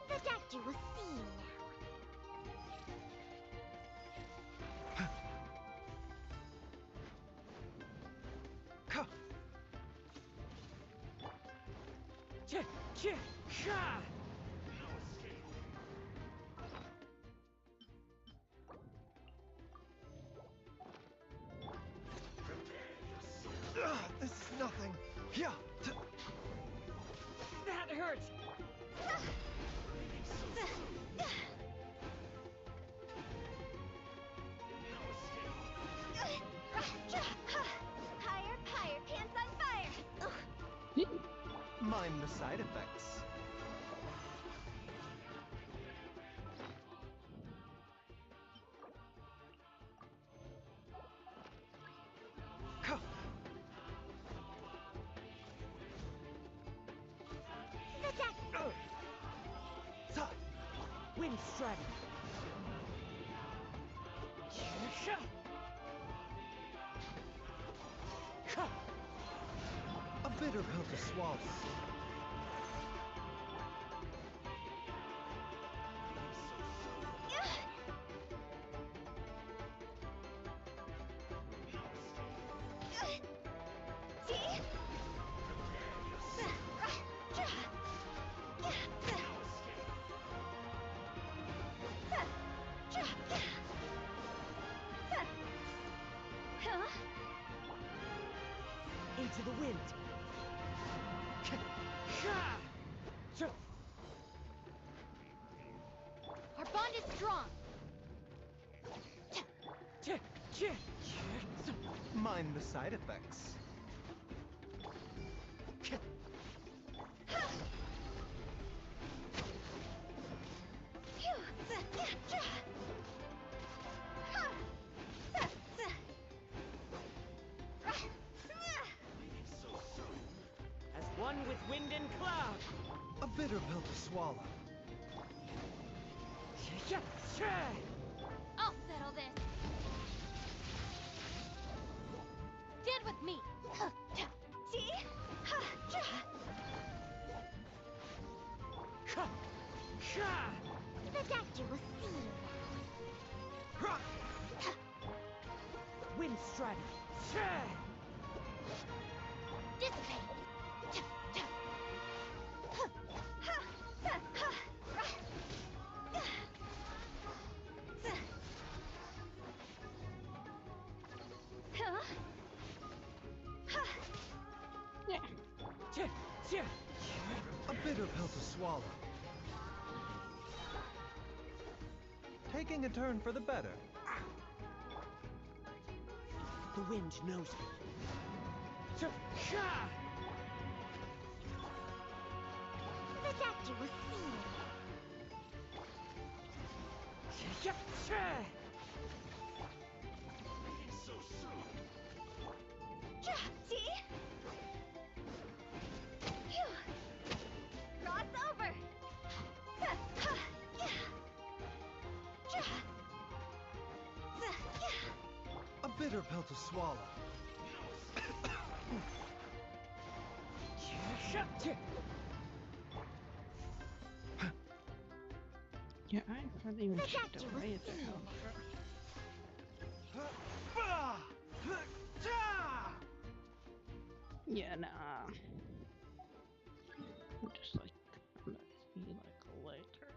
The doctor will see you This is nothing. Yeah. That hurts. Higher, higher, pants on fire! Mind the side effects. Wind strider. A bitter pill to swallow. Into the wind. Our bond is strong! Mind the side effects. As one with wind and cloud. A bitter pill to swallow. I'll settle this! Stand with me! The doctor will see you Wind Dissipate. A bitter pill to swallow. Taking a turn for the better. The wind knows me. Vacuous seal. So soon. See? Phew. Cross over. A bitter pill to swallow. Yeah, I hardly even shipped away the hell. Yeah, nah. I'm just like, let's see, like later.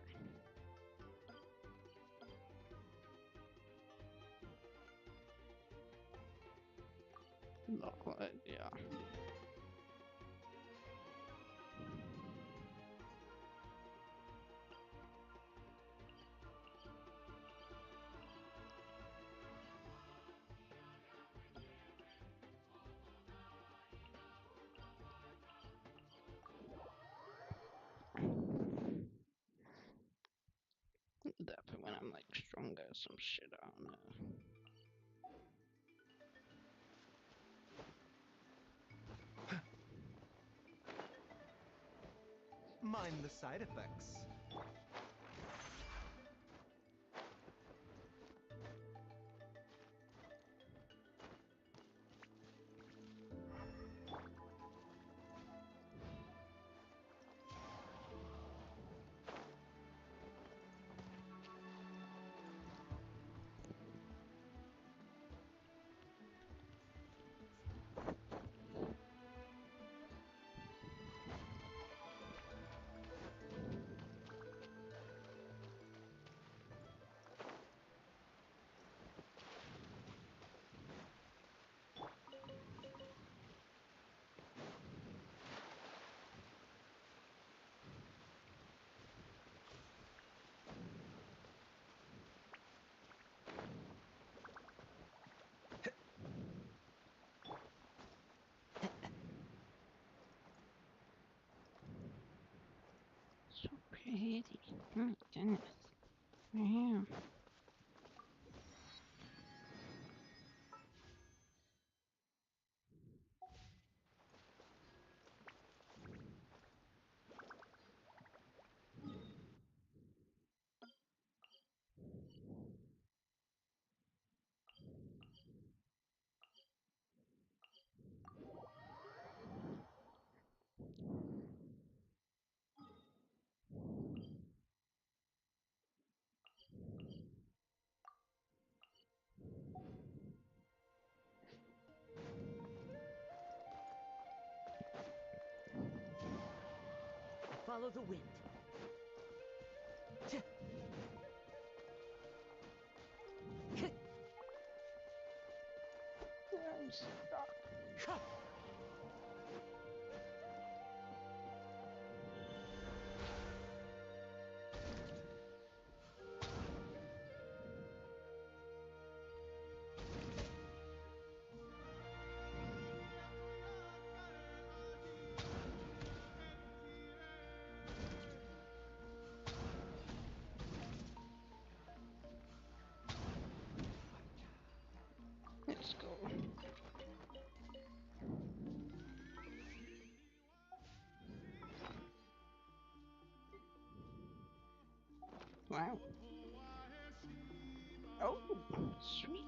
Not quite, yeah. Definitely when I'm like stronger or some shit, I don't know. Mind the side effects. So pretty. Oh my goodness. Wow. Follow the wind. I'm stuck. Let's go. Wow. Oh, sweet.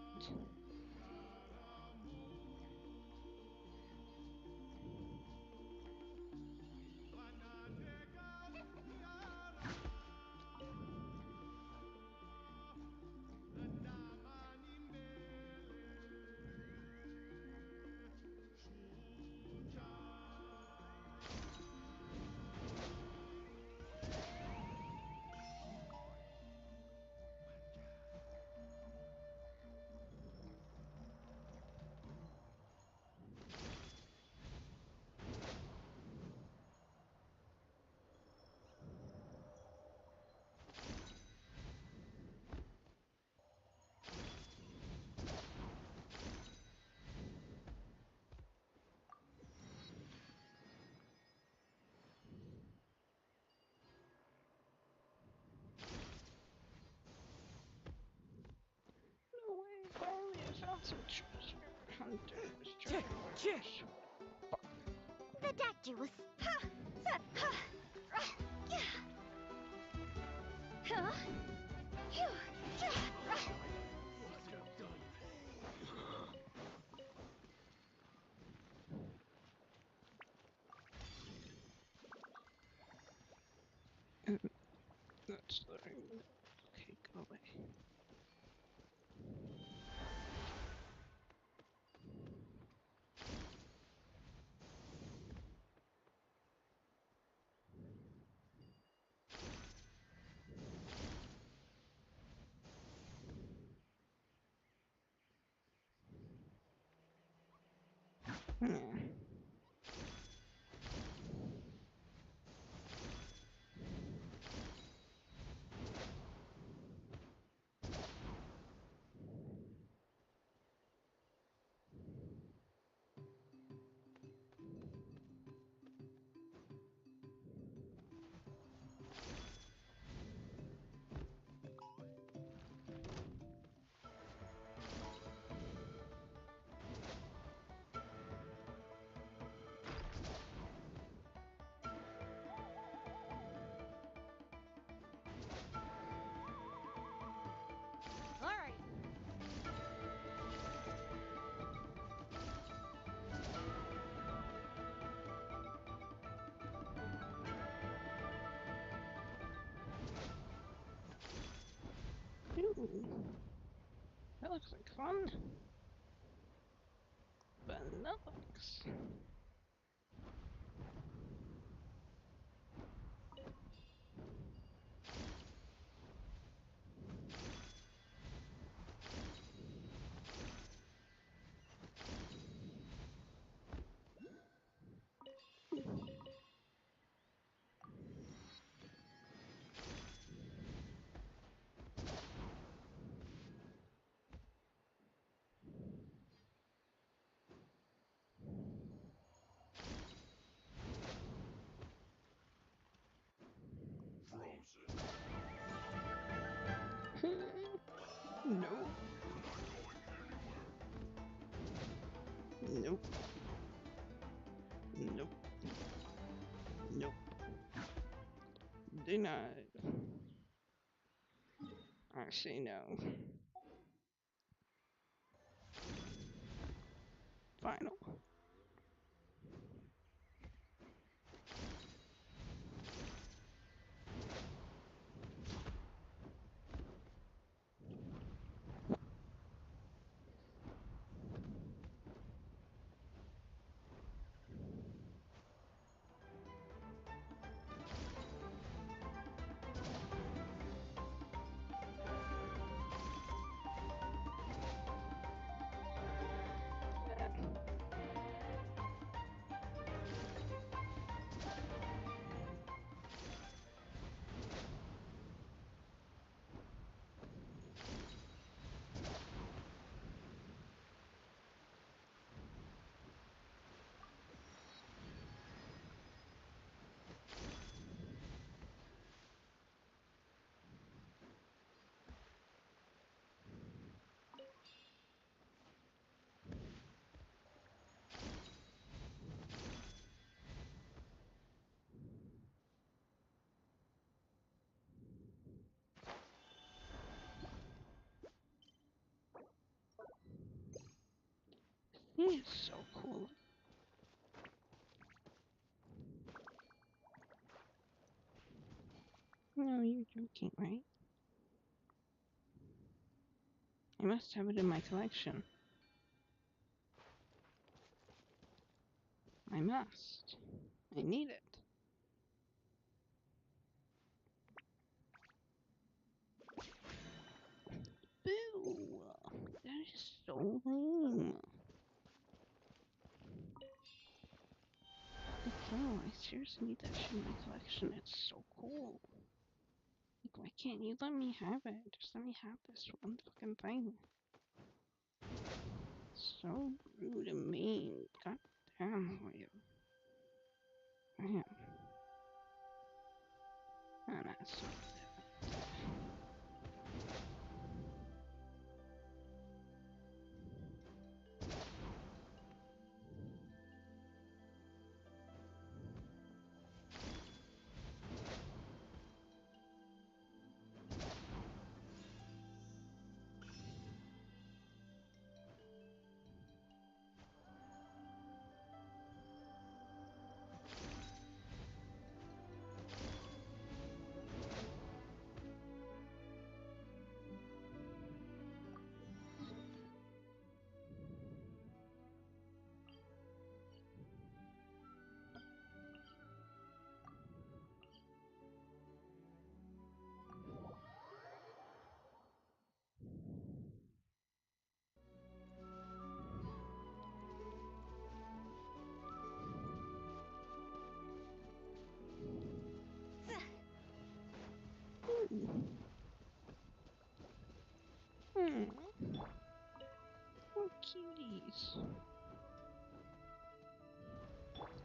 lots of treasure hunters, treasure hunters. The deck juice. That's the right one. Okay, go away. Alright. Ooh, that looks like fun. Vanillix. Nope. Nope. Nope. Nope. Denied. I say no. Final. He is so cool. No, you're joking, right? I must have it in my collection. I must. I need it. Boo! That is so lame. Like, no, I seriously need that shit in my collection. It's so cool. Like, why can't you let me have it? Just let me have this one fucking thing. So rude and mean. God damn you. Man. Oh, no, it's not that.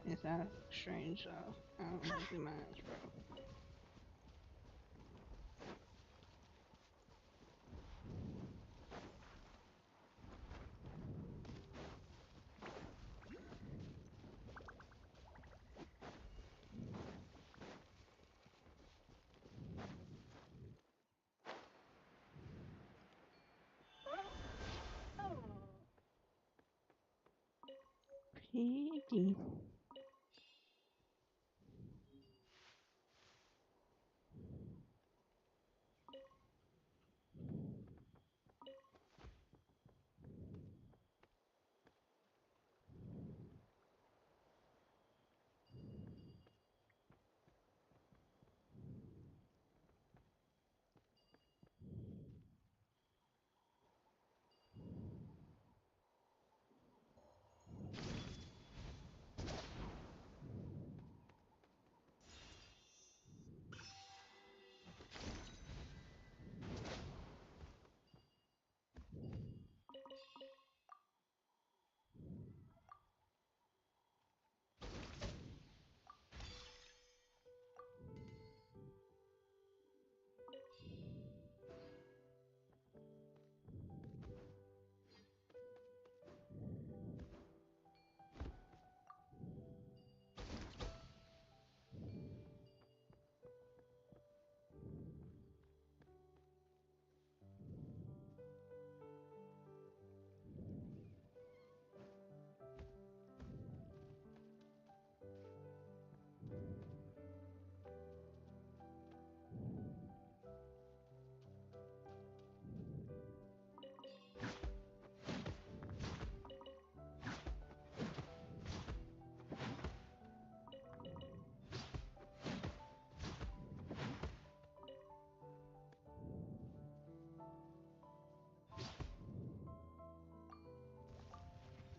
Is that strange? I don't want to do my ass, bro. Pretty.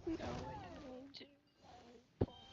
No, I didn't mean to. I apologize.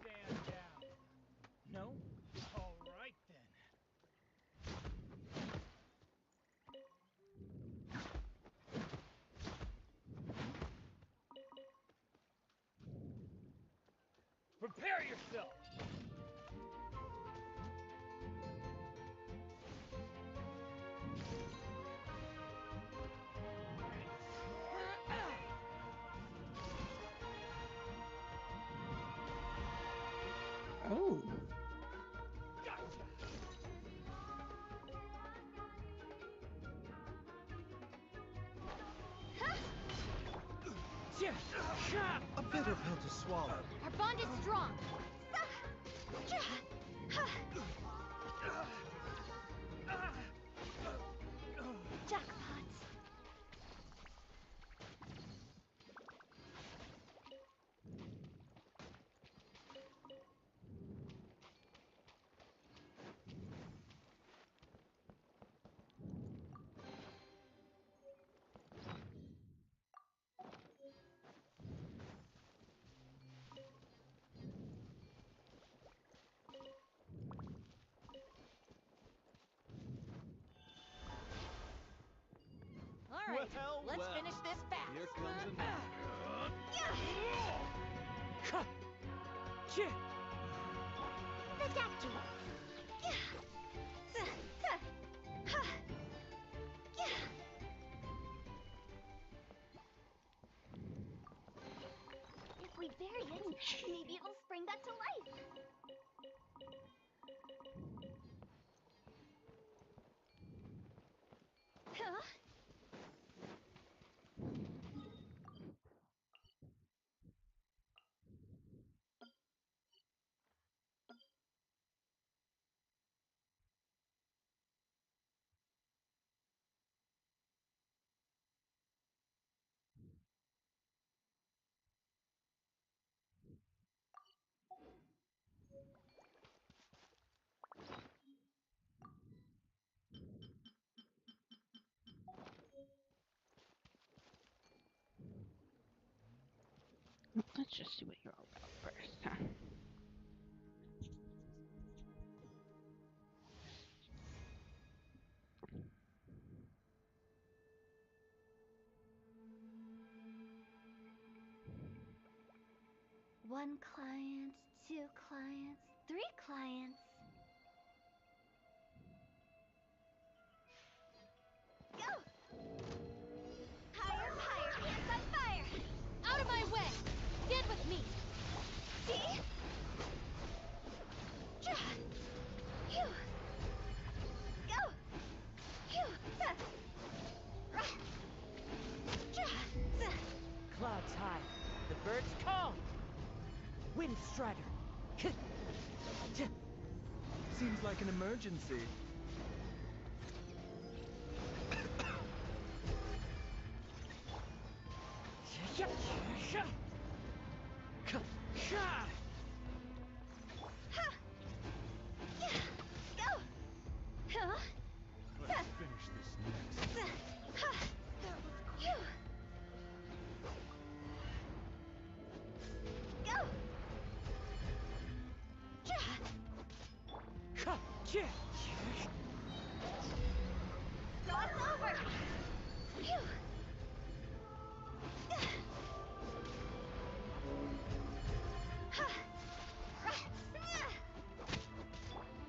Stand down. No? All right then. Prepare yourself! Oh. A bitter pill to swallow. Our bond is strong. Jackpots. Let's well. finish this fast. Here comes another. If we bury it, maybe it'll spring back to life. Huh? Let's just see what you're all about first, huh? One client, two clients, three clients. Go! Higher, higher, hands on fire! Out of my way! Get with me! See? Phew! Go! Phew! Clouds high. The birds calm. Wind strider. Seems like an emergency. Go! Huh? Let's finish this next. Phew! Go! Sauce over! Phew!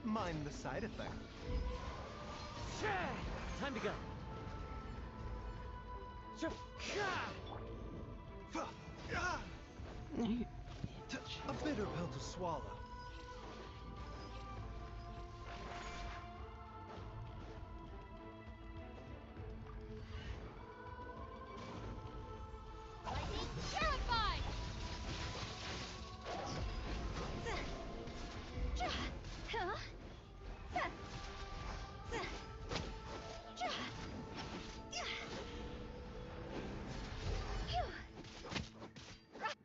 Mind the side effect. Time to go. A bitter pill to swallow. Lightning terrified! Huh?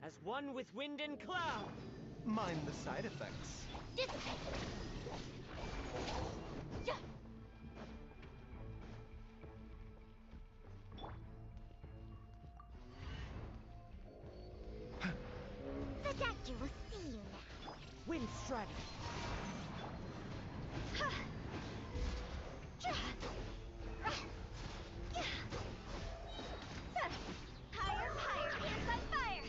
As one with wind and cloud. Mind the side effects. Dissipate! The doctor will see you now. Wind strider. Higher, higher, hands on fire!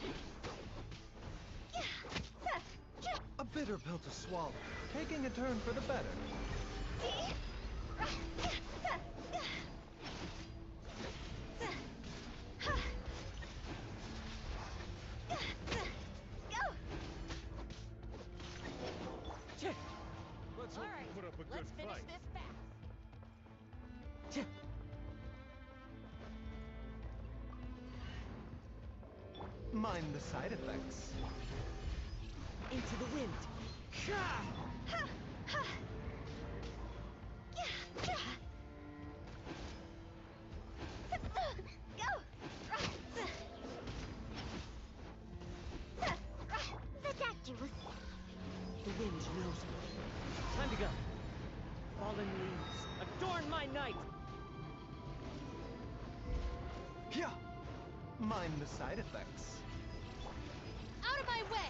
A bitter pill to swallow. Taking a turn for the better. See? Go! Let's hope you put up a good Let's finish fight. this fast. Mind the side effects. Into the wind. Go! The doctor will see. The wind knows me. Time to go. Fallen leaves, adorn my night. Yeah. Mind the side effects. Out of my way!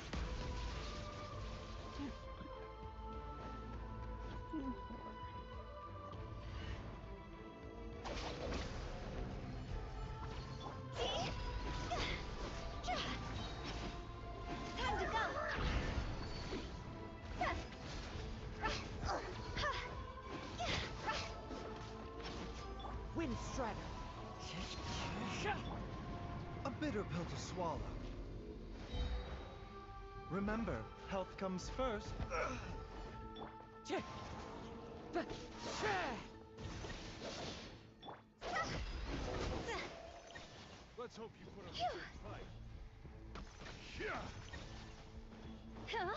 Wind Strider. A bitter pill to swallow. Remember, health comes first. Let's hope you put up a good fight. Huh?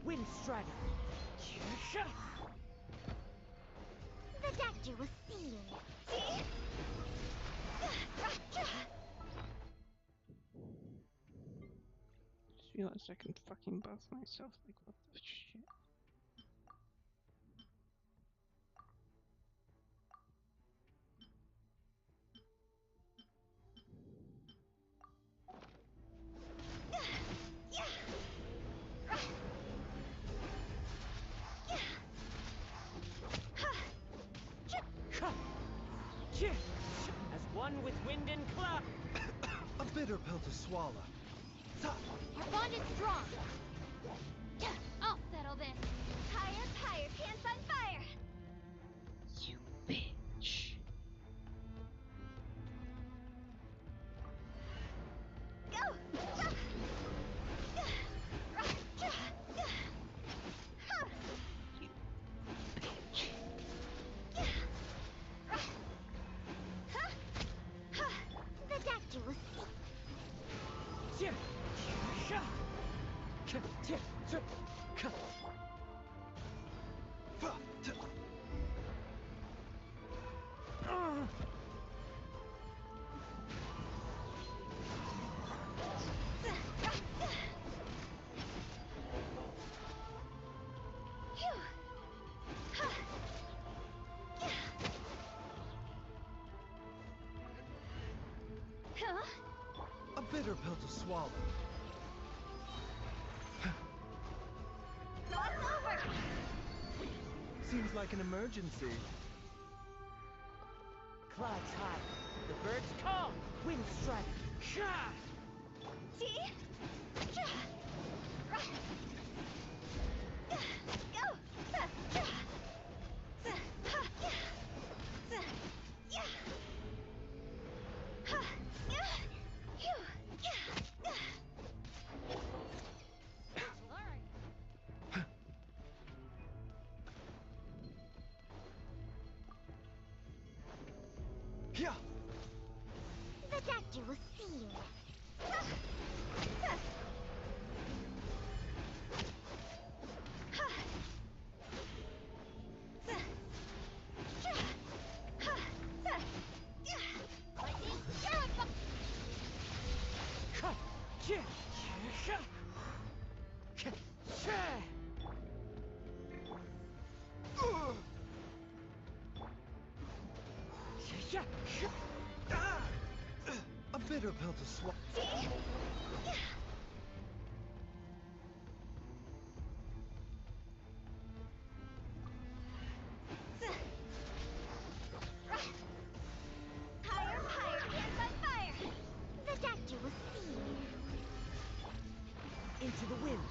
Wind Strider. The danger was sealed. See? Just realized I can fucking buff myself. Like, what the shit? As one with wind and cloud. A bitter pill to swallow. Our bond is strong. I'll settle this. Higher, higher, pants on fire. You bitch. Go. The danger was A bitter pill to swallow. Cross over. Seems like an emergency. Clouds high. The birds call. Wind Strider. See? Go. Yeah. the danger was sealed. A bitter pill to swallow. Higher, higher, hands on fire! The danger was sealed. Into the wind.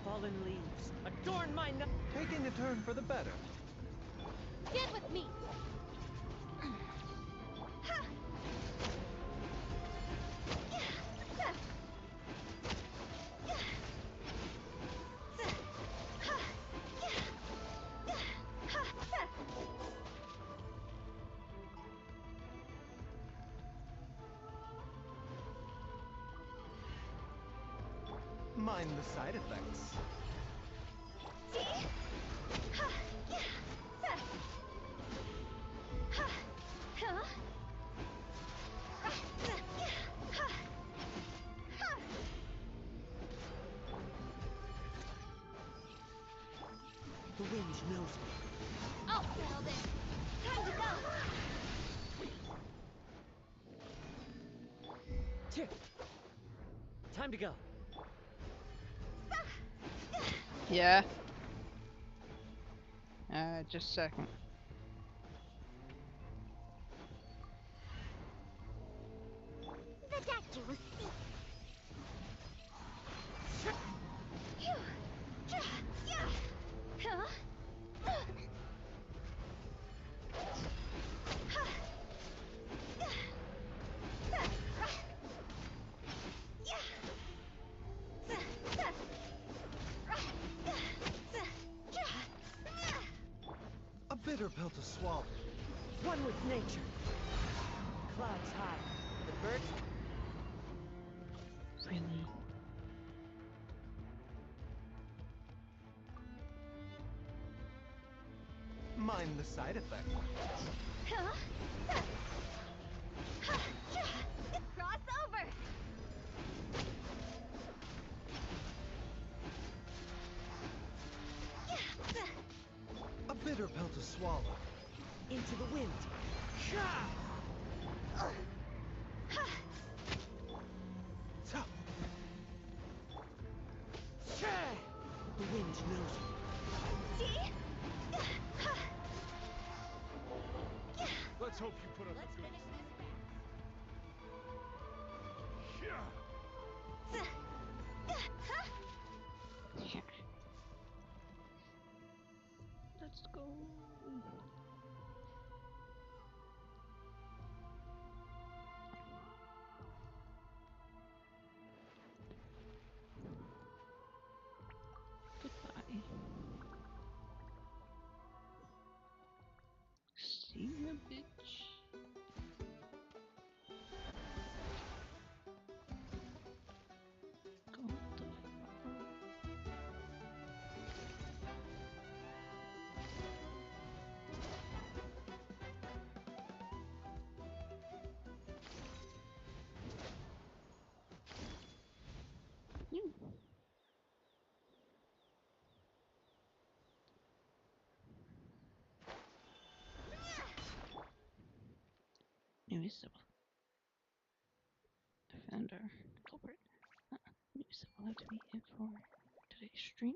Fallen leaves. Adorn my night. Taking a turn for the better. Get with me! Mind the side effects. The wind knows me. I'll settle this. Time to go! Time to go. Yeah. Just a second. The danger was sealed. bitter pill to swallow. One with nature. Clouds high, but birds... Really? Mind the side effect. Cross over! A bitter pill to swallow. Into the wind. The wind knows me. See? Let's hope you put up a good Yeah. Let's go. Goodbye. See ya, bitch. Go the You. New symbol. Defender. Culprit. New symbol have to be in for today's stream.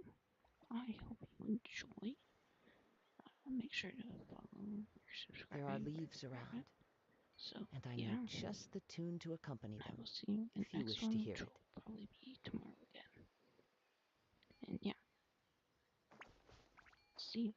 I hope you enjoy. Make sure to follow your subscribe. There are leaves around, So, and I yeah. know just the tune to accompany them. I will see you in if the you next wish one, to hear which it. will probably be tomorrow again. And yeah. See you.